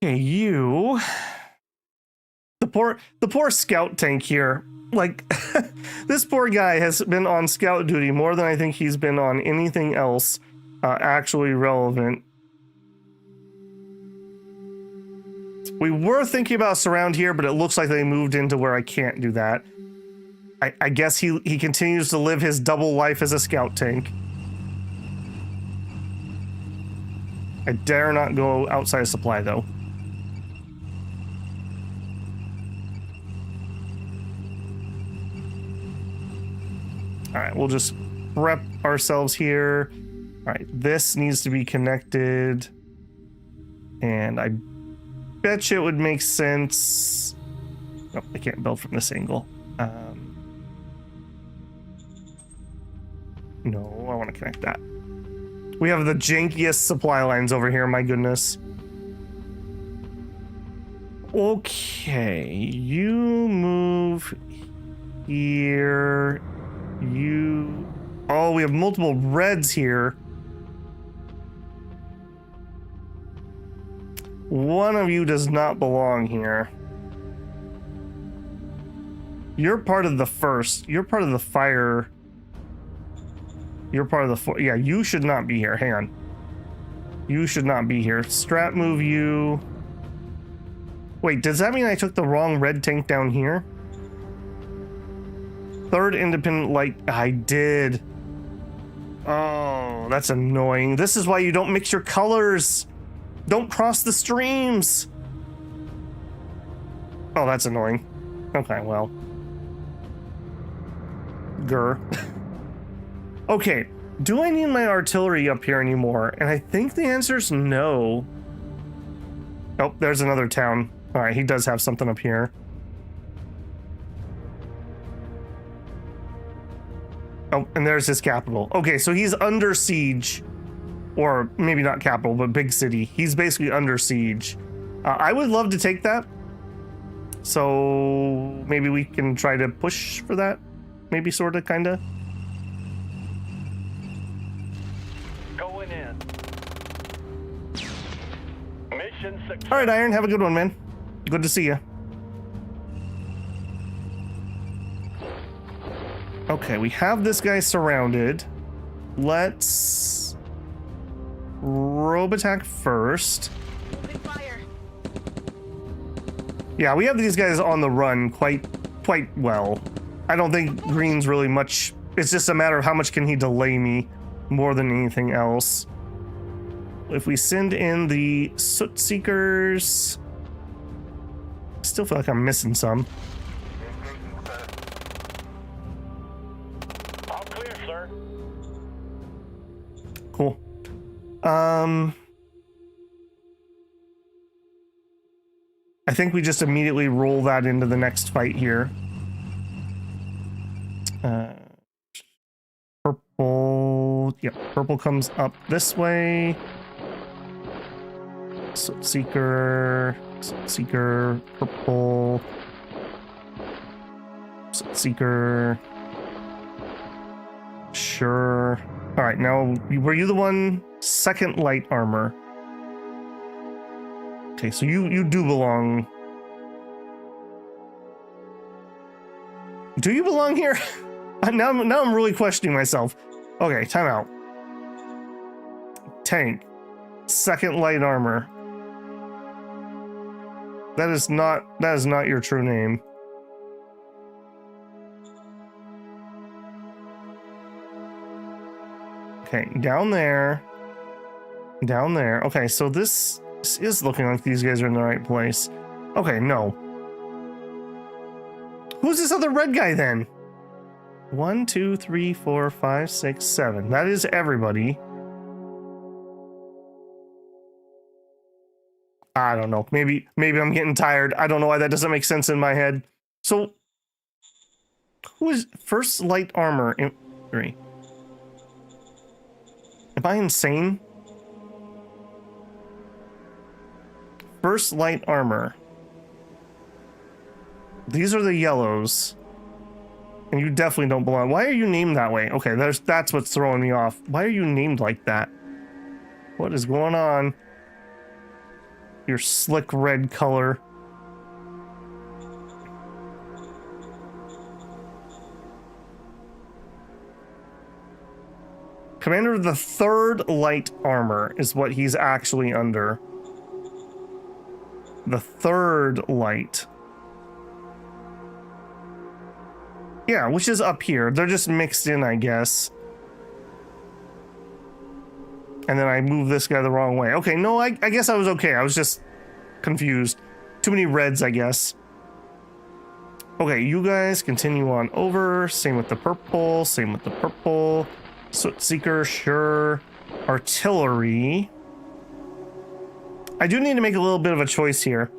Okay, you... The poor scout tank here. Like, this poor guy has been on scout duty more than I think he's been on anything else actually relevant. We were thinking about surround here, but it looks like they moved into where I can't do that. I guess he continues to live his double life as a scout tank. I dare not go outside of supply, though. All right, we'll just prep ourselves here. All right, this needs to be connected. And I bet you it would make sense. Oh, I can't build from this angle. No, I want to connect that. We have the jankiest supply lines over here, my goodness. Okay, you move here. You... Oh, we have multiple reds here. One of you does not belong here. You're part of the first. You're part of the fire. You're part of the... Yeah, you should not be here. Hang on. You should not be here. Strap move you. Wait, does that mean I took the wrong red tank down here? Third independent light. I did. Oh, that's annoying. This is why you don't mix your colors. Don't cross the streams. Oh, that's annoying. Okay, well. Grr. Okay, do I need my artillery up here anymore? And I think the answer is no. Oh, there's another town. All right, he does have something up here. Oh, and there's his capital. Okay, so he's under siege. Or maybe not capital, but big city. He's basically under siege. I would love to take that. So maybe we can try to push for that. Maybe, sort of, kind of. Going in. Mission success. All right, Iron, have a good one, man. Good to see you. Okay, we have this guy surrounded. Let's robe attack first. Open fire. Yeah, we have these guys on the run quite well. I don't think green's really much. It's just a matter of how much can he delay me more than anything else. If we send in the soot seekers, I still feel like I'm missing some. All clear, sir. Cool. I think we just immediately roll that into the next fight here. Purple. Yeah, purple comes up this way. Soot seeker, purple. Soot seeker. Sure. All right, now, were you the one? Second light armor. Okay, so you do belong. Do you belong here? now I'm really questioning myself. Okay, time out. Tank. Second light armor. That is not your true name. Okay, down there. Down there. Okay, so this is looking like these guys are in the right place. Okay, no. Who's this other red guy then? 1, 2, 3, 4, 5, 6, 7. That is everybody. I don't know. Maybe I'm getting tired. I don't know why that doesn't make sense in my head. So, who is first light armor infantry? Am I insane? First light armor. These are the yellows. And you definitely don't belong. Why are you named that way? Okay, that's what's throwing me off. Why are you named like that? What is going on? Your slick red color. Commander of the third light armor is what he's actually under. The third light. Yeah, which is up here. They're just mixed in, I guess. And then I moved this guy the wrong way. Okay, no, I guess I was okay. I was just confused. Too many reds, I guess. Okay, you guys continue on over. Same with the purple. Same with the purple. Soot Seeker, sure. Artillery. I do need to make a little bit of a choice here.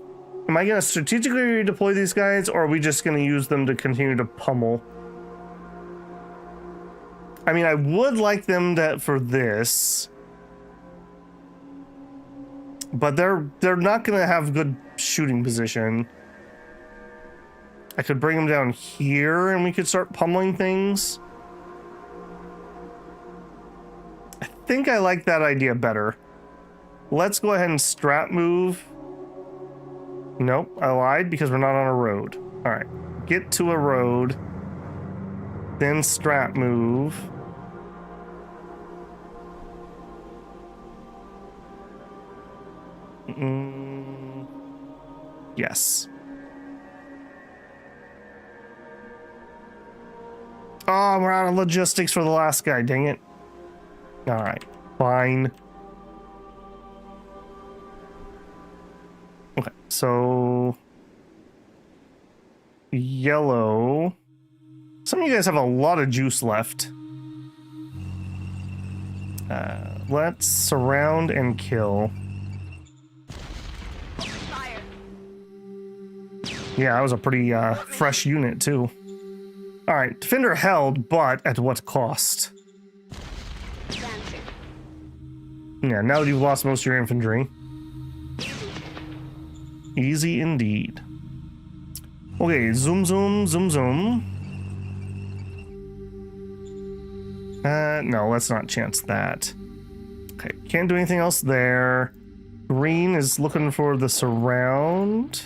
Am I going to strategically redeploy these guys, or are we just going to use them to continue to pummel? I mean, I would like them to, for this, but they're not going to have good shooting position. I could bring them down here, and we could start pummeling things. I think I like that idea better. Let's go ahead and strat move. Nope, I lied because we're not on a road. All right, get to a road, then strat move. Yes. Oh, we're out of logistics for the last guy, dang it. All right, fine. Okay, so yellow. Some of you guys have a lot of juice left. Let's surround and kill. Fire. Yeah, that was a pretty fresh unit too. All right, defender held, but at what cost? Dancing. Yeah, now that you've lost most of your infantry. Easy indeed. Okay, zoom, zoom, zoom, zoom. No, let's not chance that. Okay, can't do anything else there. Green is looking for the surround.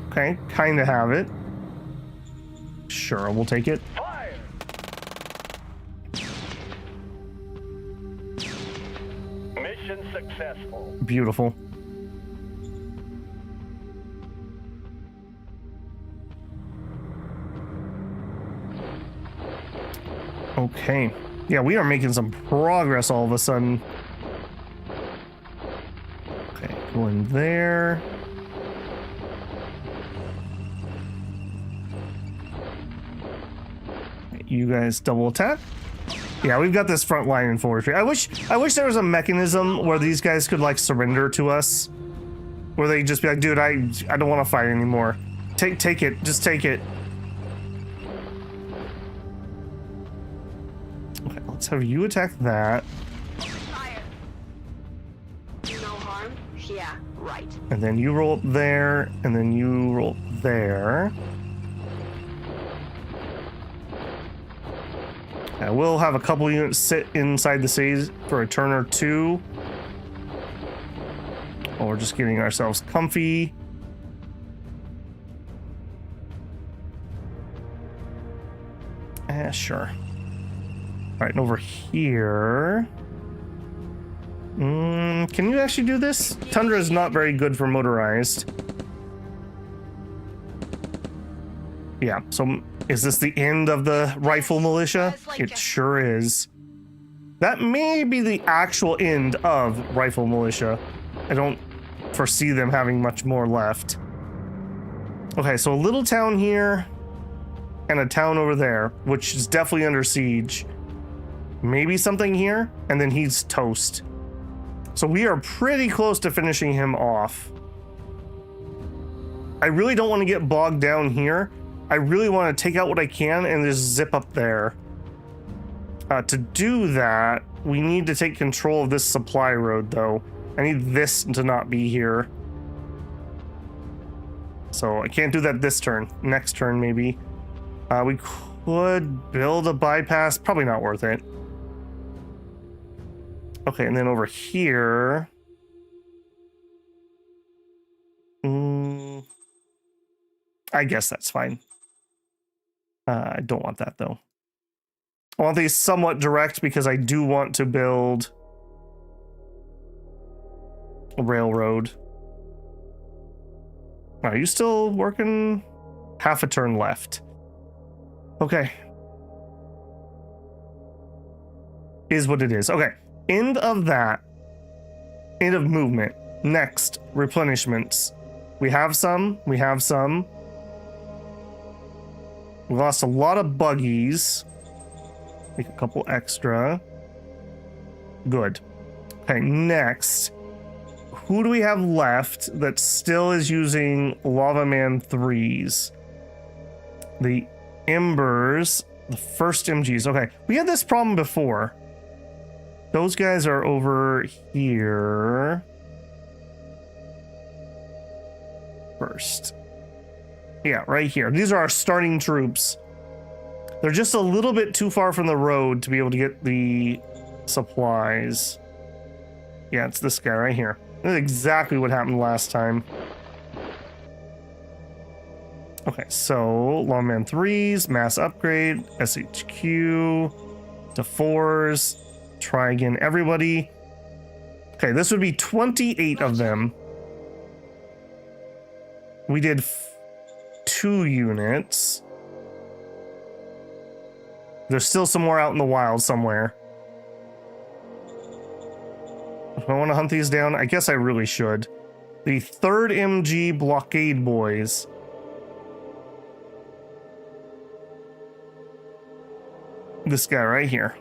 Okay, kind of have it. Sure, we'll take it. Fire! Mission successful. Beautiful. Okay. Yeah, we are making some progress all of a sudden. Okay, go in there. You guys double attack. Yeah, we've got this front line in forestry. I wish there was a mechanism where these guys could like surrender to us. Where they just be like, dude, I don't want to fight anymore. Take it. Just take it. Okay, let's have you attack that. Fire. No harm? Yeah, right. And then you roll up there, and then you roll up there. We'll have a couple units sit inside the stage for a turn or two. While we're just getting ourselves comfy. Sure. All right, and over here. Can you actually do this? Tundra is not very good for motorized. Yeah, so is this the end of the rifle militia? It sure is. That may be the actual end of rifle militia. I don't foresee them having much more left. Okay, so a little town here and a town over there, which is definitely under siege. Maybe something here, and then he's toast. So we are pretty close to finishing him off. I really don't want to get bogged down here. I really want to take out what I can and just zip up there. To do that, we need to take control of this supply road, though. I need this to not be here. So I can't do that this turn. Next turn, maybe. We could build a bypass. Probably not worth it. Okay, and then over here... I guess that's fine. I don't want that, though. I want these somewhat direct because I do want to build a railroad. Are you still working? Half a turn left. Okay. Is what it is. Okay. End of that. End of movement. Next, replenishments. We have some. We have some. We lost a lot of buggies. Make a couple extra. Good. Okay, next. Who do we have left that still is using Lava Man 3s? The Embers. The first MGs. Okay, we had this problem before. Those guys are over here. First. Yeah, right here. These are our starting troops. They're just a little bit too far from the road to be able to get the supplies. Yeah, it's this guy right here. That's exactly what happened last time. Okay, so Lawman 3s, mass upgrade, SHQ, to 4s, try again, everybody. Okay, this would be 28 of them. We did 2 units. There's still some more out in the wild somewhere. If I want to hunt these down, I guess I really should. The 3rd MG blockade boys. This guy right here.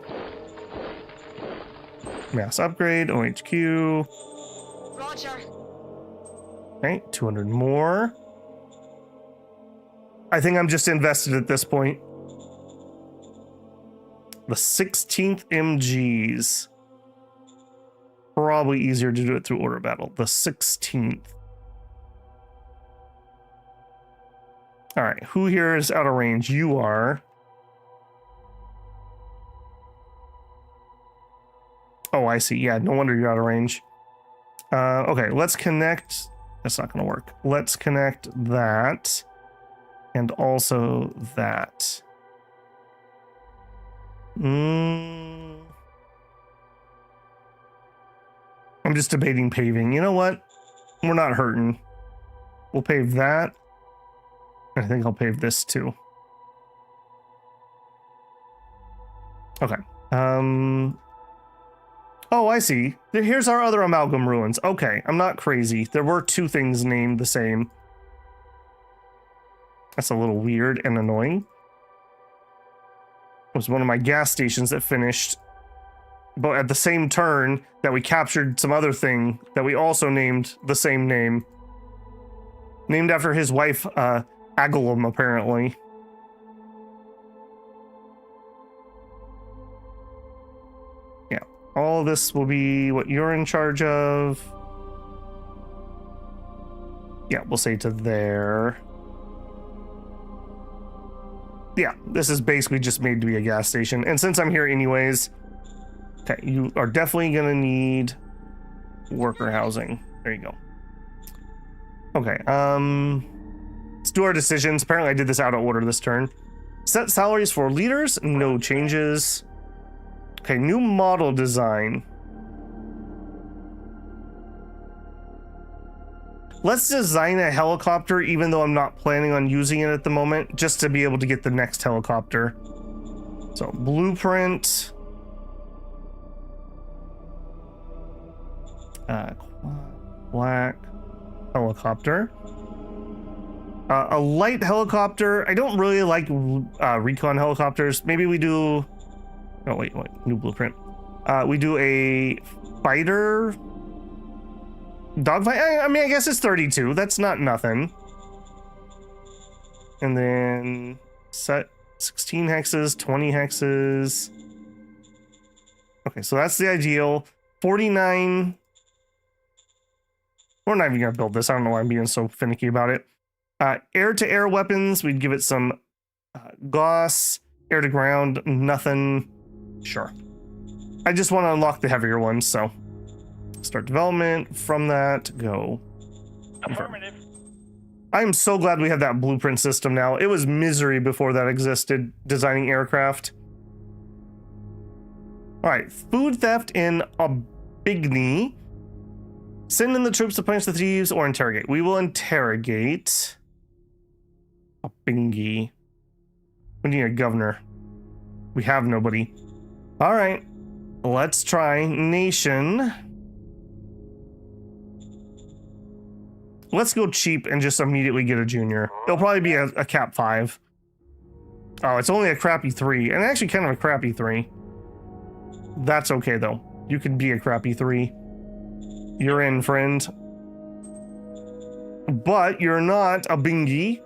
Mass upgrade, OHQ. Roger. Okay, 200 more. I think I'm just invested at this point. The 16th MGs. Probably easier to do it through order battle. The 16th. All right, who here is out of range? You are. Oh, I see. Yeah, no wonder you're out of range. Okay, let's connect. That's not going to work. Let's connect that. And also that. I'm just debating paving. You know what? We're not hurting. We'll pave that. I think I'll pave this too. Okay. Oh, I see. Here's our other amalgam ruins. Okay, I'm not crazy. There were 2 things named the same. That's a little weird and annoying. It was one of my gas stations that finished, but at the same turn that we captured some other thing that we also named the same name. Named after his wife, Agilum, apparently. Yeah, all of this will be what you're in charge of. Yeah, we'll say to there. Yeah, this is basically just made to be a gas station. And since I'm here anyways, okay, you are definitely going to need worker housing. There you go. Okay, let's do our decisions. Apparently I did this out of order this turn. Set salaries for leaders, no changes. Okay, new model design. Let's design a helicopter, even though I'm not planning on using it at the moment, just to be able to get the next helicopter. So, blueprint. Black helicopter. A light helicopter. I don't really like recon helicopters. Maybe we do... Oh, wait, new blueprint. We do a fighter... Dogfight? I mean, I guess it's 32. That's not nothing. And then set 16 hexes, 20 hexes. Okay, so that's the ideal. 49 We're not even gonna build this. I don't know why I'm being so finicky about it. Air-to-air weapons, we'd give it some Gauss. Air-to-ground, nothing. Sure. I just want to unlock the heavier ones, so start development. From that, go. Affirmative. I am so glad we have that blueprint system now. It was misery before that existed, designing aircraft. All right, food theft in Aubigny. Send in the troops to punish the thieves or interrogate. We will interrogate. Aubigny. We need a governor. We have nobody. All right, let's try nation. Let's go cheap and just immediately get a junior. It'll probably be a cap 5. Oh, it's only a crappy 3, and actually kind of a crappy 3. That's okay though. You could be a crappy 3. You're in, friend. But you're not a bingy.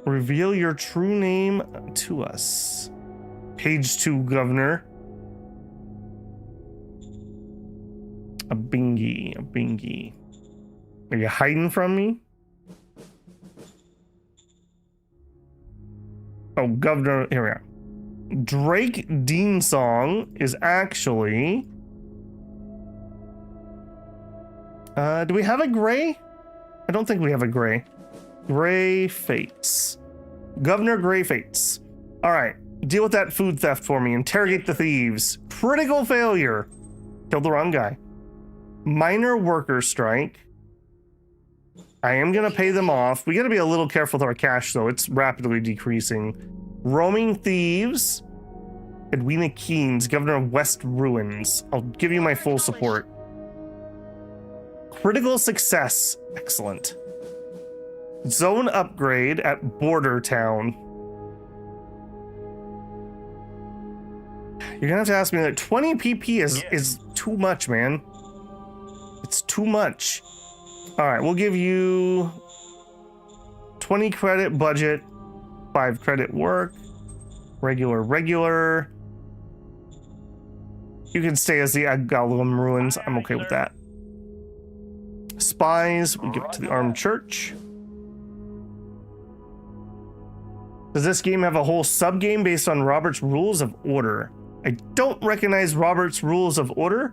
Reveal your true name to us. Page 2 governor. A bingy, a bingy. Are you hiding from me? Oh, governor, here we are. Drake Deansong is actually... do we have a gray? I don't think we have a gray. Gray Fates. Governor Gray Fates. All right, deal with that food theft for me. Interrogate the thieves. Critical failure. Killed the wrong guy. Minor worker strike. I am gonna pay them off. We gotta be a little careful with our cash though. It's rapidly decreasing. Roaming thieves. Edwina Keynes, Governor of West Ruins. I'll give you my full support. Critical success. Excellent. Zone upgrade at Border Town. You're gonna have to ask me that 20 PP is too much, man. It's too much. All right, we'll give you 20 credit budget, 5 credit work, regular. You can stay as the Agalum Ruins. I'm okay with that. Spies, we give it to the Armed Church. Does this game have a whole sub-game based on Robert's Rules of Order? I don't recognize Robert's Rules of Order.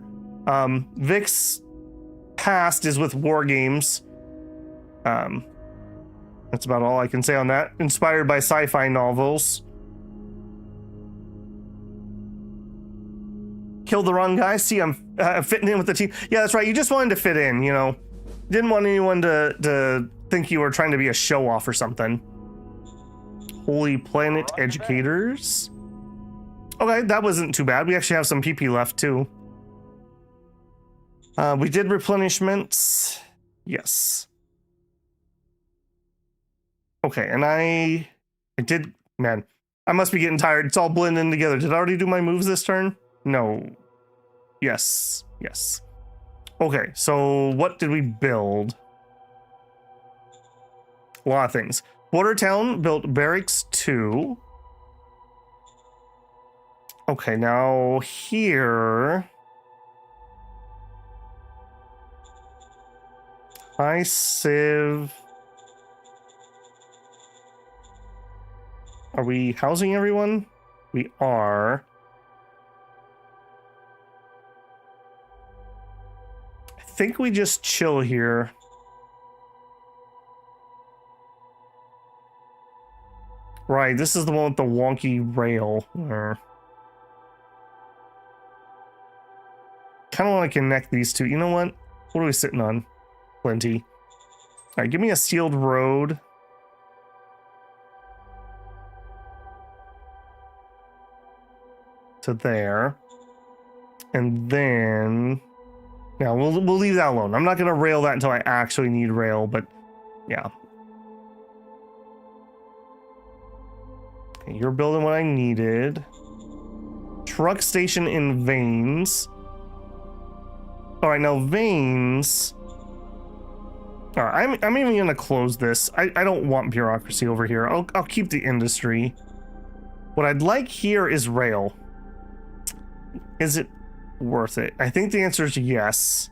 Vic's past is with war games. That's about all I can say on that. Inspired by sci-fi novels. Killed the wrong guy. See, I'm fitting in with the team. Yeah, that's right. You just wanted to fit in, you know. Didn't want anyone to think you were trying to be a show-off or something. Holy Planet Educators. Okay, that wasn't too bad. We actually have some PP left, too. We did replenishments. Yes. Okay, and I did, man, I must be getting tired. It's all blending together. Did I already do my moves this turn? No. Yes. Okay, so what did we build? A lot of things. Bordertown built Barracks 2. Okay, now here... High Civ... Are we housing everyone? We are. I think we just chill here. Right, this is the one with the wonky rail. Kind of want to connect these two. You know what? What are we sitting on? Plenty. All right, give me a sealed road. To there. And then... Yeah, we'll leave that alone. I'm not going to rail that until I actually need rail, but yeah. Okay, you're building what I needed. Truck station in Veins. All right, now Veins... All right, I'm even going to close this. I don't want bureaucracy over here. I'll keep the industry. What I'd like here is rail. Is it worth it? I think the answer is yes.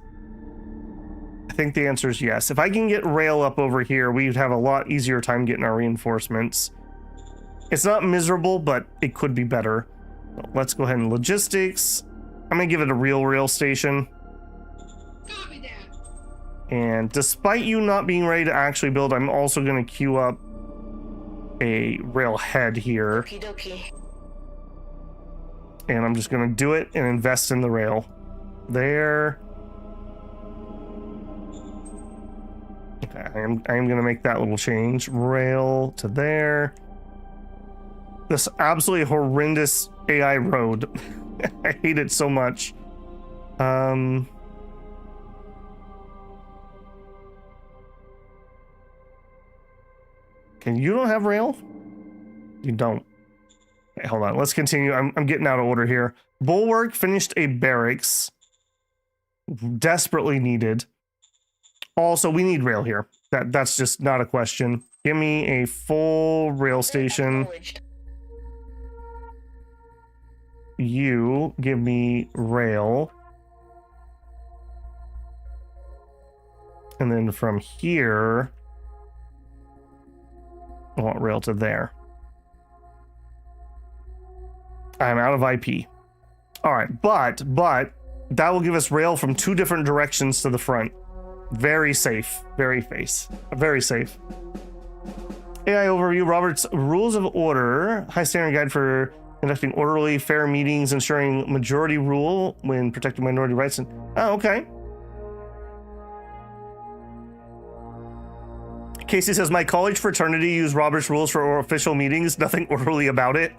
I think the answer is yes. If I can get rail up over here, we'd have a lot easier time getting our reinforcements. It's not miserable, but it could be better. Let's go ahead and logistics. I'm gonna give it a real rail station. Copy that. And despite you not being ready to actually build, I'm also gonna queue up a rail head here. Okie dokie. And I'm just gonna do it and invest in the rail. There. Okay, I am gonna make that little change. Rail to there. This absolutely horrendous AI road. I hate it so much. Okay, you don't have rail? You don't. Okay, hold on. Let's continue. I'm getting out of order here. Bulwark finished a barracks. Desperately needed. Also, we need rail here. That's just not a question. Give me a full rail station. You give me rail. And then from here, I want rail to there. I'm out of IP. All right, but that will give us rail from 2 different directions to the front. Very safe. Very safe. AI overview. Robert's Rules of Order. High standard guide for conducting orderly, fair meetings, ensuring majority rule when protecting minority rights. And oh, okay. Casey says, my college fraternity used Robert's rules for official meetings. Nothing orderly about it.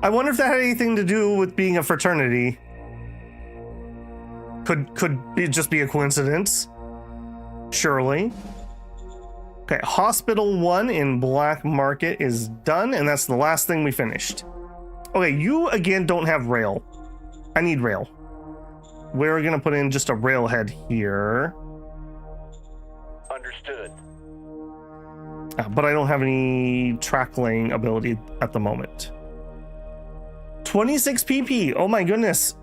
I wonder if that had anything to do with being a fraternity. Could it just be a coincidence? Surely. Okay, Hospital 1 in Black Market is done, and that's the last thing we finished. Okay, you again don't have rail. I need rail. We're gonna put in just a railhead here. Understood. But I don't have any track laying ability at the moment. 26 PP. Oh my goodness.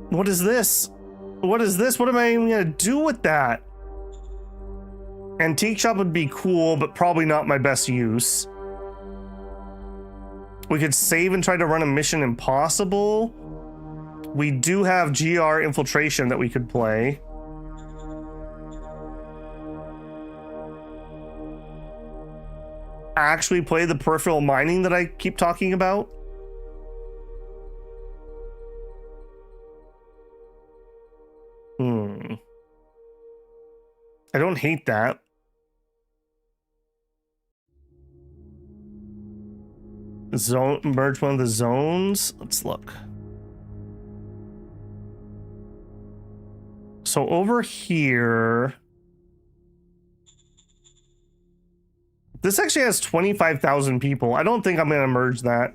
What is this? What is this? What am I even gonna do with that? Antique shop would be cool, but probably not my best use. We could save and try to run a Mission Impossible. We do have GR Infiltration that we could play. Actually play the peripheral mining that I keep talking about. I don't hate that. Zone, merge one of the zones. Let's look. So over here, this actually has 25,000 people. I don't think I'm going to merge that.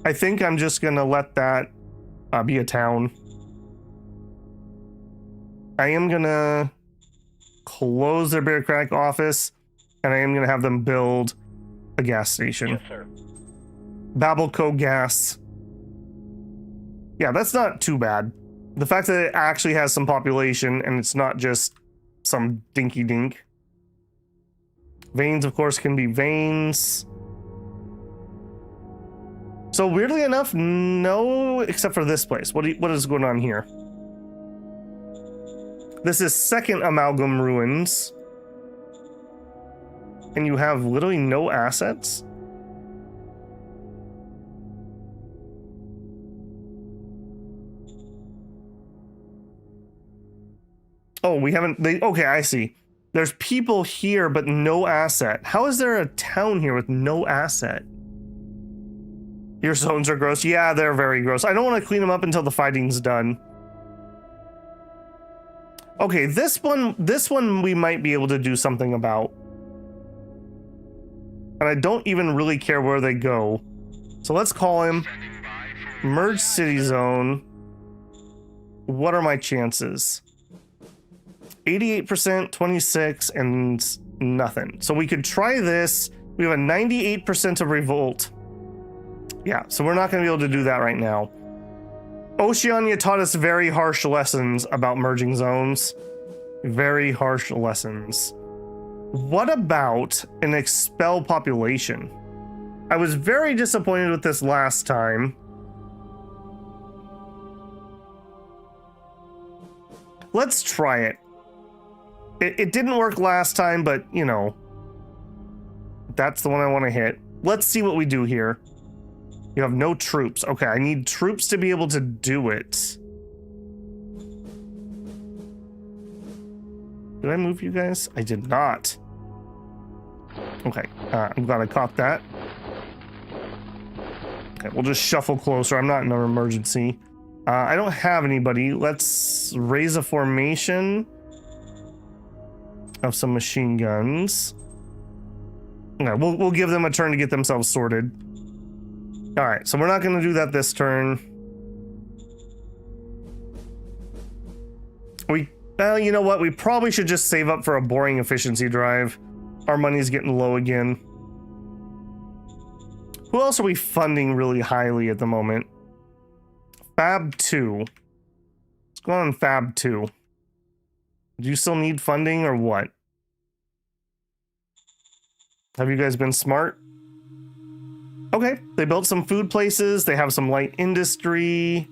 I think I'm just going to let that be a town. I am going to close their bureaucratic office, and I am going to have them build a gas station. Yes, sir. Babel Gas. Yeah, that's not too bad. The fact that it actually has some population and it's not just some dinky dink. Veins, of course, can be veins. So weirdly enough, no, except for this place. What is going on here? This is second amalgam ruins. And you have literally no assets? Oh, we haven't, okay, I see. There's people here, but no asset. How is there a town here with no asset? Your zones are gross. Yeah, they're very gross. I don't want to clean them up until the fighting's done. Okay, this one we might be able to do something about. And I don't even really care where they go. So let's call him Merge City Zone. What are my chances? 88%, 26, and nothing. So we could try this. We have a 98% of revolt. Yeah, so we're not going to be able to do that right now. Oceania taught us very harsh lessons about merging zones. Very harsh lessons. What about an expel population? I was very disappointed with this last time. Let's try it. It didn't work last time, but, you know, that's the one I want to hit. Let's see what we do here. You have no troops. Okay, I need troops to be able to do it. Did I move you guys? I did not. Okay, I'm glad I caught that. Okay, we'll just shuffle closer. I'm not in an emergency. I don't have anybody. Let's raise a formation of some machine guns. Okay, we'll give them a turn to get themselves sorted. All right, so we're not going to do that this turn. Well, you know what? We probably should just save up for a boring efficiency drive. Our money's getting low again. Who else are we funding really highly at the moment? Fab 2. Let's go on Fab 2. Do you still need funding or what? Have you guys been smart? Okay, they built some food places. They have some light industry.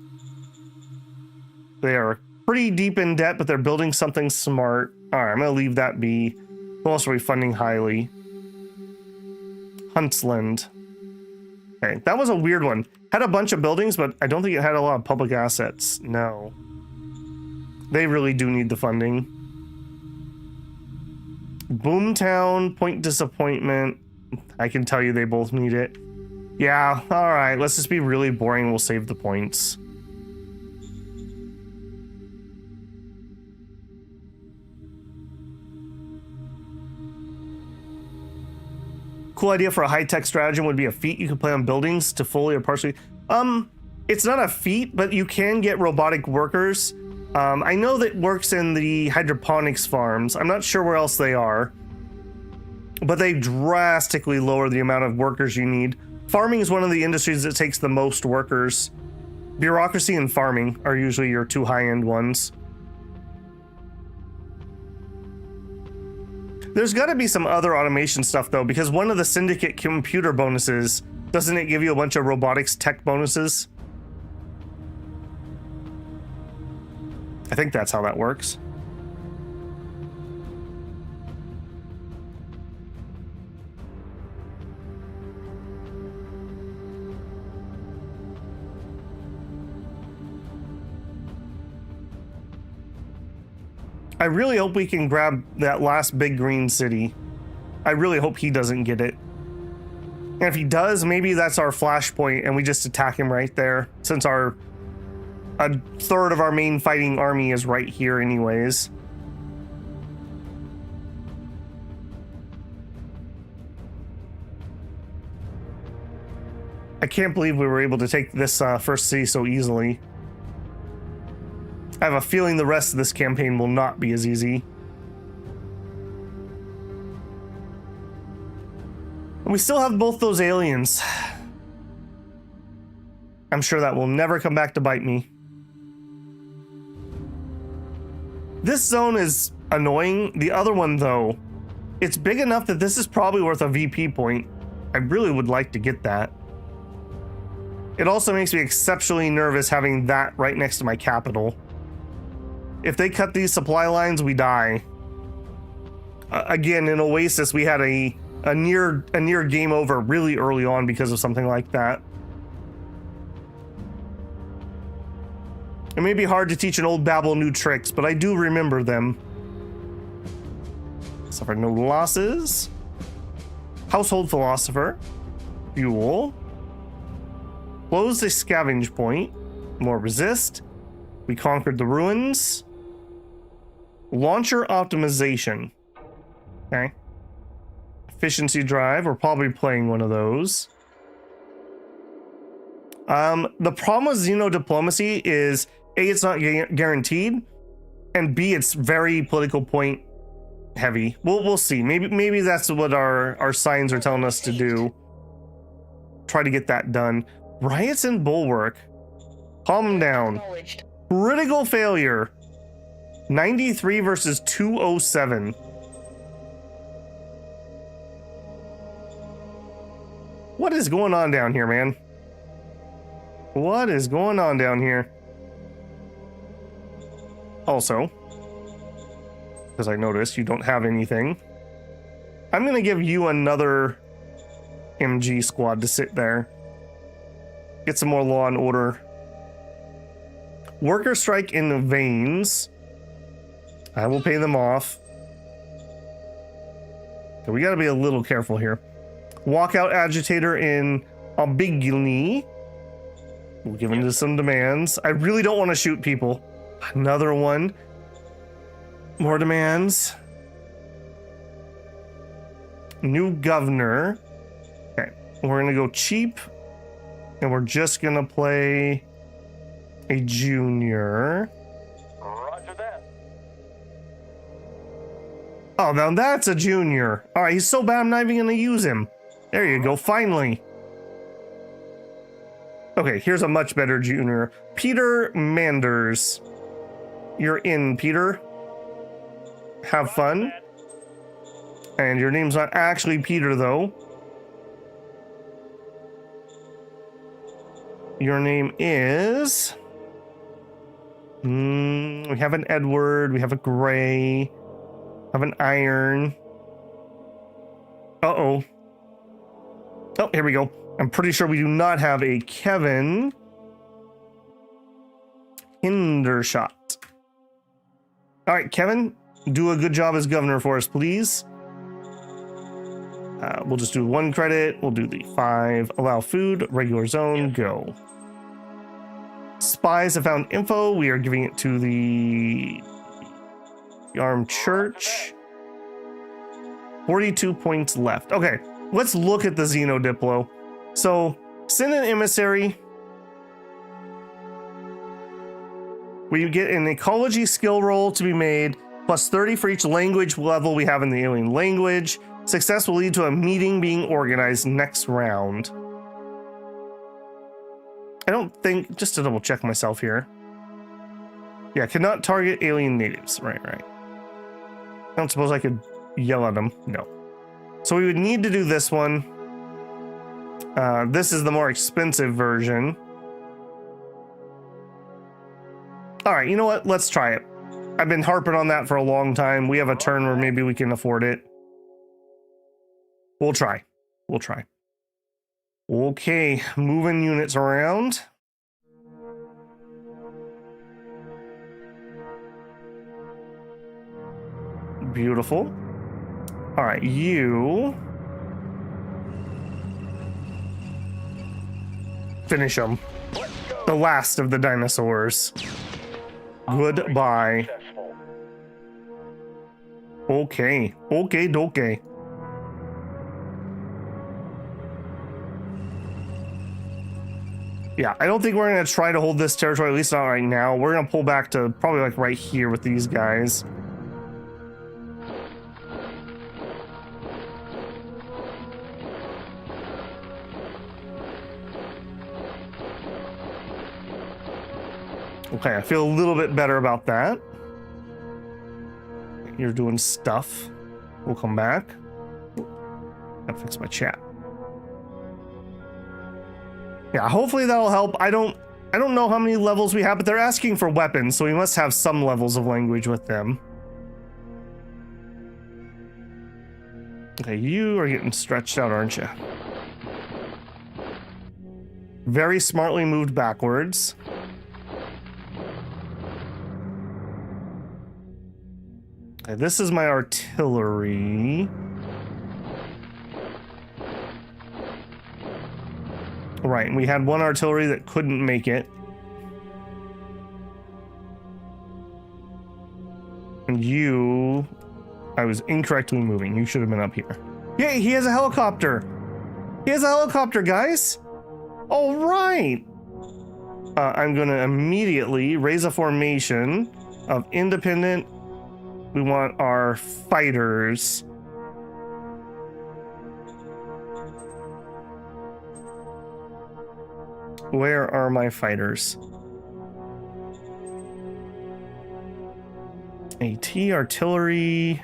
They are pretty deep in debt, but they're building something smart. All right, I'm going to leave that be. Who else are we funding highly? Huntsland. Okay, that was a weird one. Had a bunch of buildings, but I don't think it had a lot of public assets. No. They really do need the funding. Boomtown, Point Disappointment. I can tell you they both need it. Yeah, all right, let's just be really boring. We'll save the points. Cool idea for a high-tech stratagem would be a feat you can play on buildings to fully or partially. It's not a feat, but you can get robotic workers. I know that works in the hydroponics farms. I'm not sure where else they are, but they drastically lower the amount of workers you need. Farming is one of the industries that takes the most workers. Bureaucracy and farming are usually your two high-end ones. There's got to be some other automation stuff, though, because one of the syndicate computer bonuses, doesn't it give you a bunch of robotics tech bonuses? I think that's how that works. I really hope we can grab that last big green city. I really hope he doesn't get it. And if he does, maybe that's our flashpoint and we just attack him right there, since a third of our main fighting army is right here anyways. I can't believe we were able to take this first city so easily. I have a feeling the rest of this campaign will not be as easy. And we still have both those aliens. I'm sure that will never come back to bite me. This zone is annoying. The other one, though, it's big enough that this is probably worth a VP point. I really would like to get that. It also makes me exceptionally nervous having that right next to my capital. If they cut these supply lines, we die. Again, in Oasis, we had a near game over really early on because of something like that. It may be hard to teach an old Babel new tricks, but I do remember them. Suffer no losses. Household Philosopher. Fuel. Close the scavenge point. More resist. We conquered the ruins. Launcher optimization. Okay. Efficiency drive. We're probably playing one of those. The problem with Xeno diplomacy is A, it's not guaranteed, and B, it's very political point heavy. We'll see. Maybe that's what our signs are telling us to do. Try to get that done. Riots and Bulwark. Calm down. Acknowledged. Critical failure. 93 versus 207. What is going on down here, man? What is going on down here? Also, because I noticed you don't have anything, I'm going to give you another MG squad to sit there. Get some more law and order. Worker strike in the veins. I will pay them off. Okay, we got to be a little careful here. Walkout agitator in Aubigny. We'll give into some demands. I really don't want to shoot people. Another one. More demands. New governor. Okay, we're gonna go cheap, and we're just gonna play a junior. Roger that. Oh, now that's a junior. All right, he's so bad I'm not even gonna use him. There you go, finally. Okay, here's a much better junior. Peter Manders. You're in, Peter. Have fun. And your name's not actually Peter, though. Your name is... we have an Edward, we have a Gray, have an Iron. Uh-oh. Oh, here we go. I'm pretty sure we do not have a Kevin Hindershot. All right, Kevin, do a good job as governor for us, please. We'll just do 1 credit. We'll do the 5. Allow food, regular zone, go. Spies have found info. We are giving it to the Armed Church. 42 points left. Okay, let's look at the Xeno Diplo. So, send an emissary. We get an ecology skill roll to be made, plus 30 for each language level we have in the alien language. Success will lead to a meeting being organized next round. I don't think, just to double check myself here. Yeah, cannot target alien natives. Right. I don't suppose I could yell at them. No. So we would need to do this one. This is the more expensive version. All right, you know what? Let's try it. I've been harping on that for a long time. We have a turn where maybe we can afford it. We'll try. Okay, moving units around. Beautiful. All right, you finish them. The last of the dinosaurs. Goodbye. Successful. Okay. Yeah, I don't think we're going to try to hold this territory, at least not right now. We're going to pull back to probably like right here with these guys. Okay, I feel a little bit better about that. You're doing stuff. We'll come back. Gotta fix my chat. Yeah, hopefully that'll help. I don't know how many levels we have, but they're asking for weapons, so we must have some levels of language with them. Okay, you are getting stretched out, aren't you? Very smartly moved backwards. Okay, this is my artillery. Right, and we had one artillery that couldn't make it. And you... I was incorrectly moving. You should have been up here. Yay, he has a helicopter! He has a helicopter, guys! All right! I'm going to immediately raise a formation of independent. We want our fighters. Where are my fighters? AT artillery.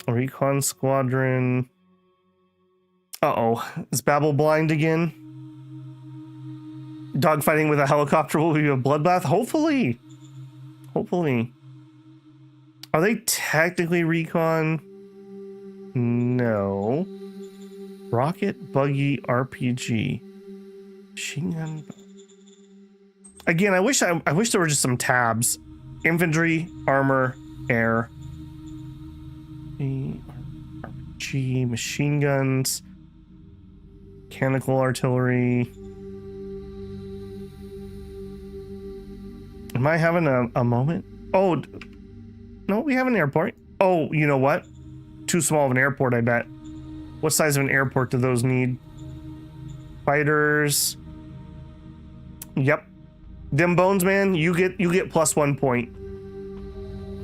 Recon squadron. Uh-oh. Is Babel blind again? Dogfighting with a helicopter will be a bloodbath? Hopefully. Hopefully. Are they technically recon? No. Rocket, buggy, RPG. Machine gun. Again, I wish there were just some tabs. Infantry, armor, air. RPG, machine guns. Mechanical artillery. Am I having a moment? Oh, no, we have an airport. Oh, you know what? Too small of an airport, I bet. What size of an airport do those need? Fighters. Yep. Dim bones, man, you get +1 point.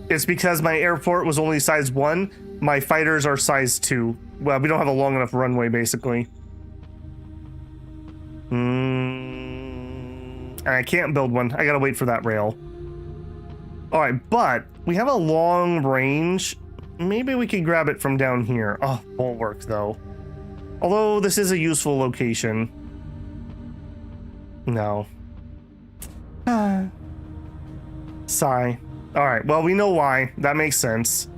It's because my airport was only size 1. My fighters are size 2. Well, we don't have a long enough runway, basically. I can't build one. I gotta wait for that rail. All right, but we have a long range. Maybe we could grab it from down here. Oh, won't work though. Although this is a useful location. No. Sigh. All right, well, we know why. That makes sense.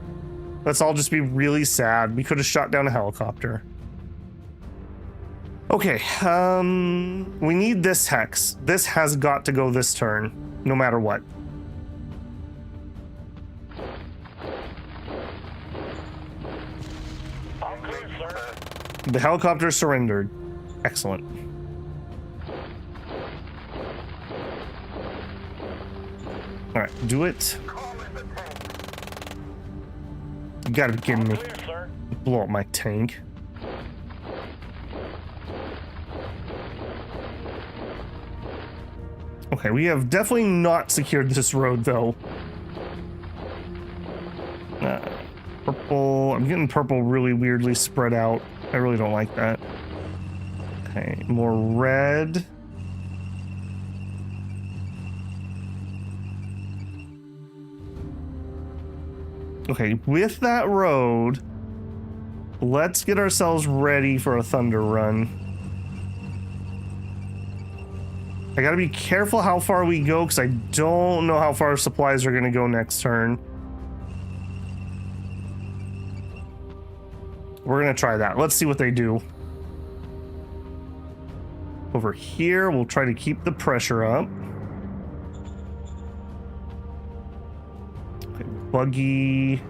Let's all just be really sad. We could have shot down a helicopter. Okay, we need this hex. This has got to go this turn, no matter what. All clear, sir. The helicopter surrendered. Excellent. All right, do it. You gotta be kidding me. Clear, sir. Blow up my tank. Okay, we have definitely not secured this road, though. Purple. I'm getting purple really weirdly spread out. I really don't like that. Okay, more red. Okay, with that road, let's get ourselves ready for a thunder run. I gotta be careful how far we go because I don't know how far supplies are gonna go next turn. We're gonna try that. Let's see what they do. Over here, we'll try to keep the pressure up. Okay, buggy.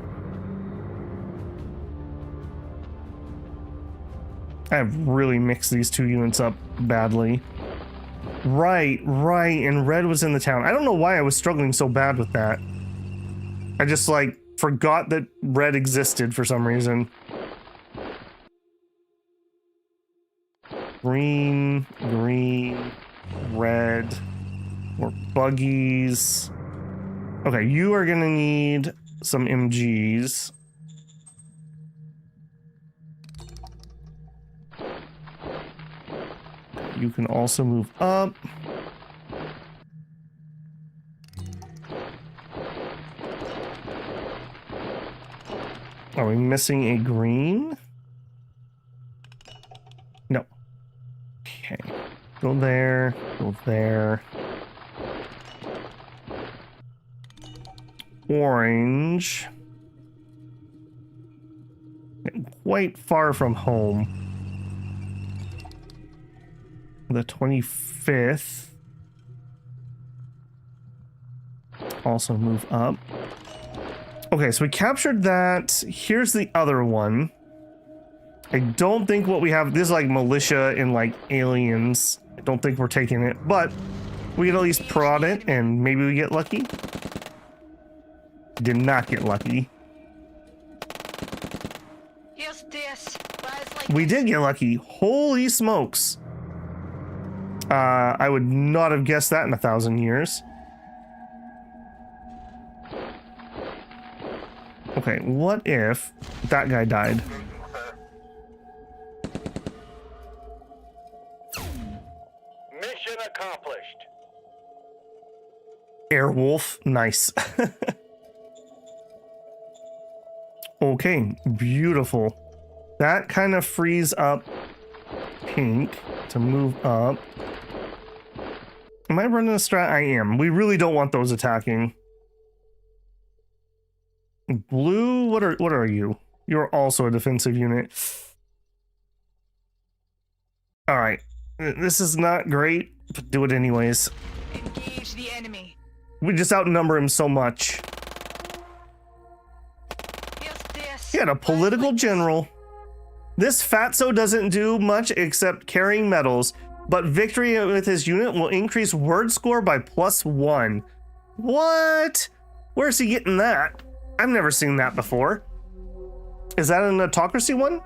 I have really mixed these two units up badly. Right, and red was in the town. I don't know why I was struggling so bad with that. I just, like, forgot that red existed for some reason. Green, red, more buggies. Okay, you are gonna need some MGs. You can also move up. Are we missing a green? No. Okay. Go there. Go there. Orange. Getting quite far from home. The 25th. Also move up. Okay, so we captured that. Here's the other one. I don't think what we have, this is like militia and like aliens. I don't think we're taking it, but we can at least prod it and maybe we get lucky. Did not get lucky. Here's this. We did get lucky. Holy smokes. I would not have guessed that in 1,000 years. Okay, what if that guy died? Mission accomplished. Airwolf, nice. Okay, beautiful. That kind of frees up pink to move up. Am I running a strat? I am. We really don't want those attacking. Blue, what are you? You're also a defensive unit. All right, this is not great, but do it anyways. Engage the enemy. We just outnumber him so much. Here's this. He had a political general. This fatso doesn't do much except carrying medals, but victory with his unit will increase word score by +1. What? Where's he getting that? I've never seen that before. Is that an autocracy one?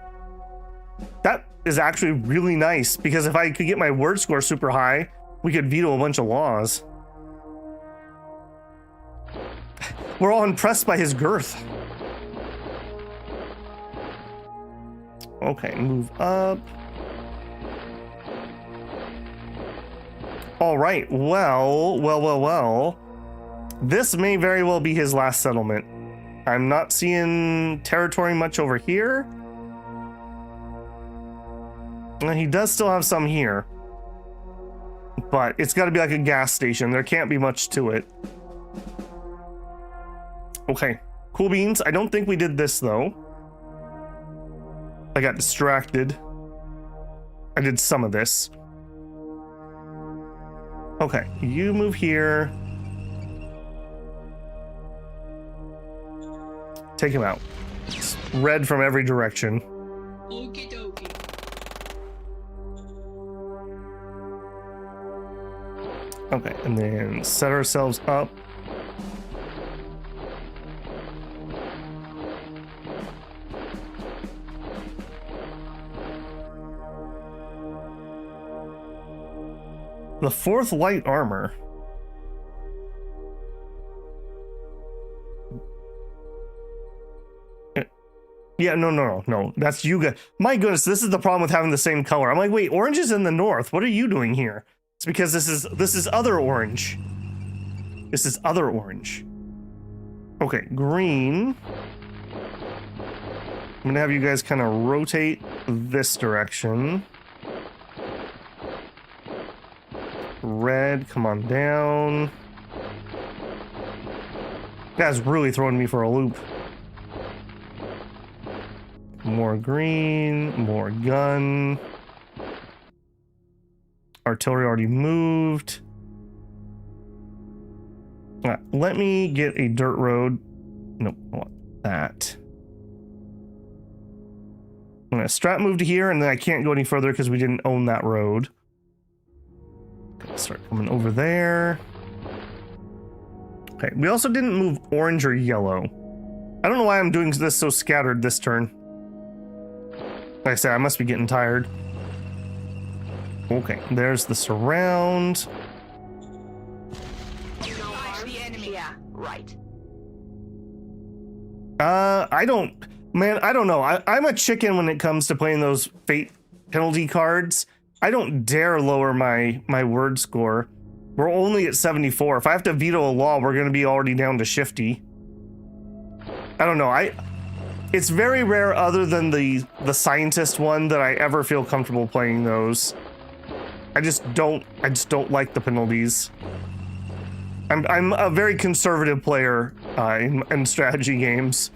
That is actually really nice, because if I could get my word score super high, we could veto a bunch of laws. We're all impressed by his girth. Okay, move up. All right, well. This may very well be his last settlement. I'm not seeing territory much over here. And he does still have some here. But it's got to be like a gas station. There can't be much to it. Okay, cool beans. I don't think we did this, though. I got distracted. I did some of this. Okay, you move here. Take him out. It's red from every direction. Okie dokie. Okay, and then set ourselves up. The 4th light armor. Yeah, no. That's you guys. My goodness, this is the problem with having the same color. I'm like, wait, orange is in the north. What are you doing here? It's because this is other orange. This is other orange. Okay, green. I'm gonna have you guys kind of rotate this direction. Red, come on down. Guy's really throwing me for a loop. More green, more gun. Artillery already moved. Let me get a dirt road. Nope, I want that. I'm gonna strat move to here, and then I can't go any further because we didn't own that road. Okay, start coming over there. Okay, we also didn't move orange or yellow. I don't know why I'm doing this so scattered this turn. Like I said, I must be getting tired. Okay, there's the surround. Engage the enemy. Yeah, right. I don't know. I'm a chicken when it comes to playing those fate penalty cards. I don't dare lower my word score. We're only at 74. If I have to veto a law, we're going to be already down to shifty. I don't know. It's very rare, other than the scientist one, that I ever feel comfortable playing those. I just don't like the penalties. I'm a very conservative player in strategy games.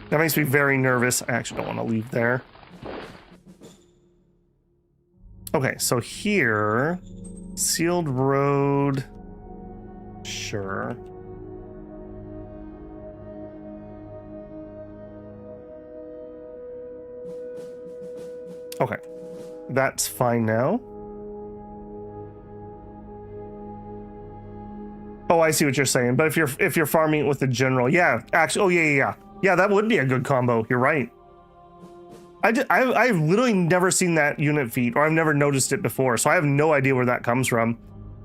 That makes me very nervous. I actually don't want to leave there. Okay, so here, sealed road. Sure. Okay, that's fine now. Oh, I see what you're saying. But if you're farming it with the general, yeah, actually, oh yeah, that would be a good combo. You're right. I've literally never seen that unit feat, or I've never noticed it before, so I have no idea where that comes from.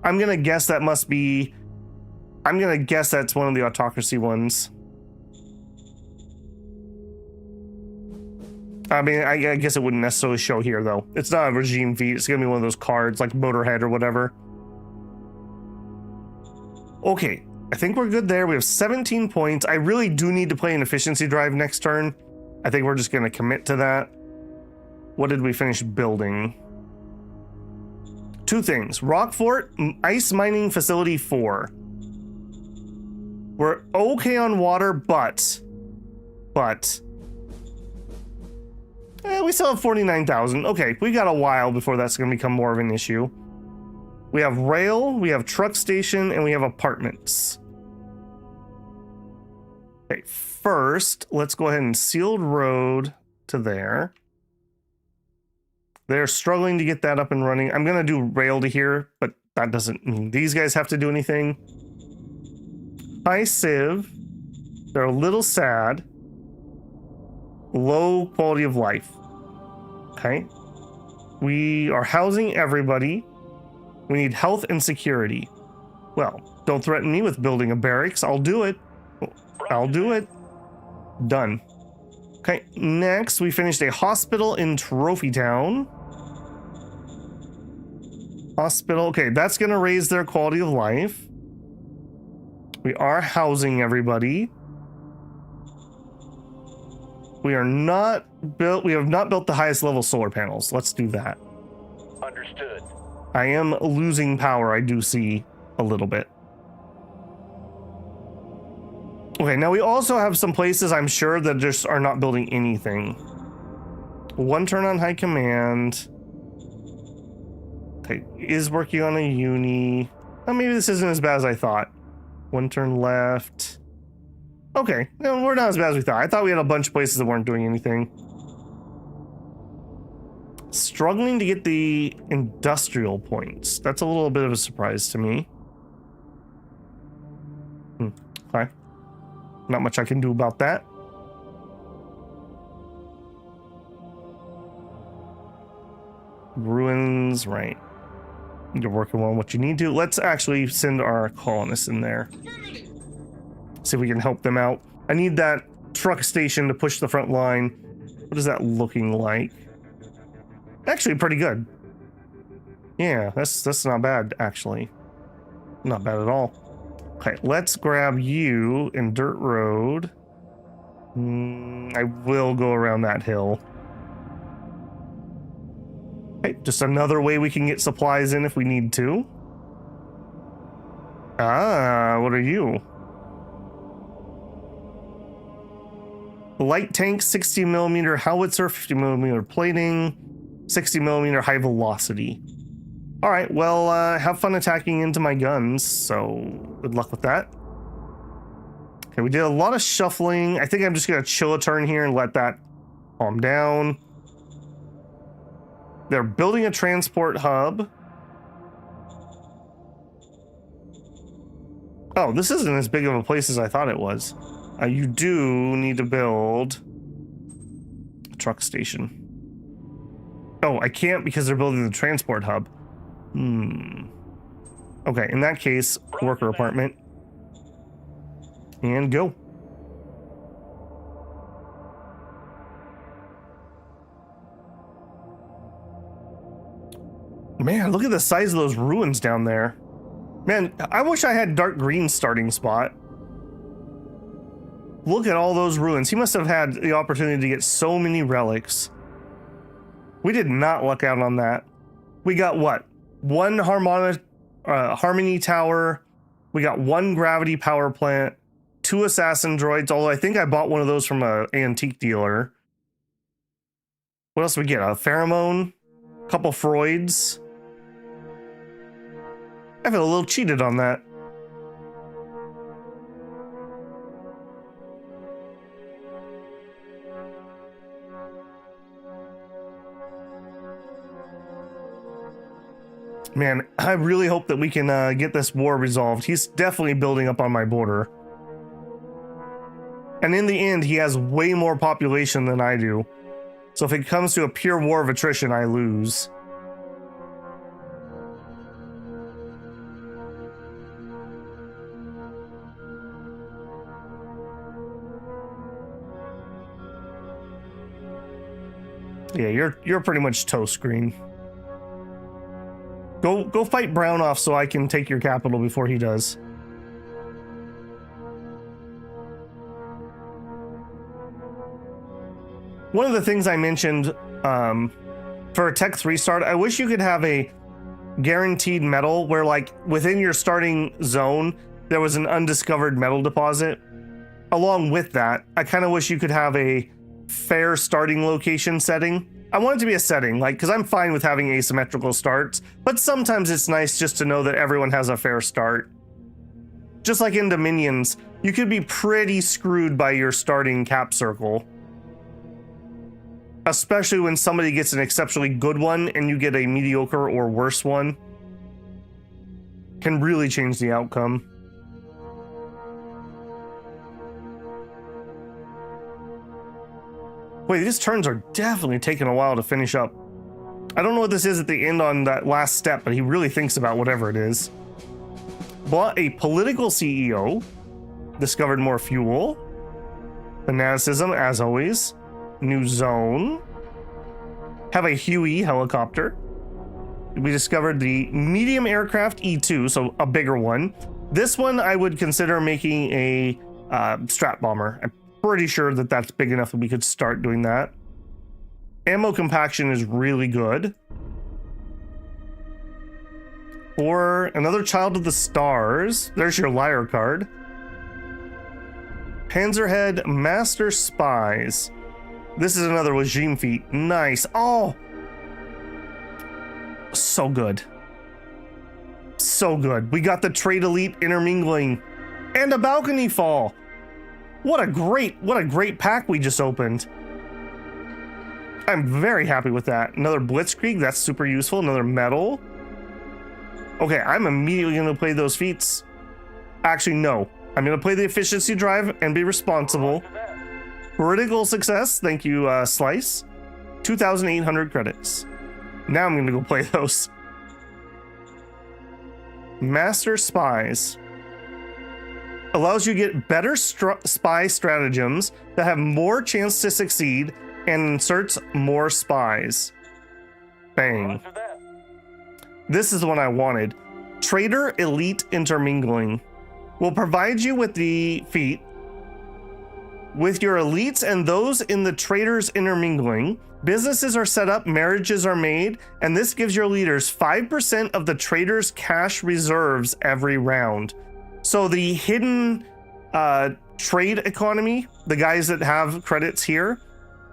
I'm gonna guess that must be. I'm gonna guess that's one of the autocracy ones. I mean, I guess it wouldn't necessarily show here, though. It's not a regime feat. It's going to be one of those cards, like Motorhead or whatever. Okay, I think we're good there. We have 17 points. I really do need to play an efficiency drive next turn. I think we're just going to commit to that. What did we finish building? 2 things. Rock Fort, Ice Mining Facility 4. We're okay on water, but we still have 49,000. Okay, we got a while before that's going to become more of an issue. We have rail, we have truck station, and we have apartments. Okay, first, let's go ahead and sealed road to there. They're struggling to get that up and running. I'm going to do rail to here, but that doesn't mean these guys have to do anything. High Civ. They're a little sad. Low quality of life. Okay. We are housing everybody. We need health and security. Well, don't threaten me with building a barracks. I'll do it. I'll do it. Done. Okay, next we finished a hospital in Trophy Town. Hospital, okay, that's gonna raise their quality of life. We are housing everybody. We have not built the highest level solar panels. Let's do that. Understood. I am losing power, I do see a little bit. Okay, now we also have some places I'm sure that just are not building anything. 1 turn on high command. Okay, is working on a uni. Oh, maybe this isn't as bad as I thought. 1 turn left. Okay, no, we're not as bad as we thought. I thought we had a bunch of places that weren't doing anything. Struggling to get the industrial points. That's a little bit of a surprise to me. Okay. Not much I can do about that. Ruins, right. You're working on what you need to. Let's actually send our colonists in there. See if we can help them out. I need that truck station to push the front line. What is that looking like? Actually, pretty good. Yeah, that's not bad, actually. Not bad at all. Okay, let's grab you in Dirt Road. I will go around that hill. Okay, just another way we can get supplies in if we need to. Ah, what are you? Light tank, 60 millimeter howitzer, 50 millimeter plating, 60 millimeter high velocity. All right, well, have fun attacking into my guns, so good luck with that. Okay, we did a lot of shuffling. I think I'm just gonna chill a turn here and let that calm down. They're building a transport hub. Oh, this isn't as big of a place as I thought it was. You do need to build a truck station. Oh, I can't because they're building the transport hub. Okay, in that case, worker apartment. And go. Man, look at the size of those ruins down there. Man, I wish I had dark green starting spot. Look at all those ruins. He must have had the opportunity to get so many relics. We did not luck out on that. We got what? 1 Harmony Tower. We got 1 gravity power plant. 2 assassin droids, although I think I bought one of those from an antique dealer. What else did we get? A pheromone? A couple Freuds. I feel a little cheated on that. Man, I really hope that we can get this war resolved. He's definitely building up on my border. And in the end, he has way more population than I do. So if it comes to a pure war of attrition, I lose. Yeah, you're pretty much toast, Green. Go fight Brown off so I can take your capital before he does. One of the things I mentioned for a Tech 3 start, I wish you could have a guaranteed metal where, like, within your starting zone, there was an undiscovered metal deposit. Along with that, I kind of wish you could have a fair starting location setting. I want it to be a setting, like, because I'm fine with having asymmetrical starts, but sometimes it's nice just to know that everyone has a fair start. Just like in Dominions, you could be pretty screwed by your starting cap circle. Especially when somebody gets an exceptionally good one and you get a mediocre or worse one. Can really change the outcome. Wait, these turns are definitely taking a while to finish up. I don't know what this is at the end on that last step, but he really thinks about whatever it is. Bought a political CEO. Discovered more fuel. Fanaticism, as always. New zone. Have a Huey helicopter. We discovered the medium aircraft E2, so a bigger one. This one I would consider making a strat bomber. I'm pretty sure that that's big enough that we could start doing that. Ammo compaction is really good. Or another Child of the Stars. There's your liar card. Panzerhead Master Spies. This is another regime feat. Nice. Oh! So good. So good. We got the Trade Elite intermingling. And a balcony fall. What a great pack we just opened. I'm very happy with that. Another Blitzkrieg, that's super useful. Another medal. Okay, I'm immediately going to play those feats. Actually, no. I'm going to play the efficiency drive and be responsible. Critical success. Thank you, Slice. 2,800 credits. Now I'm going to go play those. Master Spies. Allows you to get better spy stratagems that have more chance to succeed and inserts more spies. Bang. This is the one I wanted. Trader Elite Intermingling. Will provide you with the feat. With your elites and those in the traders intermingling, businesses are set up, marriages are made, and this gives your leaders 5% of the traders' cash reserves every round. So the hidden trade economy, the guys that have credits here,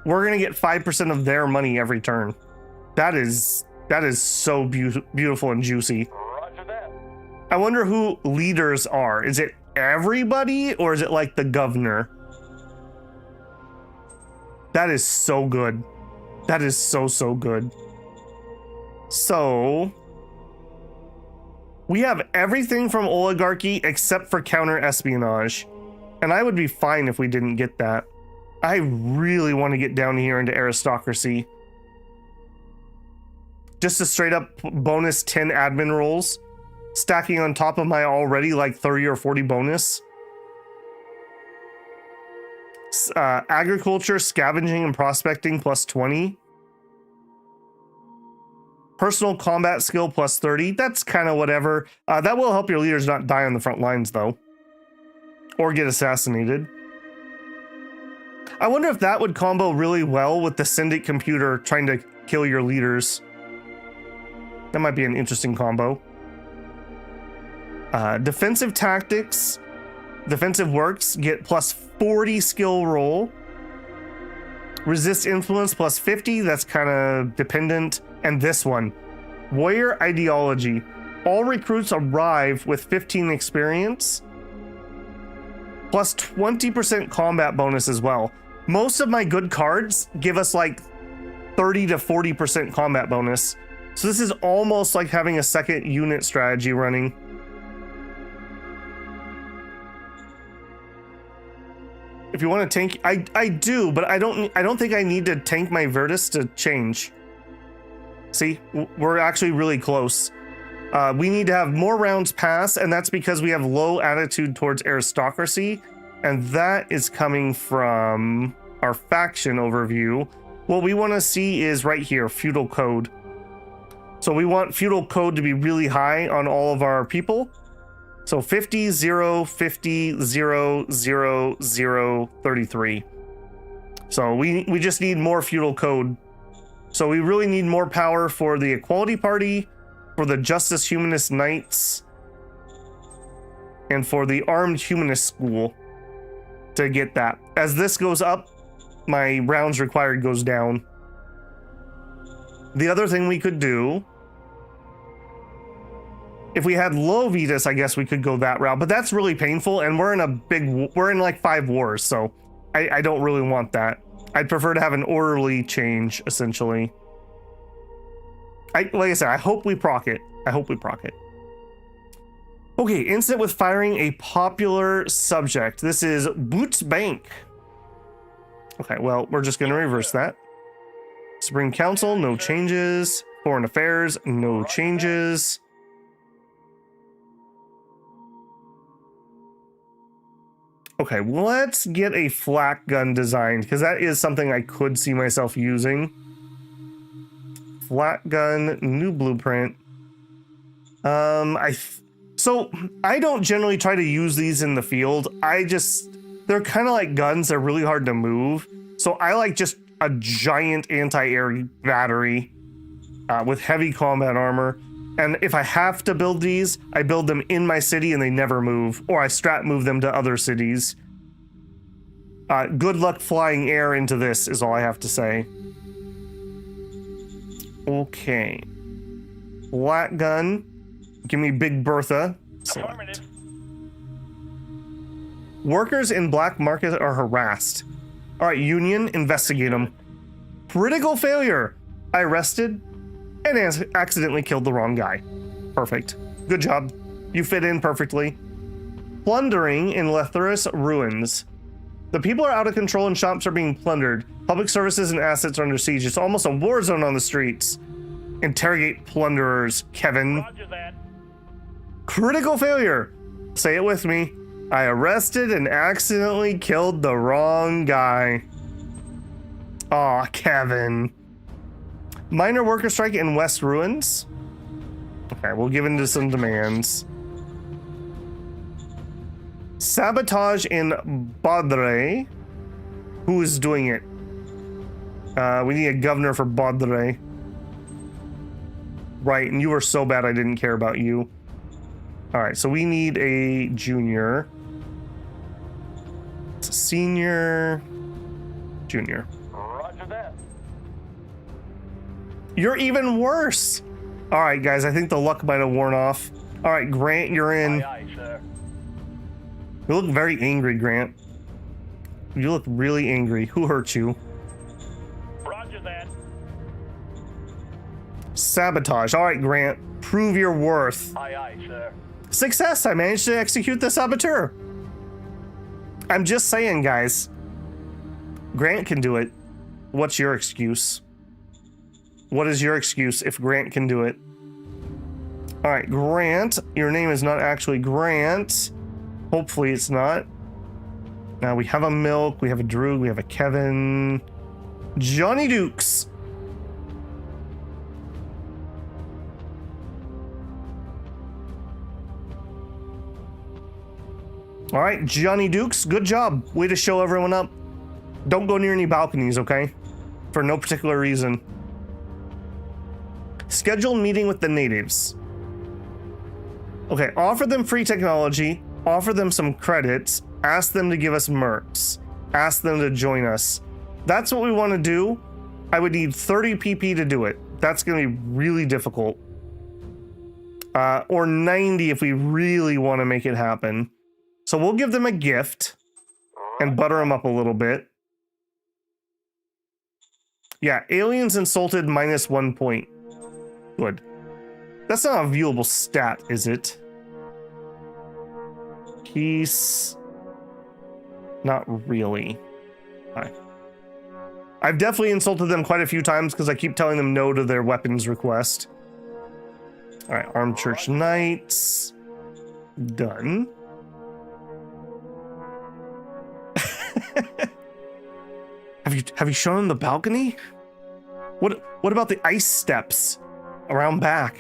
we're gonna get 5% of their money every turn. That is so beautiful and juicy. I wonder who leaders are. Is it everybody or is it like the governor? That is so good. That is so good. So we have everything from oligarchy except for counter espionage. And I would be fine if we didn't get that. I really want to get down here into aristocracy. Just a straight up bonus 10 admin rolls. Stacking on top of my already like 30 or 40 bonus. Agriculture, scavenging, and prospecting plus 20. Personal combat skill plus 30. That's kind of whatever. That will help your leaders not die on the front lines though. Or get assassinated. I wonder if that would combo really well with the Syndic computer trying to kill your leaders. That might be an interesting combo. Defensive tactics, defensive works, get plus 40 skill roll. Resist influence plus 50, that's kind of dependent. And this one, warrior ideology. All recruits arrive with 15 experience. Plus 20% combat bonus as well. Most of my good cards give us like 30 to 40% combat bonus. So this is almost like having a second unit strategy running. If you want to tank, I do, but I don't think I need to tank my Virtus to change. See, we're actually really close. We need to have more rounds pass, and that's because we have low attitude towards aristocracy, and that is coming from our faction overview. What we want to see is right here, feudal code. So we want feudal code to be really high on all of our people. So 50, 0, 50, 0, 0, 0, 33. So we just need more feudal code. So we really need more power for the Equality Party, for the Justice Humanist Knights, and for the Armed Humanist School to get that. As this goes up, my rounds required goes down. The other thing we could do, if we had low Vetus, I guess we could go that route, but that's really painful, and we're in like 5 wars, so I don't really want that. I'd prefer to have an orderly change, essentially. Like I said, I hope we proc it. I hope we proc it. Okay, incident with firing a popular subject. This is Boots Bank. Okay, well, we're just going to reverse that. Supreme Council, no changes. Foreign Affairs, no changes. Okay, let's get a flak gun designed, because that is something I could see myself using. Flak gun, new blueprint. So I don't generally try to use these in the field. They're kind of like guns. They're really hard to move. So I like just a giant anti-air battery with heavy combat armor. And if I have to build these, I build them in my city and they never move, or I strat move them to other cities. Good luck flying air into this is all I have to say. Okay. Flat gun. Give me Big Bertha. Select. Workers in black market are harassed. All right, Union, investigate them. Critical failure. I arrested and accidentally killed the wrong guy. Perfect. Good job. You fit in perfectly. Plundering in Letherus ruins. The people are out of control and shops are being plundered. Public services and assets are under siege. It's almost a war zone on the streets. Interrogate plunderers, Kevin. Roger that. Critical failure. Say it with me. I arrested and accidentally killed the wrong guy. Aw, Kevin. Minor worker strike in West Ruins. Okay, we'll give in to some demands. Sabotage in Badre. Who is doing it? We need a governor for Badre. Right, and you were so bad I didn't care about you. Alright, so we need a junior. It's a senior. Junior. Roger that. You're even worse. Alright, guys, I think the luck might have worn off. Alright, Grant, you're in. Aye, aye, sir. You look very angry, Grant. You look really angry. Who hurt you? Roger that. Sabotage. Alright, Grant. Prove your worth. Aye, aye, sir. Success! I managed to execute the saboteur. I'm just saying, guys. Grant can do it. What's your excuse? What is your excuse if Grant can do it? Alright, Grant. Your name is not actually Grant. Hopefully it's not. Now we have a Milk, we have a Drew, we have a Kevin. Johnny Dukes. All right, Johnny Dukes, good job. Way to show everyone up. Don't go near any balconies, okay? For no particular reason. Scheduled meeting with the natives. Okay, offer them free technology, offer them some credits, ask them to give us mercs, ask them to join us. That's what we want to do. I would need 30 PP to do it. That's going to be really difficult. Or 90 if we really want to make it happen. So we'll give them a gift and butter them up a little bit. Yeah, aliens insulted -1 point. Good. That's not a viewable stat, is it? Peace. Not really. Hi. I've definitely insulted them quite a few times because I keep telling them no to their weapons request. All right, Armed Church Knights. Done. Have you shown them the balcony? What about the ice steps around back?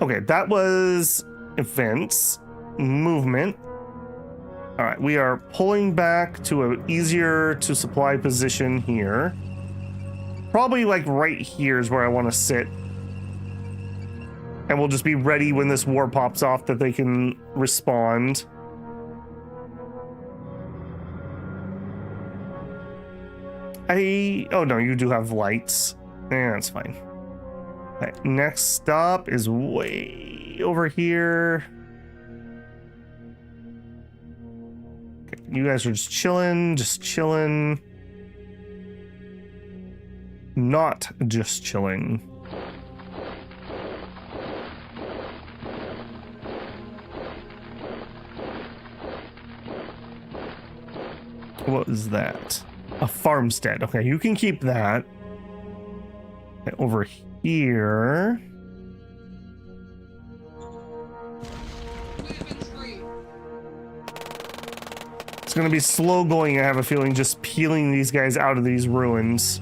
Okay, that was events, movement. All right, we are pulling back to an easier to supply position here. Probably like right here is where I want to sit. And we'll just be ready when this war pops off that they can respond. Oh no, you do have lights. Yeah, that's fine. Okay, next stop is way over here. Okay, you guys are just chilling. Not just chilling. What is that? A farmstead. Okay, you can keep that. Okay, over here. It's gonna be slow going, I have a feeling, just peeling these guys out of these ruins.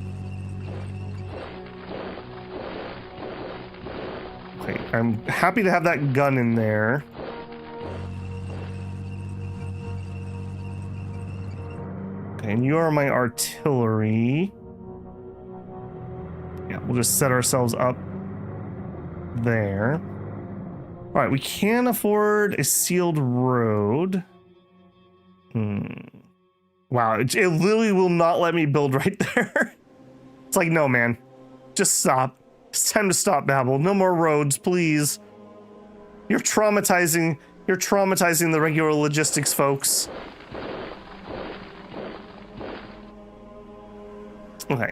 Okay, I'm happy to have that gun in there. Okay, and you are my artillery. Yeah, we'll just set ourselves up there. All right, we can afford a sealed road. Wow, it literally will not let me build right there. It's like, no, man, just stop. It's time to stop, Babel. No more roads, please. You're traumatizing the regular logistics folks. Okay,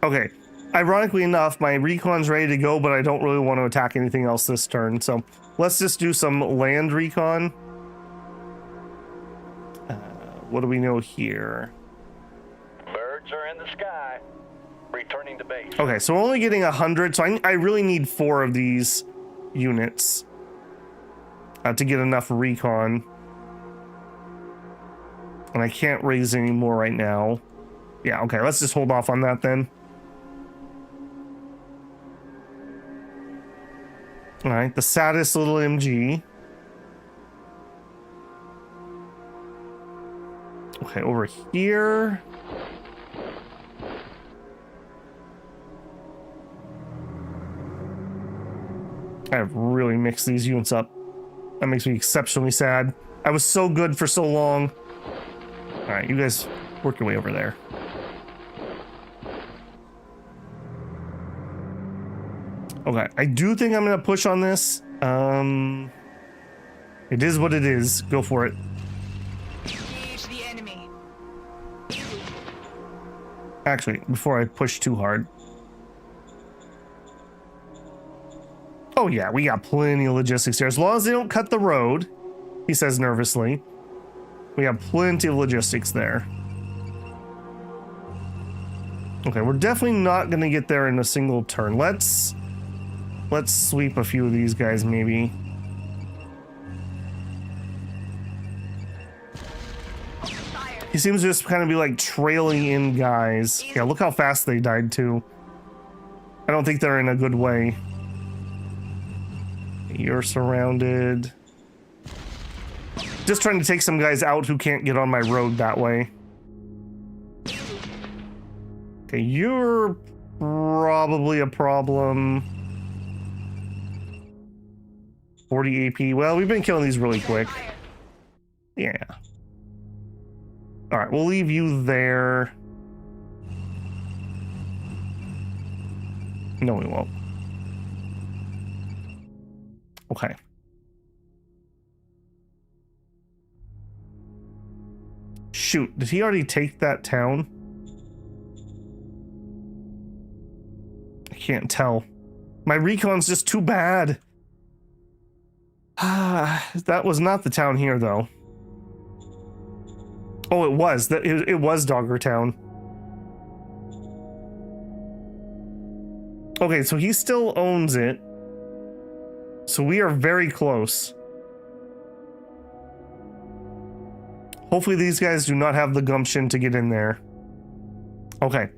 okay, ironically enough, my recon's ready to go, but I don't really want to attack anything else this turn, so let's just do some land recon. What do we know here? Birds are in the sky. Returning to base. Okay, so we're only getting 100, so I really need 4 of these units to get enough recon. And I can't raise any more right now. Yeah, okay, let's just hold off on that then. All right, the saddest little MG. Okay, over here. I have really mixed these units up. That makes me exceptionally sad. I was so good for so long. All right, you guys work your way over there. Okay, I do think I'm gonna push on this. It is what it is. Go for it. Engage the enemy. Actually, before I push too hard. Oh yeah, we got plenty of logistics here. As long as they don't cut the road, he says nervously. We have plenty of logistics there. Okay, we're definitely not gonna get there in a single turn. Let's sweep a few of these guys, maybe. He seems to just kind of be like trailing in guys. Yeah, look how fast they died too. I don't think they're in a good way. You're surrounded. Just trying to take some guys out who can't get on my road that way. Okay, you're probably a problem. 40 AP. Well, we've been killing these really quick. Yeah. All right, we'll leave you there. No, we won't. Okay. Shoot, did he already take that town? I can't tell. My recon's just too bad. That was not the town here, though. Oh, it was. It was Dogger Town. Okay, so he still owns it. So we are very close. Hopefully these guys do not have the gumption to get in there. Okay,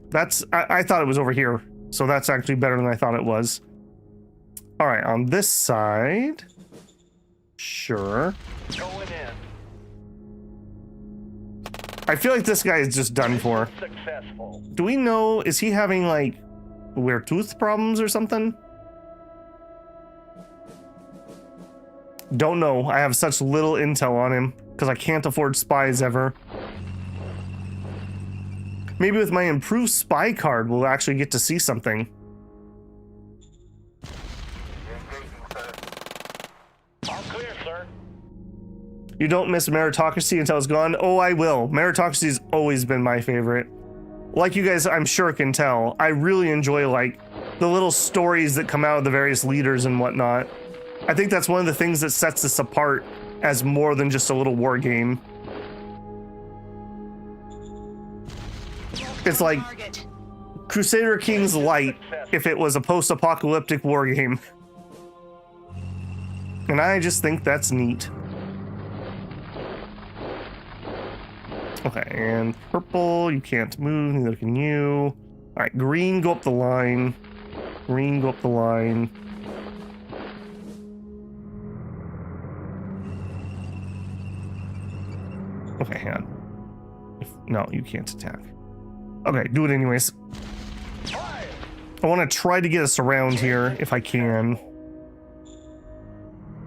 I thought it was over here. So that's actually better than I thought it was. All right, on this side. Sure. Going in. I feel like this guy is just done for. Successful. Do we know, is he having like weird tooth problems or something? Don't know. I have such little intel on him because I can't afford spies ever. Maybe with my improved spy card, we'll actually get to see something. All clear, sir. You don't miss meritocracy until it's gone? Oh, I will. Meritocracy's always been my favorite. Like you guys, I'm sure can tell, I really enjoy like the little stories that come out of the various leaders and whatnot. I think that's one of the things that sets this apart as more than just a little war game. It's like Crusader Kings Light if it was a post-apocalyptic war game. And I just think that's neat. Okay, and purple, you can't move, neither can you. All right, green, go up the line. Green, go up the line. Okay, hang on. No, you can't attack. Okay, do it anyways. I want to try to get us around here if I can.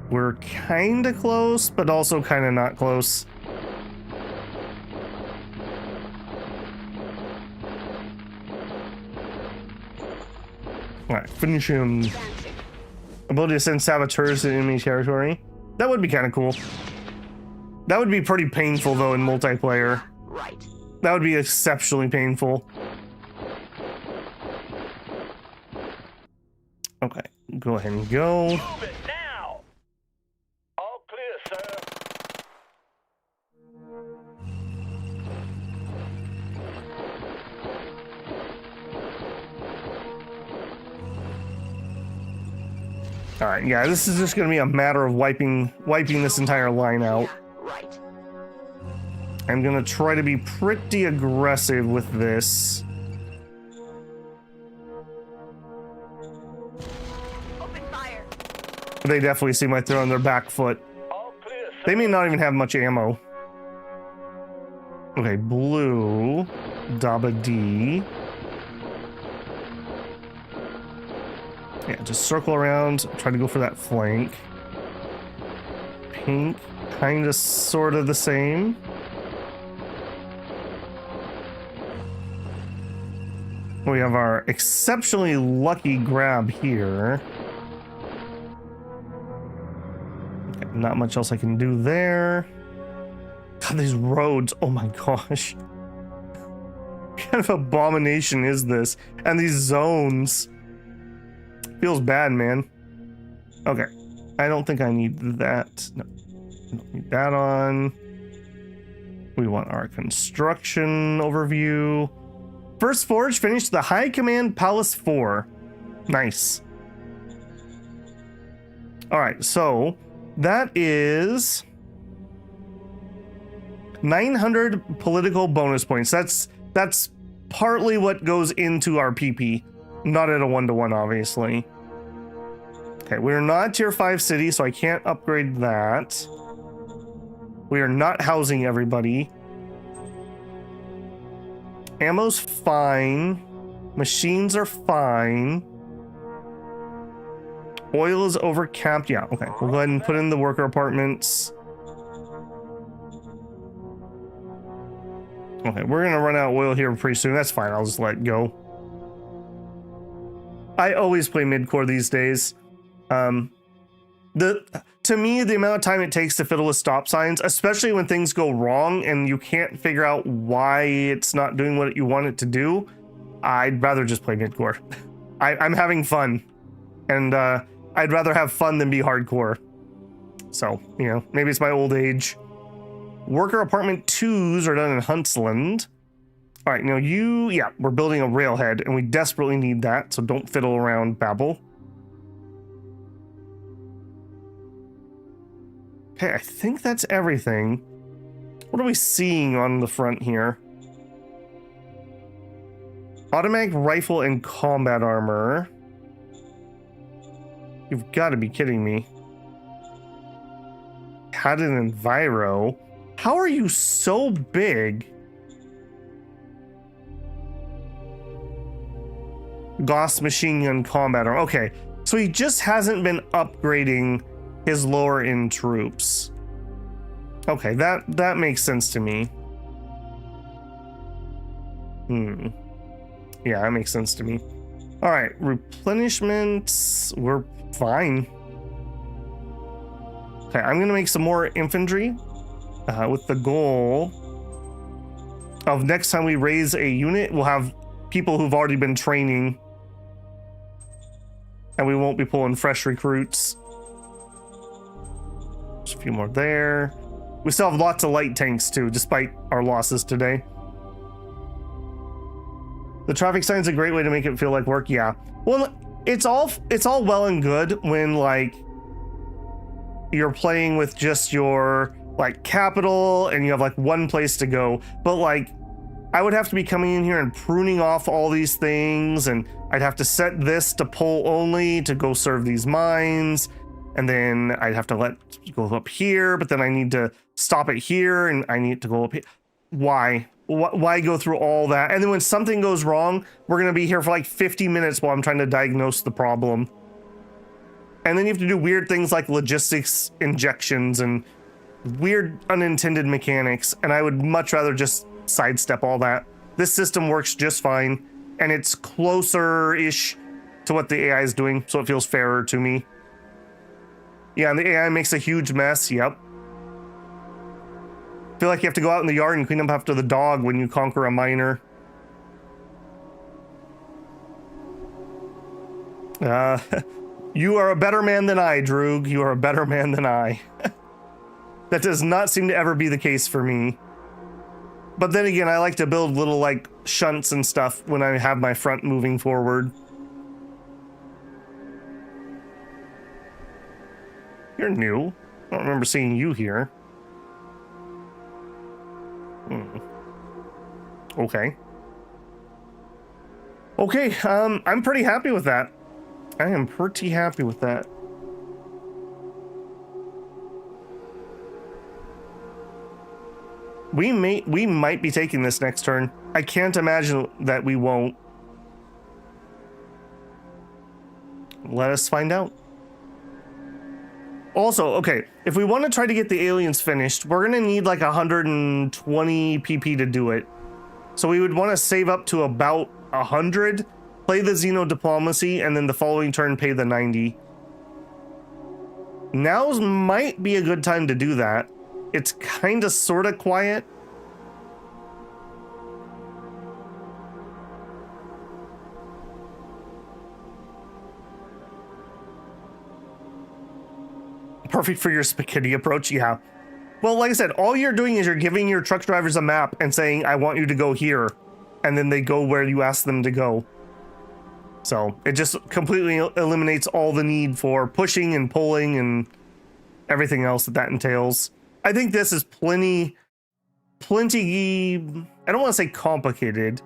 We're kind of close, but also kind of not close. Alright, finish him. Ability to send saboteurs to enemy territory. That would be kind of cool. That would be pretty painful, though, in multiplayer. Right. That would be exceptionally painful. Okay, go ahead and go. Move it now. All clear, sir. All right, yeah, this is just going to be a matter of wiping this entire line out. Right. I'm going to try to be pretty aggressive with this. Open fire. They definitely seem like they're on their back foot. All clear, sir. They may not even have much ammo. Okay, blue. Daba D. Yeah, just circle around. Try to go for that flank. Pink. Kind of, sort of the same. We have our exceptionally lucky grab here. Okay, not much else I can do there. God, these roads, oh my gosh. What kind of abomination is this? And these zones. Feels bad, man. Okay, I don't think I need that. No, I don't need that on. We want our construction overview. First forge finished the High Command Palace 4. Nice. All right, so that is 900 political bonus points. That's partly what goes into our PP. Not at a 1-to-1, obviously. Okay, we're not tier 5 city, so I can't upgrade that. We are not housing everybody. Ammo's fine. Machines are fine. Oil is overcapped. Yeah, okay. We'll go ahead and put in the worker apartments. Okay, we're gonna run out of oil here pretty soon. That's fine. I'll just let it go. I always play mid-core these days. To me, the amount of time it takes to fiddle with stop signs, especially when things go wrong and you can't figure out why it's not doing what you want it to do, I'd rather just play mid-core. I'm having fun, and I'd rather have fun than be hardcore. So, you know, maybe it's my old age. Worker apartment 2s are done in Huntsland. All right, now yeah, we're building a railhead, and we desperately need that, so don't fiddle around, Babel. Okay, I think that's everything. What are we seeing on the front here? Automatic rifle and combat armor. You've got to be kidding me. had an enviro. How are you so big? Gauss machine gun combat arm. Okay, so he just hasn't been upgrading his lower end troops. Okay, that makes sense to me. Yeah, that makes sense to me. All right, replenishments, we're fine. Okay, I'm gonna make some more infantry with the goal of next time we raise a unit, we'll have people who've already been training and we won't be pulling fresh recruits. There's a few more there. We still have lots of light tanks too, despite our losses today. The traffic sign's a great way to make it feel like work. Yeah. Well, it's all well and good when like you're playing with just your like capital and you have like one place to go. But like I would have to be coming in here and pruning off all these things, and I'd have to set this to pull only to go serve these mines. And then I'd have to let go up here, but then I need to stop it here and I need to go up here. Why go through all that? And then when something goes wrong, we're going to be here for like 50 minutes while I'm trying to diagnose the problem. And then you have to do weird things like logistics injections and weird unintended mechanics. And I would much rather just sidestep all that. This system works just fine, and it's closer-ish to what the AI is doing, so it feels fairer to me. Yeah, and the AI makes a huge mess. Yep. Feel like you have to go out in the yard and clean up after the dog when you conquer a miner. You are a better man than I, Droog. You are a better man than I. That does not seem to ever be the case for me. But then again, I like to build little like shunts and stuff when I have my front moving forward. You're new. I don't remember seeing you here. Okay. Okay, I'm pretty happy with that. I am pretty happy with that. We might be taking this next turn. I can't imagine that we won't. Let us find out. Also, okay, if we want to try to get the aliens finished, we're going to need like 120 PP to do it. So we would want to save up to about 100, play the Xeno diplomacy, and then the following turn pay the 90. Now's might be a good time to do that. It's kind of sort of quiet. Perfect for your spaghetti approach, yeah. Well, like I said, all you're doing is you're giving your truck drivers a map and saying, I want you to go here. And then they go where you ask them to go. So it just completely eliminates all the need for pushing and pulling and everything else that entails. I think this is plenty, I don't want to say complicated.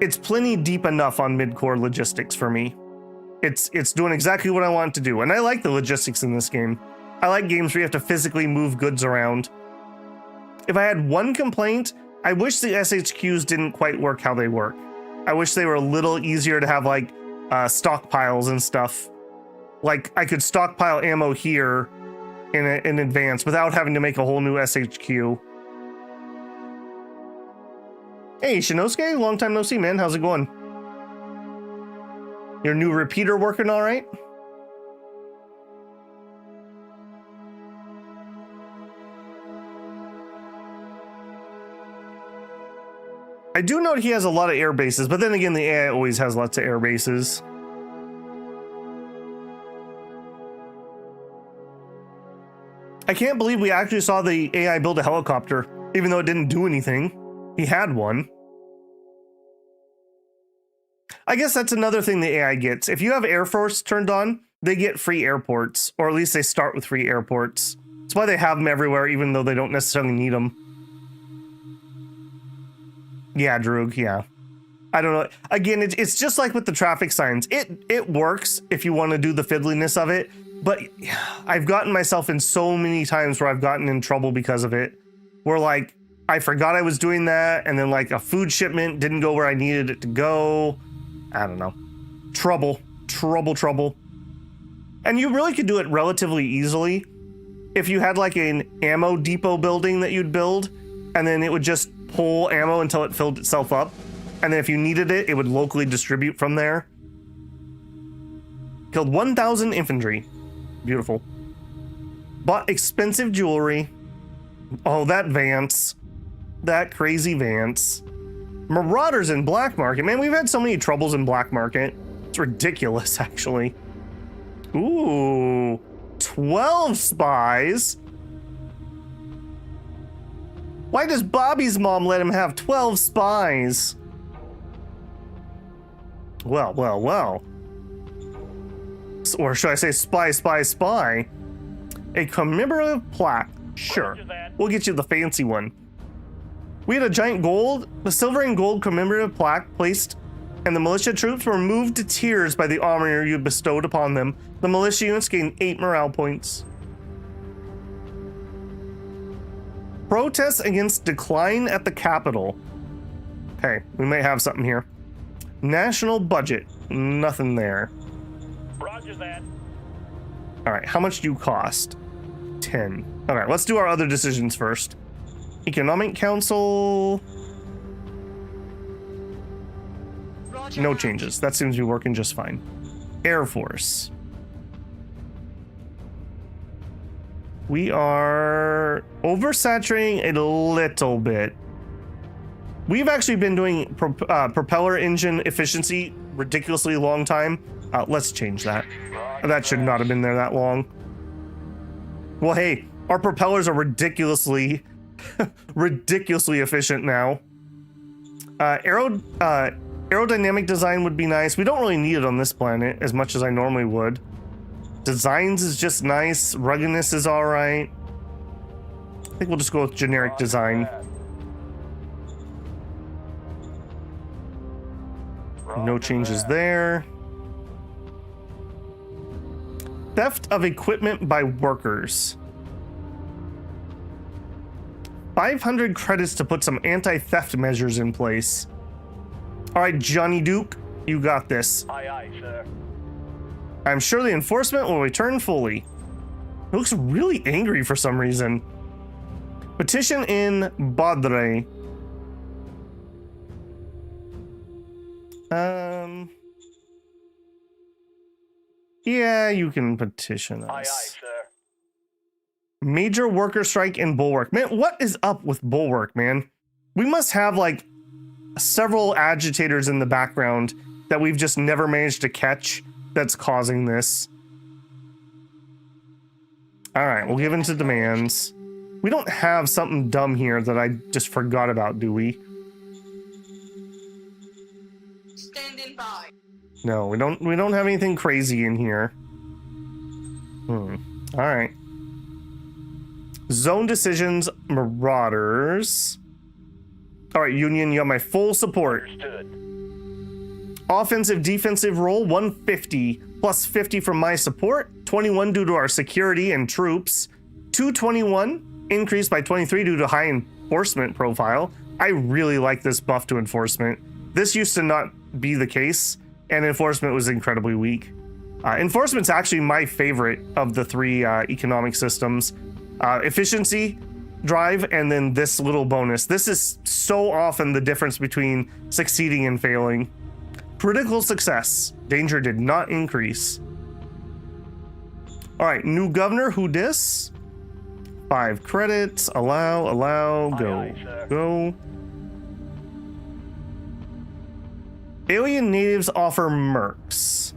It's plenty deep enough on mid-core logistics for me. It's doing exactly what I want it to do. And I like the logistics in this game. I like games where you have to physically move goods around. If I had one complaint, I wish the SHQs didn't quite work how they work. I wish they were a little easier to have like stockpiles and stuff. Like I could stockpile ammo here in advance without having to make a whole new SHQ. Hey, Shinosuke, long time no see, man. How's it going? Your new repeater working all right? I do note he has a lot of air bases, but then again, the AI always has lots of air bases. I can't believe we actually saw the AI build a helicopter, even though it didn't do anything. He had one. I guess that's another thing the AI gets. If you have Air Force turned on, they get free airports, or at least they start with free airports. That's why they have them everywhere, even though they don't necessarily need them. Yeah, Droog, yeah. I don't know. Again, it's just like with the traffic signs. It works if you want to do the fiddliness of it, But I've gotten myself in so many times where I've gotten in trouble because of it. Where like, I forgot I was doing that, and then like a food shipment didn't go where I needed it to go. I don't know. Trouble. And you really could do it relatively easily if you had like an ammo depot building that you'd build, and then it would just pull ammo until it filled itself up. And then if you needed it, it would locally distribute from there. Killed 1,000 infantry. Beautiful. Bought expensive jewelry. Oh, that Vance. That crazy Vance. Marauders in black market. Man, we've had so many troubles in black market. It's ridiculous, actually. Ooh. 12 spies. Why does Bobby's mom let him have 12 spies? Well. Or should I say spy? A commemorative plaque. Sure. We'll get you the fancy one. We had a giant silver and gold commemorative plaque placed, and the militia troops were moved to tears by the honor you bestowed upon them. The militia units gained 8 morale points. Protests against decline at the Capitol. Okay, we may have something here. National budget. Nothing there. Roger that. All right, how much do you cost? 10. All right, let's do our other decisions first. Economic Council. Roger No that. changes. That seems to be working just fine. Air Force. We are oversaturating a little bit. We've actually been doing propeller engine efficiency ridiculously long time. Let's change that. That should not have been there that long. Well, hey, our propellers are ridiculously efficient now. Aerodynamic design would be nice. We don't really need it on this planet as much as I normally would. Designs is just nice. Ruggedness is all right. I think we'll just go with generic design. No changes there. Theft of equipment by workers. 500 credits to put some anti-theft measures in place. All right, Johnny Duke, you got this. Aye, aye, sir. I'm sure the enforcement will return fully. It looks really angry for some reason. Petition in Badre. Yeah, you can petition us. Aye, aye, sir. Major worker strike in Bulwark. Man, what is up with Bulwark, man? We must have like several agitators in the background that we've just never managed to catch that's causing this. All right, we'll give in to demands. We don't have something dumb here that I just forgot about, do we? Standing by. No, we don't have anything crazy in here. All right. Zone decisions, Marauders. All right, Union, you have my full support. Understood. Offensive, defensive roll, 150, plus 50 from my support, 21 due to our security and troops, 221, increased by 23 due to high enforcement profile. I really like this buff to enforcement. This used to not be the case, and enforcement was incredibly weak. Enforcement's actually my favorite of the 3 economic systems. Efficiency, drive, and then this little bonus. This is so often the difference between succeeding and failing. Critical success. Danger did not increase. All right, new governor, who dis? 5 credits. Allow, go, Aye, aye, sir. go. Alien natives offer mercs.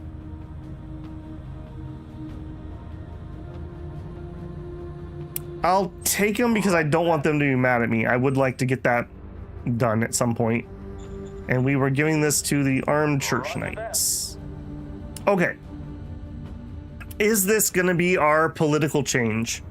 I'll take them because I don't want them to be mad at me. I would like to get that done at some point. And we were giving this to the Armed Church Knights. Okay. Is this going to be our political change?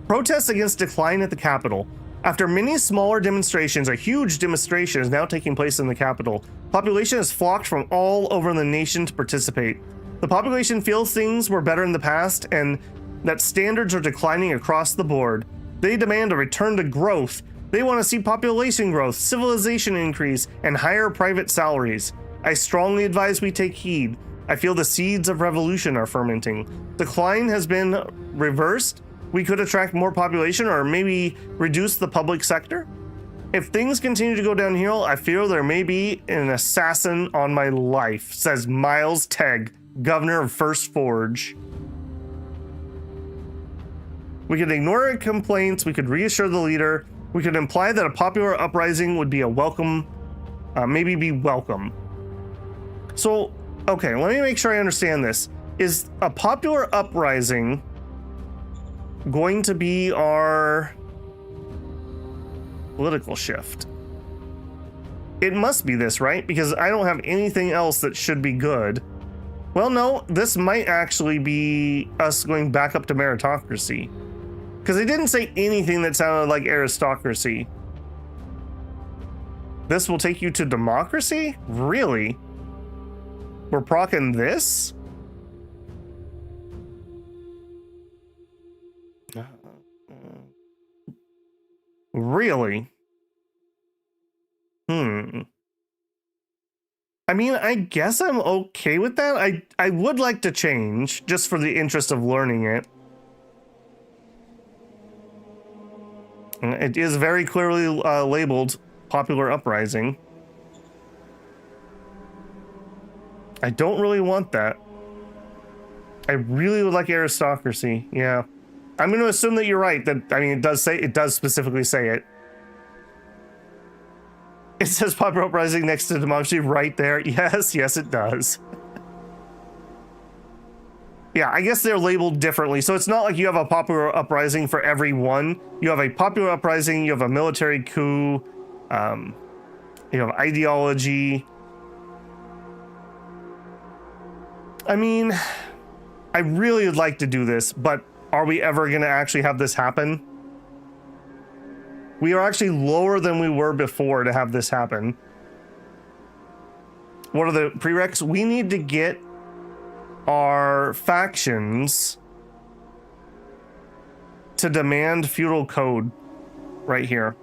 Protests against decline at the Capitol. After many smaller demonstrations, a huge demonstration is now taking place in the Capitol. Population has flocked from all over the nation to participate. The population feels things were better in the past and that standards are declining across the board. They demand a return to growth. They want to see population growth, civilization increase, and higher private salaries. I strongly advise we take heed. I feel the seeds of revolution are fermenting. Decline has been reversed. We could attract more population or maybe reduce the public sector. If things continue to go downhill, I feel there may be an assassin on my life, says Miles Tegg, governor of First Forge. We could ignore complaints, we could reassure the leader, we could imply that a popular uprising would be a welcome, maybe be welcome. So, okay, let me make sure I understand this. Is a popular uprising going to be our political shift? It must be this, right? Because I don't have anything else that should be good. Well, no, this might actually be us going back up to meritocracy. Because they didn't say anything that sounded like aristocracy. This will take you to democracy? Really? We're procking this? Really? I mean, I guess I'm okay with that. I would like to change, just for the interest of learning it. It is very clearly labeled popular uprising. I don't really want that. I really would like aristocracy. Yeah. I'm going to assume that you're right. That, I mean, it does specifically say it. It says popular uprising next to democracy right there. Yes, yes, it does. Yeah, I guess they're labeled differently. So it's not like you have a popular uprising for every one. You have a popular uprising, you have a military coup, you have ideology. I mean, I really would like to do this, but are we ever going to actually have this happen? We are actually lower than we were before to have this happen. What are the prereqs? We need to get our factions to demand feudal code right here.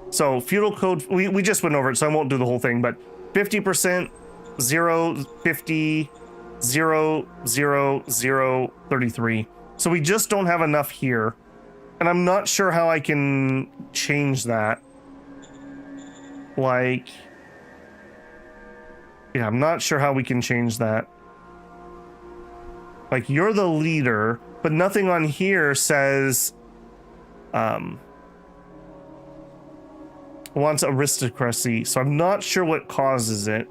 So feudal code, we just went over it, so I won't do the whole thing, but 50%, 0, 50, 0, 0, 0, 33. So we just don't have enough here. And I'm not sure how I can change that. Like, yeah, I'm not sure how we can change that. Like, you're the leader, but nothing on here says wants aristocracy, so I'm not sure what causes it.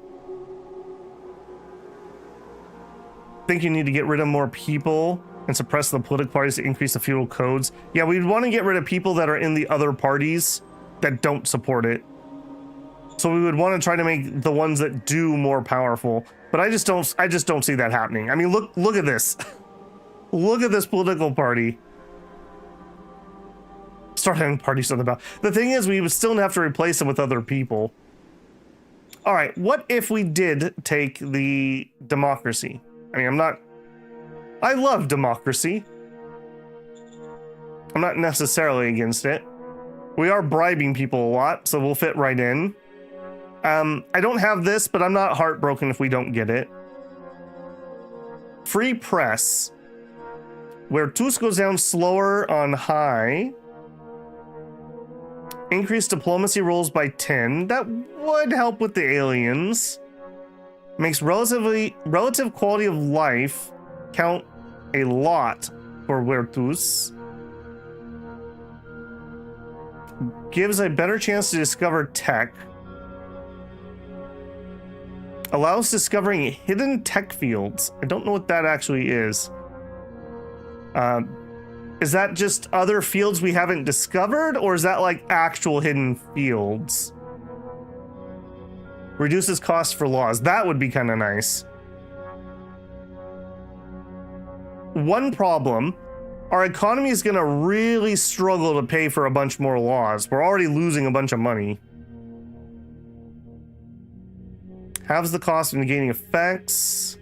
I think you need to get rid of more people and suppress the political parties to increase the feudal codes. Yeah, we'd want to get rid of people that are in the other parties that don't support it. So we would want to try to make the ones that do more powerful. But I just don't see that happening. I mean, look at this. Look at this political party. Start having parties on the ballot. The thing is, we would still have to replace them with other people. All right, what if we did take the democracy? I mean, I love democracy. I'm not necessarily against it. We are bribing people a lot, so we'll fit right in. I don't have this, but I'm not heartbroken if we don't get it. Free press. Where TUS goes down slower on high. Increase diplomacy rolls by 10. That would help with the aliens. Makes relative quality of life count a lot for Virtus. Gives a better chance to discover tech. Allows discovering hidden tech fields. I don't know what that actually is. Is that just other fields we haven't discovered, or is that like actual hidden fields? Reduces costs for laws. That would be kind of nice. One problem, our economy is going to really struggle to pay for a bunch more laws. We're already losing a bunch of money. Halves the cost of negating effects.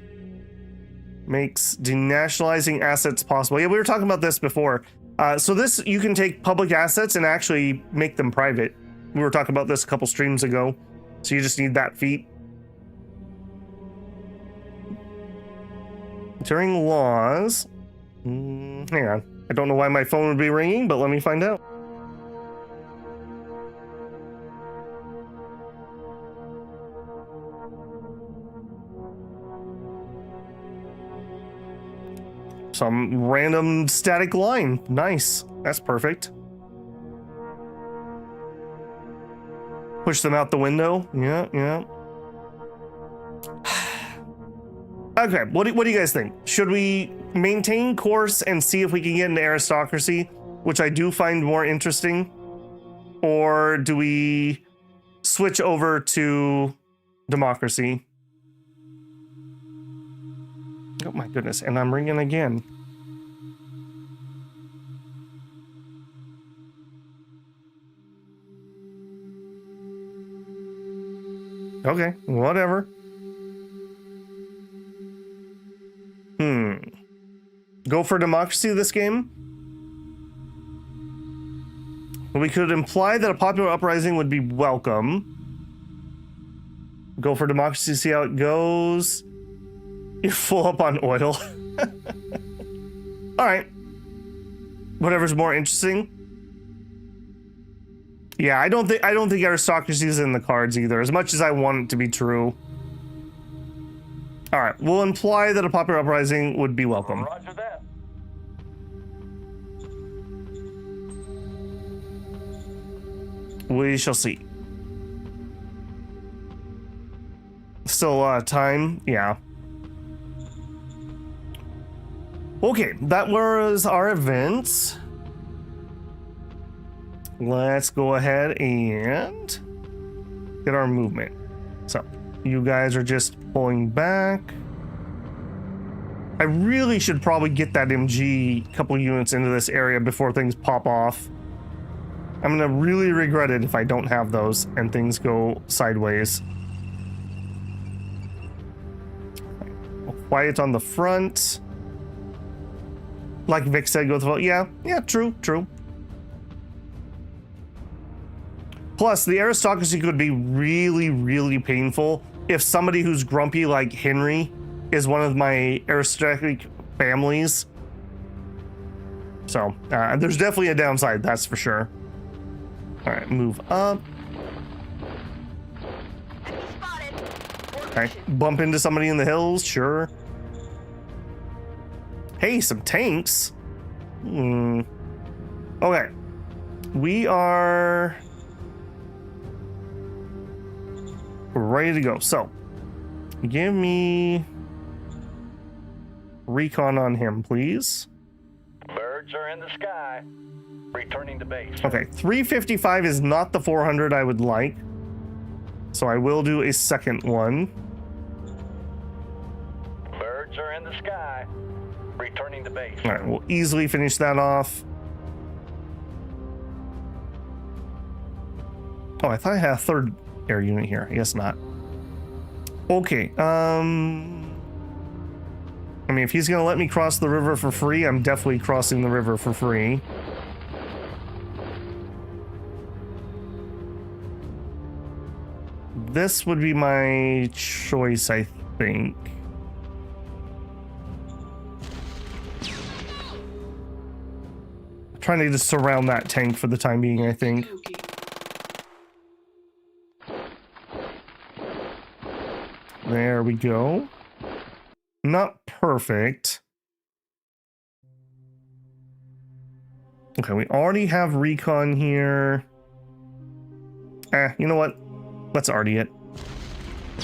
Makes denationalizing assets possible. Yeah, we were talking about this before. So this, you can take public assets and actually make them private. We were talking about this a couple streams ago. So you just need that feat. During laws. Hang on. I don't know why my phone would be ringing, but let me find out. Some random static line. Nice. That's perfect. Push them out the window. Yeah, yeah. Okay, what do you guys think? Should we maintain course and see if we can get into aristocracy, which I do find more interesting? Or do we switch over to democracy? Oh my goodness, and I'm ringing again. Okay, whatever. Go for democracy this game? We could imply that a popular uprising would be welcome. Go for democracy, see how it goes. You're full up on oil. All right. Whatever's more interesting. Yeah, I don't think aristocracy is in the cards either, as much as I want it to be true. All right, we'll imply that a popular uprising would be welcome. Roger that. We shall see. Still a lot of time, yeah. Okay, that was our event. Let's go ahead and get our movement. So, you guys are just pulling back. I really should probably get that MG couple units into this area before things pop off. I'm gonna really regret it if I don't have those and things go sideways. Quiet on the front. Like Vic said, go through. Yeah, true. Plus, the aristocracy could be really, really painful if somebody who's grumpy like Henry is one of my aristocratic families. So, there's definitely a downside, that's for sure. All right, move up. Okay, bump into somebody in the hills, sure. Hey, some tanks. Okay, we are ready to go. So, give me recon on him, please. Birds are in the sky. Returning to base. Okay, 355 is not the 400 I would like. So I will do a second one. Birds are in the sky. Returning to base. All right, we'll easily finish that off. Oh, I thought I had a third air unit here. I guess not. Okay, I mean, if he's gonna let me cross the river for free, I'm definitely crossing the river for free. This would be my choice, I think. I'm trying to just surround that tank for the time being, I think. There we go. Not perfect. Okay, we already have recon here. You know what? Let's arty it.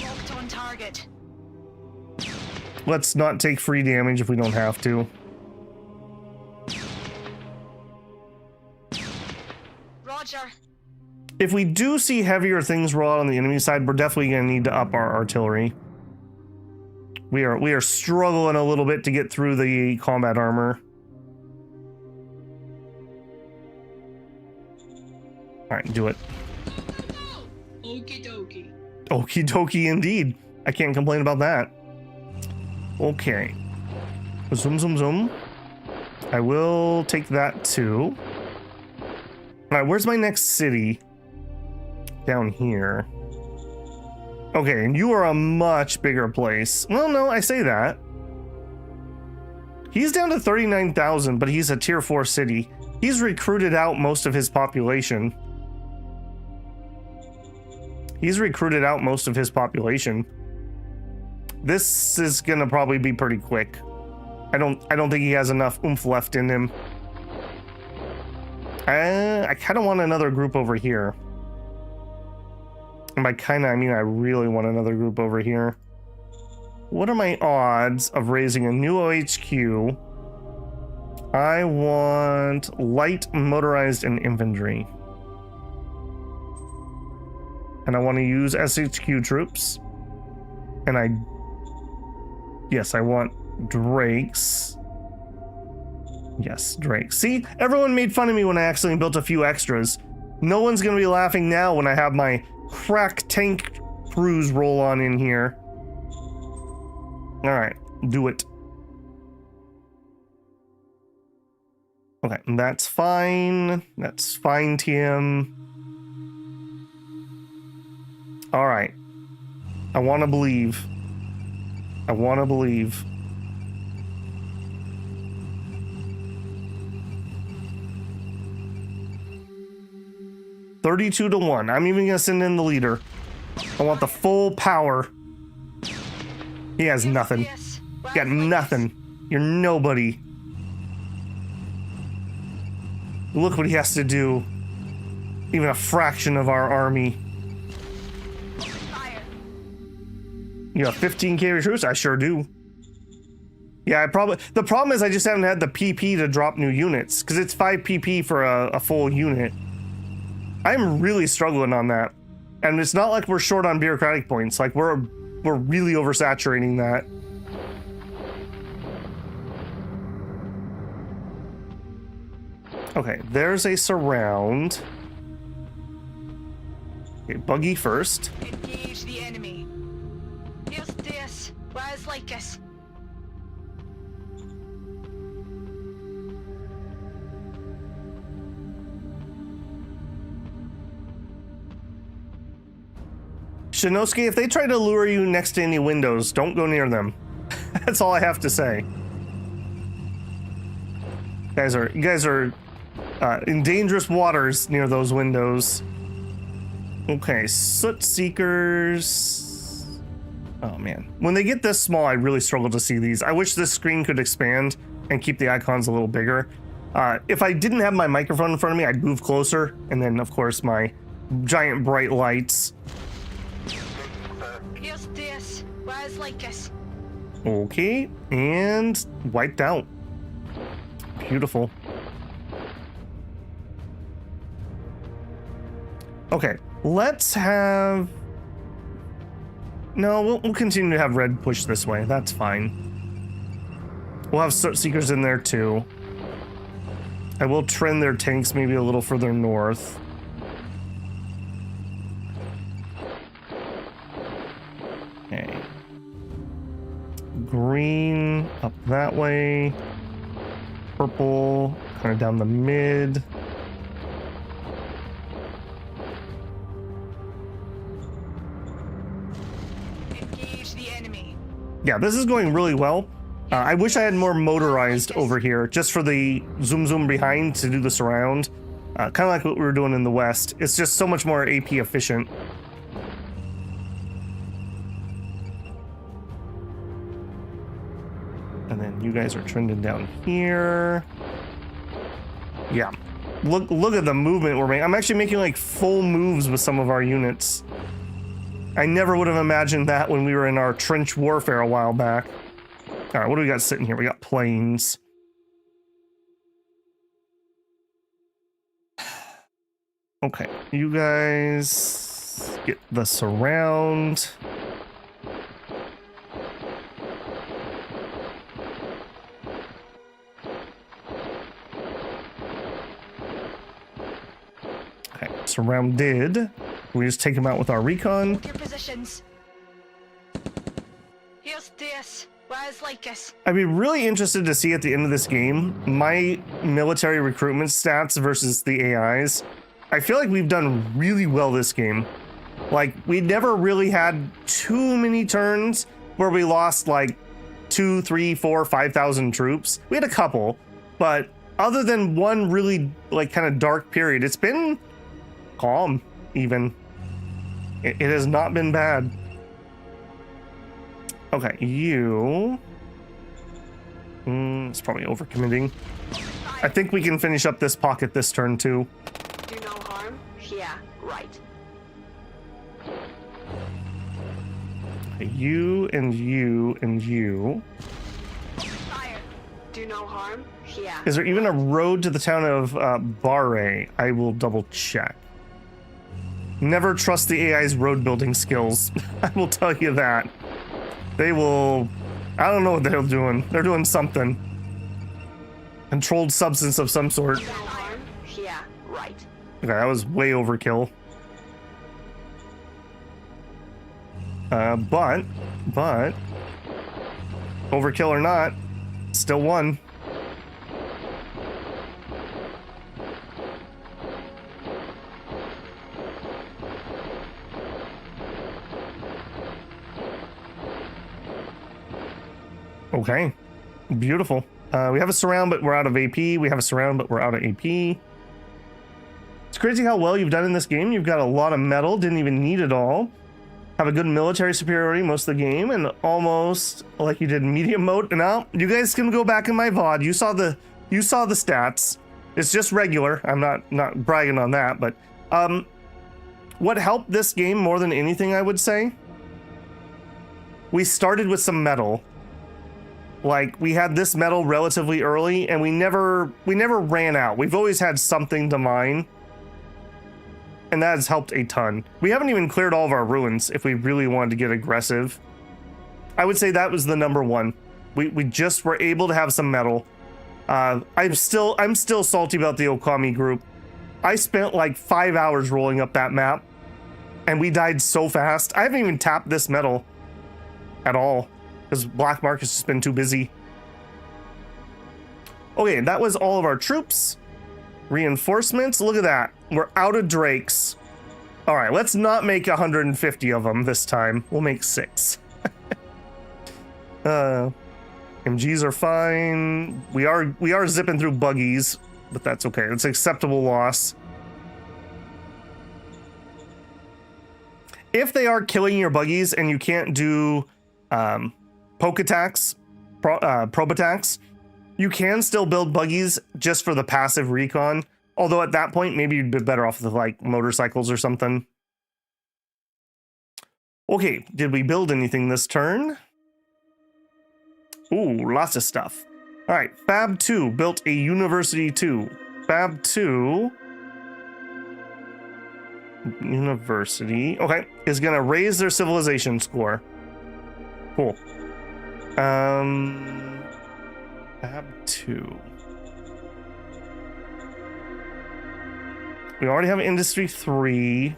Locked on target. Let's not take free damage if we don't have to. Roger. If we do see heavier things roll out on the enemy side, we're definitely going to need to up our artillery. We are struggling a little bit to get through the combat armor. All right, do it. Okie dokie. Okie dokie indeed. I can't complain about that. Okay. Zoom, zoom, zoom. I will take that too. All right, where's my next city? Down here. Okay, and you are a much bigger place. Well, no, I say that. He's down to 39,000, but he's a tier 4 city. He's recruited out most of his population. He's recruited out most of his population. This is gonna probably be pretty quick. I don't think he has enough oomph left in him. I kind of want another group over here. And by kind of, I mean I really want another group over here. What are my odds of raising a new OHQ? I want light, motorized, and infantry. And I want to use SHQ troops. And I want Drakes. Yes, Drakes. See, everyone made fun of me when I accidentally built a few extras. No one's going to be laughing now when I have my crack tank crews roll on in here. All right, do it. Okay, that's fine. That's fine, TM. All right. I want to believe. I want to believe. $32-1. I'm even gonna send in the leader. I want the full power. He has nothing. You got nothing. You're nobody. Look what he has to do. Even a fraction of our army. You have 15k recruits? I sure do. Yeah, the problem is I just haven't had the PP to drop new units, because it's 5 PP for a full unit. I'm really struggling on that. And it's not like we're short on bureaucratic points. Like we're really oversaturating that. Okay, there's a surround. Okay, buggy first. Engage the enemy. Here's this. Where's Lycus? Shinosuke, if they try to lure you next to any windows, don't go near them. That's all I have to say. You guys are in dangerous waters near those windows. Okay, Soot Seekers. Oh man. When they get this small, I really struggle to see these. I wish this screen could expand and keep the icons a little bigger. If I didn't have my microphone in front of me, I'd move closer. And then, of course, my giant bright lights. Here's this. Where's Lycus? Okay, and wiped out. Beautiful. Okay, let's have... No, we'll continue to have red push this way. That's fine. We'll have Soot Seekers in there too. I will trend their tanks maybe a little further north. Okay. Green up that way. Purple kind of down the mid. Engage the enemy. Yeah, this is going really well. I wish I had more motorized over here just for the zoom behind to do the surround. Kind of like what we were doing in the west. It's just so much more AP efficient. And then you guys are trending down here. Yeah. Look at the movement we're making. I'm actually making like full moves with some of our units. I never would have imagined that when we were in our trench warfare a while back. All right, what do we got sitting here? We got planes. Okay, you guys get the surround. Okay, surrounded. We just take him out with our recon. Your positions. Here's this. Where's Lycus? I'd be really interested to see at the end of this game my military recruitment stats versus the AIs. I feel like we've done really well this game. Like, we never really had too many turns where we lost like 2, 3, 4, 5,000 troops. We had a couple, but other than one really like kind of dark period, it's been calm even. It has not been bad. Okay, you... it's probably overcommitting. I think we can finish up this pocket this turn too. Do no harm? Yeah, right. You and you and you. Fire. Do no harm? Yeah. Is there even a road to the town of Barre? I will double check. Never trust the AI's road building skills. I will tell you that. They will... I don't know what they're doing. They're doing something. Controlled substance of some sort. No harm? Yeah, right. Okay, that was way overkill. But, overkill or not, still won. Okay, beautiful. We have a surround, but we're out of AP. We have a surround, but we're out of AP. It's crazy how well you've done in this game. You've got a lot of metal, didn't even need it all. Have a good military superiority most of the game, and almost like you did medium mode. Now, you guys can go back in my VOD. You saw the stats. It's just regular. I'm not bragging on that, but what helped this game more than anything, I would say, we started with some metal. Like, we had this metal relatively early, and we never ran out. We've always had something to mine, and that has helped a ton. We haven't even cleared all of our ruins if we really wanted to get aggressive. I would say that was the number one. We just were able to have some metal. I'm still salty about the Okami group. I spent like 5 hours rolling up that map, and we died so fast. I haven't even tapped this metal at all, because Black Market's just been too busy. Okay, that was all of our troops. Reinforcements, look at that. We're out of Drakes. All right, let's not make 150 of them this time. We'll make 6. MGs are fine. We are zipping through buggies, but that's okay. It's an acceptable loss. If they are killing your buggies and you can't do poke attacks, probe attacks, you can still build buggies just for the passive recon. Although at that point, maybe you'd be better off with like motorcycles or something. Okay, did we build anything this turn? Ooh, lots of stuff. All right, Fab 2 built a University 2. Fab 2... University, okay, is gonna raise their civilization score. Cool. Fab 2. We already have Industry 3.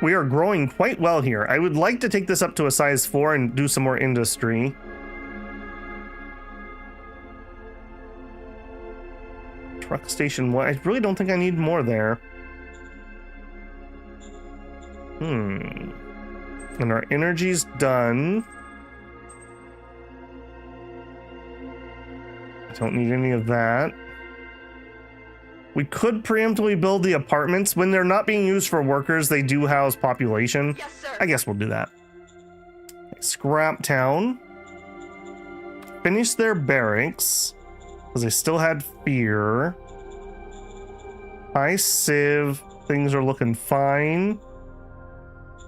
We are growing quite well here. I would like to take this up to a size 4 and do some more industry. Truck Station 1. I really don't think I need more there. And our energy's done. I don't need any of that. We could preemptively build the apartments. When they're not being used for workers, they do house population. Yes, sir. I guess we'll do that. Scrap Town. Finish their barracks, because they still had fear. High Civ. Things are looking fine.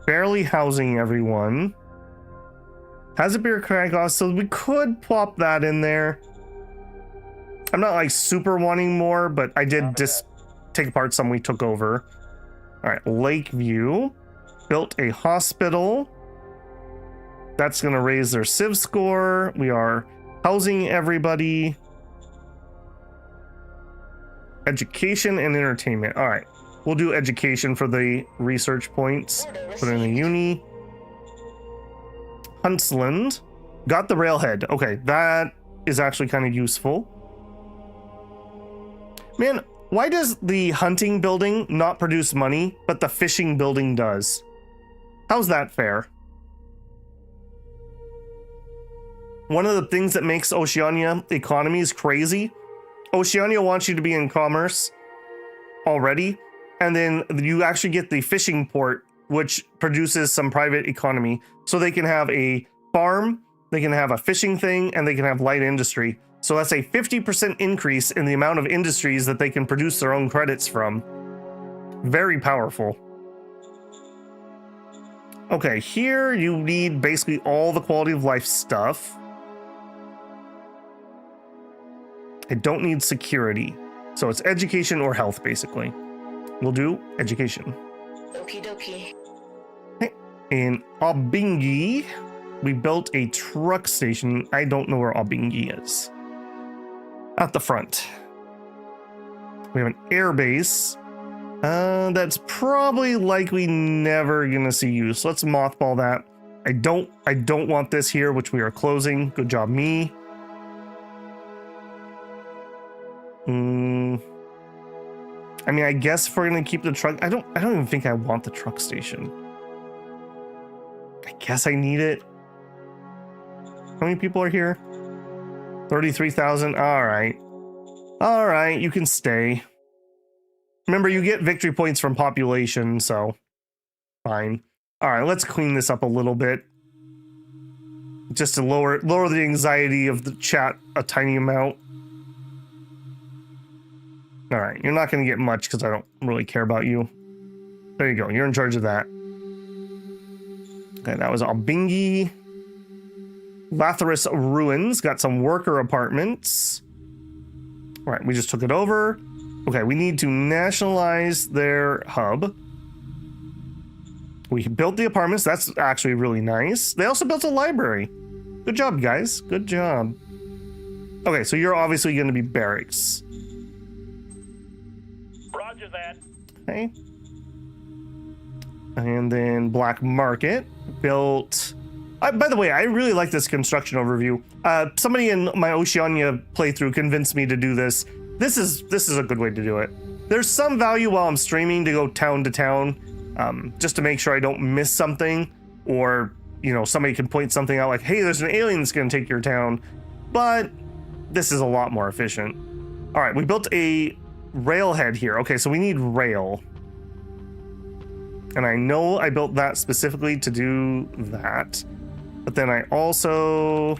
Barely housing everyone. Has a bureaucratic cost, so we could plop that in there. I'm not like super wanting more, but I did just take apart some we took over. All right, Lakeview built a hospital. That's going to raise their civ score. We are housing everybody. Education and entertainment. All right, we'll do education for the research points. Put in a uni. Huntsland. Got the railhead. Okay, that is actually kind of useful. Man, why does the hunting building not produce money, but the fishing building does? How's that fair? One of the things that makes Oceania economies crazy, Oceania wants you to be in commerce already, and then you actually get the fishing port, which produces some private economy. So they can have a farm, they can have a fishing thing, and they can have light industry. So that's a 50% increase in the amount of industries that they can produce their own credits from. Very powerful. Okay, here you need basically all the quality of life stuff. I don't need security. So it's education or health, basically. We'll do education. Okie dokie. Okay. In Obingi, we built a truck station. I don't know where Obingi is. At the front. We have an air base. That's probably likely never gonna see use. So let's mothball that. I don't want this here, which we are closing. Good job, me. I mean, I guess if we're gonna keep the truck, I don't even think I want the truck station. I guess I need it. How many people are here? 33,000. All right, you can stay. Remember, you get victory points from population, so fine. All right, let's clean this up a little bit, just to lower the anxiety of the chat a tiny amount. All right, you're not going to get much because I don't really care about you. There you go. You're in charge of that. Okay, that was Albingi. Lathyrus Ruins. Got some worker apartments. All right, we just took it over. Okay, we need to nationalize their hub. We built the apartments. That's actually really nice. They also built a library. Good job, guys. Good job. Okay, so you're obviously going to be barracks. Roger that. Okay. And then Black Market built... by the way, I really like this construction overview. Somebody in my Oceania playthrough convinced me to do this. This is a good way to do it. There's some value while I'm streaming to go town to town, just to make sure I don't miss something, or, you know, somebody can point something out like, hey, there's an alien that's going to take your town. But this is a lot more efficient. All right, we built a railhead here. Okay, so we need rail. And I know I built that specifically to do that. But then I also...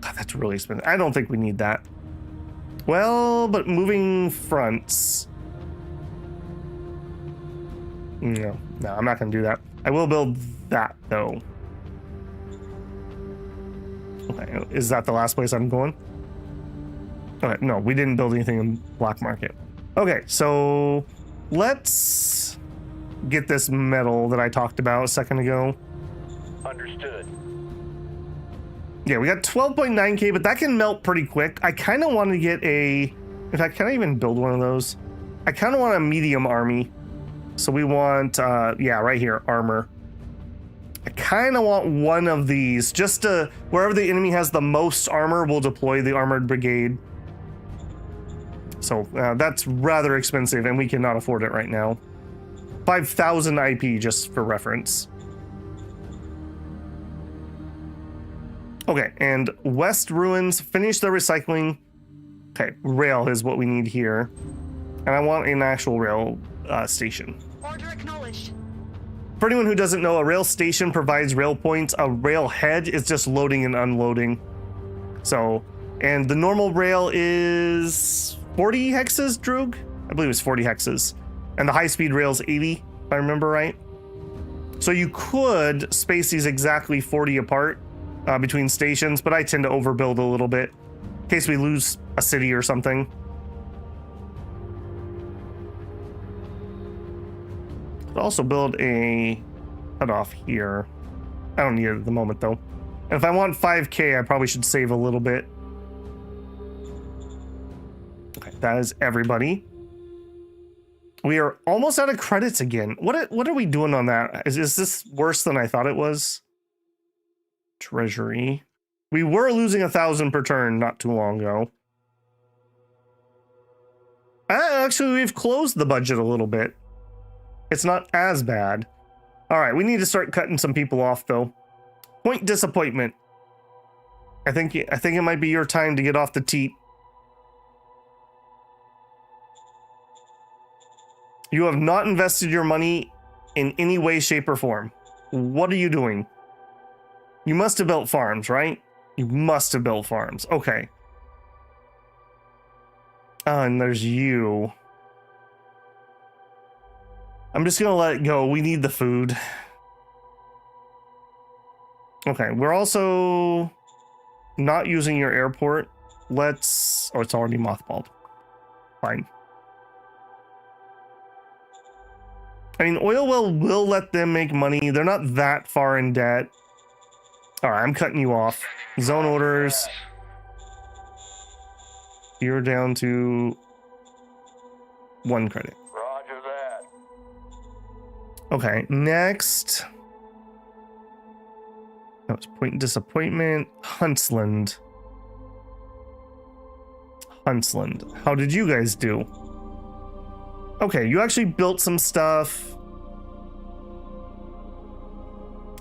God, that's really expensive. I don't think we need that. Well, but moving fronts... No, I'm not going to do that. I will build that, though. Okay, is that the last place I'm going? Okay, no, we didn't build anything in Black Market. Okay, so let's get this metal that I talked about a second ago. Understood. Yeah, we got 12.9k, but that can melt pretty quick. I kind of want to get a... In fact, can I even build one of those? I kind of want a medium army. So we want, yeah, right here, armor. I kind of want one of these, just to... Wherever the enemy has the most armor, we'll deploy the armored brigade. So that's rather expensive, and we cannot afford it right now. 5,000 IP, just for reference. Okay, and West Ruins, finish the recycling. Okay, rail is what we need here. And I want an actual rail station. Order acknowledged. For anyone who doesn't know, a rail station provides rail points. A rail head is just loading and unloading. So, and the normal rail is 40 hexes, Droog? I believe it's 40 hexes. And the high-speed rail is 80, if I remember right. So you could space these exactly 40 apart between stations, but I tend to overbuild a little bit in case we lose a city or something. Could also build a cutoff here. I don't need it at the moment, though. And if I want 5k, I probably should save a little bit. Okay, that is everybody. We are almost out of credits again. What are we doing on that? Is this worse than I thought it was? Treasury. We were losing 1,000 per turn not too long ago. Actually, we've closed the budget a little bit. It's not as bad. All right, we need to start cutting some people off, though. Point disappointment. I think it might be your time to get off the teat. You have not invested your money in any way, shape, or form. What are you doing? You must have built farms, right? You must have built farms. Okay. And there's you. I'm just gonna let it go. We need the food. Okay, we're also not using your airport. Let's... Oh, it's already mothballed. Fine. I mean, oil well will let them make money. They're not that far in debt. All right, I'm cutting you off. Zone orders. You're down to 1 credit. Roger that. Okay, next. That was point disappointment. Huntsland. Huntsland. How did you guys do? Okay, you actually built some stuff.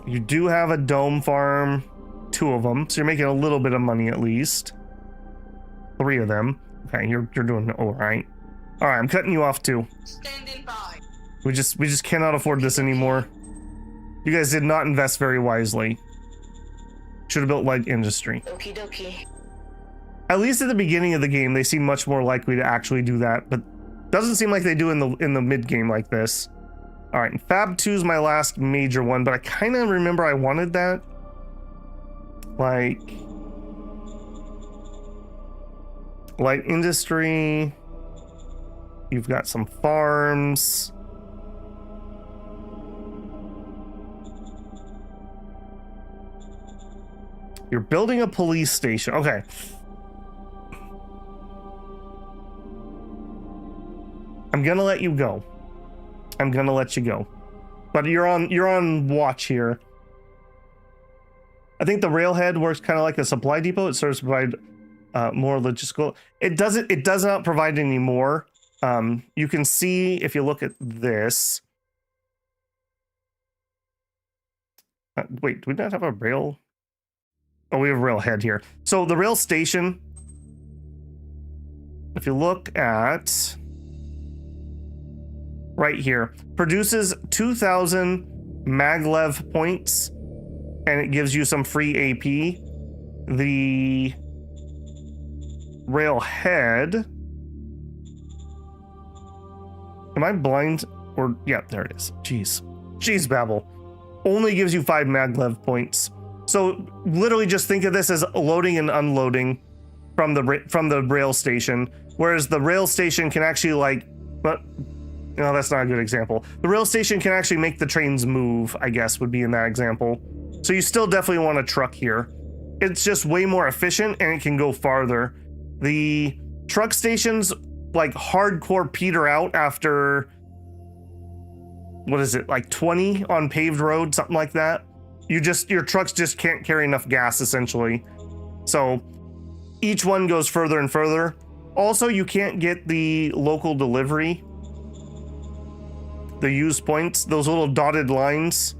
You do have a dome farm. 2 of them. So you're making a little bit of money at least. 3 of them. Okay, you're doing all right. All right, I'm cutting you off too. Standing by. We just cannot afford this anymore. You guys did not invest very wisely. Should have built light industry. Okie dokie. At least at the beginning of the game, they seem much more likely to actually do that, but doesn't seem like they do in the mid game like this. All right, Fab 2 is my last major one, but I kind of remember I wanted that. Like light industry. You've got some farms. You're building a police station. Okay. I'm gonna let you go. I'm gonna let you go. But you're on watch here. I think the railhead works kind of like a supply depot. It serves to provide more logistical. It does not provide any more. You can see if you look at this. Wait, do we not have a rail? Oh, we have a railhead here. So the rail station, if you look at right here, produces 2,000 maglev points, and it gives you some free AP. The railhead, am I blind? Or yeah, there it is. Jeez, Babel, only gives you 5 maglev points. So literally just think of this as loading and unloading from the rail station, whereas the rail station can actually no, that's not a good example. The rail station can actually make the trains move, I guess, would be in that example. So you still definitely want a truck here. It's just way more efficient and it can go farther. The truck stations like hardcore peter out after, what is it, like 20 on paved road, something like that. Your trucks just can't carry enough gas essentially. So each one goes further and further. Also, you can't get the local delivery, the use points, those little dotted lines.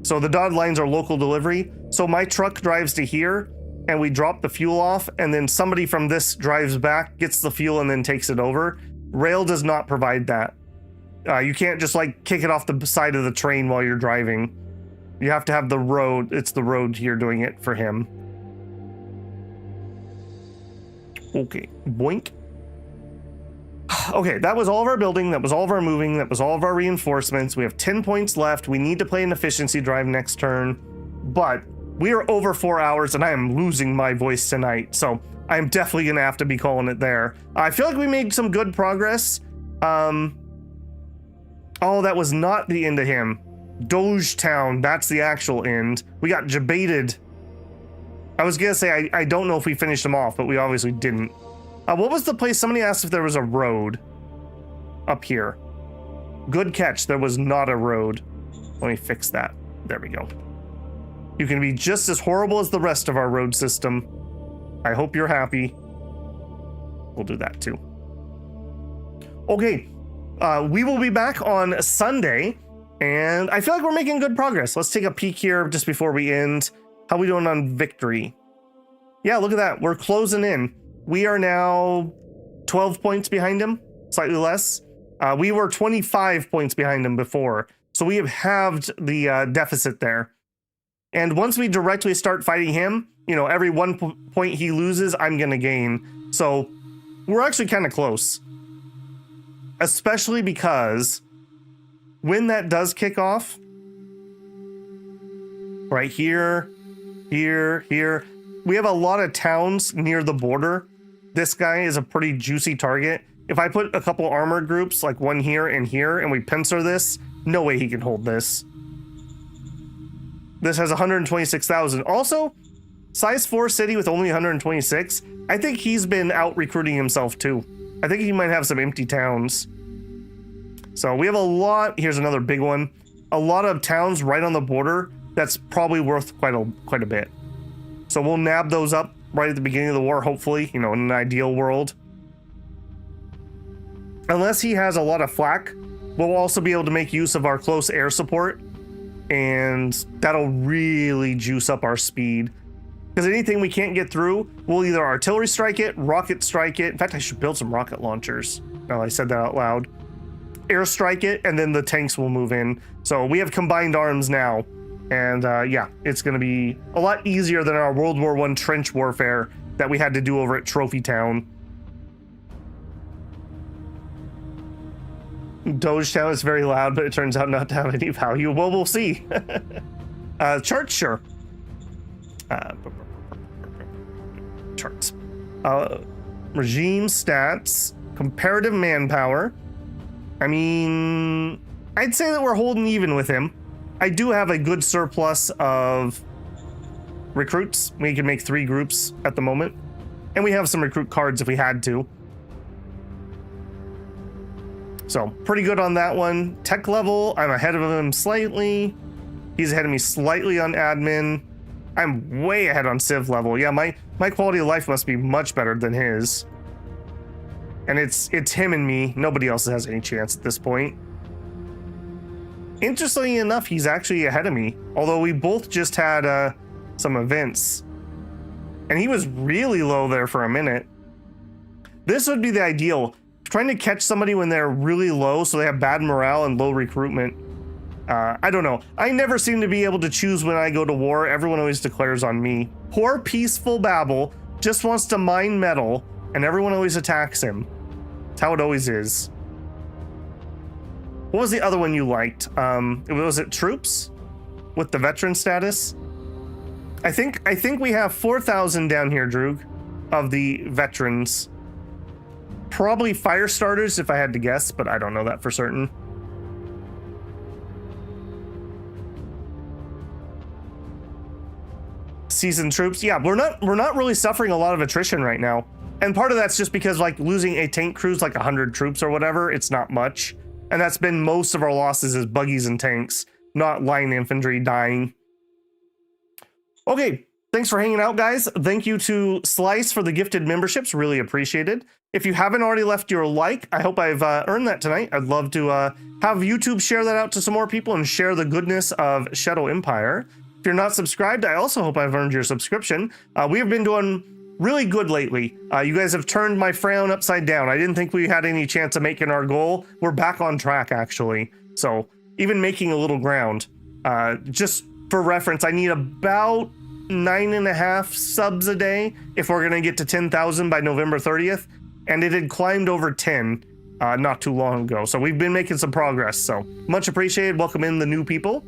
So the dotted lines are local delivery. So my truck drives to here and we drop the fuel off, and then somebody from this drives back, gets the fuel, and then takes it over. Rail does not provide that. You can't just like kick it off the side of the train while you're driving. You have to have the road. It's the road here doing it for him. Okay, boink. Okay, that was all of our building. That was all of our moving. That was all of our reinforcements. We have 10 points left. We need to play an efficiency drive next turn. But we are over 4 hours and I am losing my voice tonight. So I'm definitely going to have to be calling it there. I feel like we made some good progress. Oh, that was not the end of him. Dogetown, that's the actual end. We got debated. I was gonna say I don't know if we finished them off, but we obviously didn't. What was the place? Somebody asked if there was a road up here. Good catch, there was not a road. Let me fix that. There we go. You can be just as horrible as the rest of our road system. I hope you're happy. We'll do that too. Okay, we will be back on Sunday, and I feel like we're making good progress. Let's take a peek here just before we end. How we doing on victory? Yeah, look at that. We're closing in. We are now 12 points behind him, slightly less. We were 25 points behind him before, so we have halved the deficit there. And once we directly start fighting him, you know, every 1 point he loses, I'm going to gain. So we're actually kind of close. Especially because when that does kick off, right here, here, we have a lot of towns near the border. This guy is a pretty juicy target. If I put a couple armored groups, like one here, and we pincer this, no way he can hold this. This has 126,000. Also, size 4 city with only 126. I think he's been out recruiting himself too. I think he might have some empty towns. So we have a lot. Here's another big one. A lot of towns right on the border. That's probably worth quite a bit. So we'll nab those up right at the beginning of the war, hopefully, you know, in an ideal world. Unless he has a lot of flak, we'll also be able to make use of our close air support. And that'll really juice up our speed. Because anything we can't get through, we'll either artillery strike it, rocket strike it. In fact, I should build some rocket launchers. Now I said that out loud. Airstrike it, and then the tanks will move in. So we have combined arms now. And yeah, it's going to be a lot easier than our World War I trench warfare that we had to do over at Trophy Town. Dogetown is very loud, but it turns out not to have any value. Well, we'll see. Charts, sure. Charts. Regime stats. Comparative manpower. I mean, I'd say that we're holding even with him. I do have a good surplus of recruits. We can make 3 groups at the moment. And we have some recruit cards if we had to. So, pretty good on that one. Tech level, I'm ahead of him slightly. He's ahead of me slightly on admin. I'm way ahead on civ level. Yeah, my quality of life must be much better than his. And it's him and me. Nobody else has any chance at this point. Interestingly enough, he's actually ahead of me. Although we both just had some events. And he was really low there for a minute. This would be the ideal. Trying to catch somebody when they're really low so they have bad morale and low recruitment. I don't know. I never seem to be able to choose when I go to war. Everyone always declares on me. Poor peaceful Babel just wants to mine metal and everyone always attacks him. That's how it always is. What was the other one you liked? Was it troops with the veteran status? I think we have 4,000 down here, Droog, of the veterans. Probably fire starters if I had to guess, but I don't know that for certain. Seasoned troops. Yeah, we're not really suffering a lot of attrition right now. And part of that's just because like losing a tank crew's like 100 troops or whatever, it's not much. And that's been most of our losses is buggies and tanks, not line infantry dying. Okay, thanks for hanging out, guys. Thank you to Slice for the gifted memberships, really appreciated. If you haven't already left your like, I hope I've earned that tonight. I'd love to have YouTube share that out to some more people and share the goodness of Shadow Empire. If you're not subscribed, I also hope I've earned your subscription. We have been doing really good lately. You guys have turned my frown upside down. I didn't think we had any chance of making our goal. We're back on track, actually. So even making a little ground. Just for reference, I need about 9.5 subs a day if we're going to get to 10,000 by November 30th. And it had climbed over 10 not too long ago. So we've been making some progress. So much appreciated. Welcome in the new people.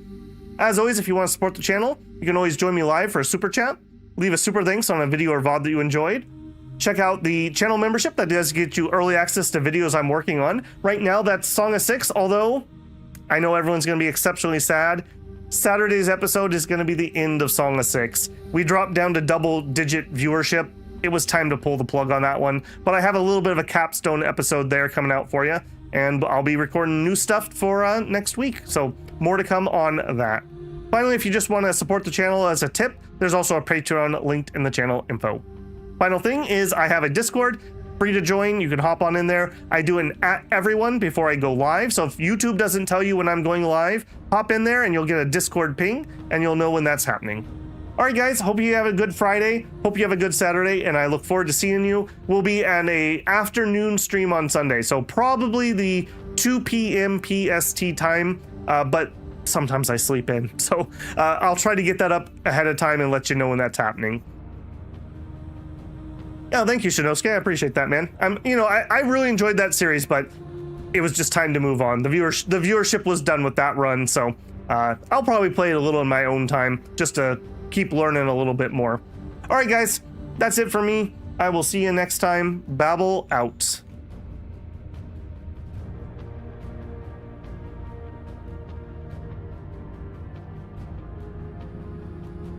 As always, if you want to support the channel, you can always join me live for a super chat. Leave a super thanks on a video or VOD that you enjoyed. Check out the channel membership. That does get you early access to videos I'm working on. Right now, that's Song of 6, although I know everyone's going to be exceptionally sad. Saturday's episode is going to be the end of Song of 6. We dropped down to double-digit viewership. It was time to pull the plug on that one. But I have a little bit of a capstone episode there coming out for you. And I'll be recording new stuff for next week. So more to come on that. Finally, if you just want to support the channel as a tip, there's also a Patreon linked in the channel info. Final thing is I have a Discord, free to join. You can hop on in there. I do an @everyone before I go live. So if YouTube doesn't tell you when I'm going live, hop in there and you'll get a Discord ping and you'll know when that's happening. All right, guys, hope you have a good Friday. Hope you have a good Saturday, and I look forward to seeing you. We'll be at a afternoon stream on Sunday, so probably the 2 p.m. PST time, but sometimes I sleep in. So I'll try to get that up ahead of time and let you know when that's happening. Yeah, thank you, Shinosuke. I appreciate that, man. I really enjoyed that series, but it was just time to move on. The viewership was done with that run, so I'll probably play it a little in my own time just to keep learning a little bit more. All right, guys, that's it for me. I will see you next time. Babel out.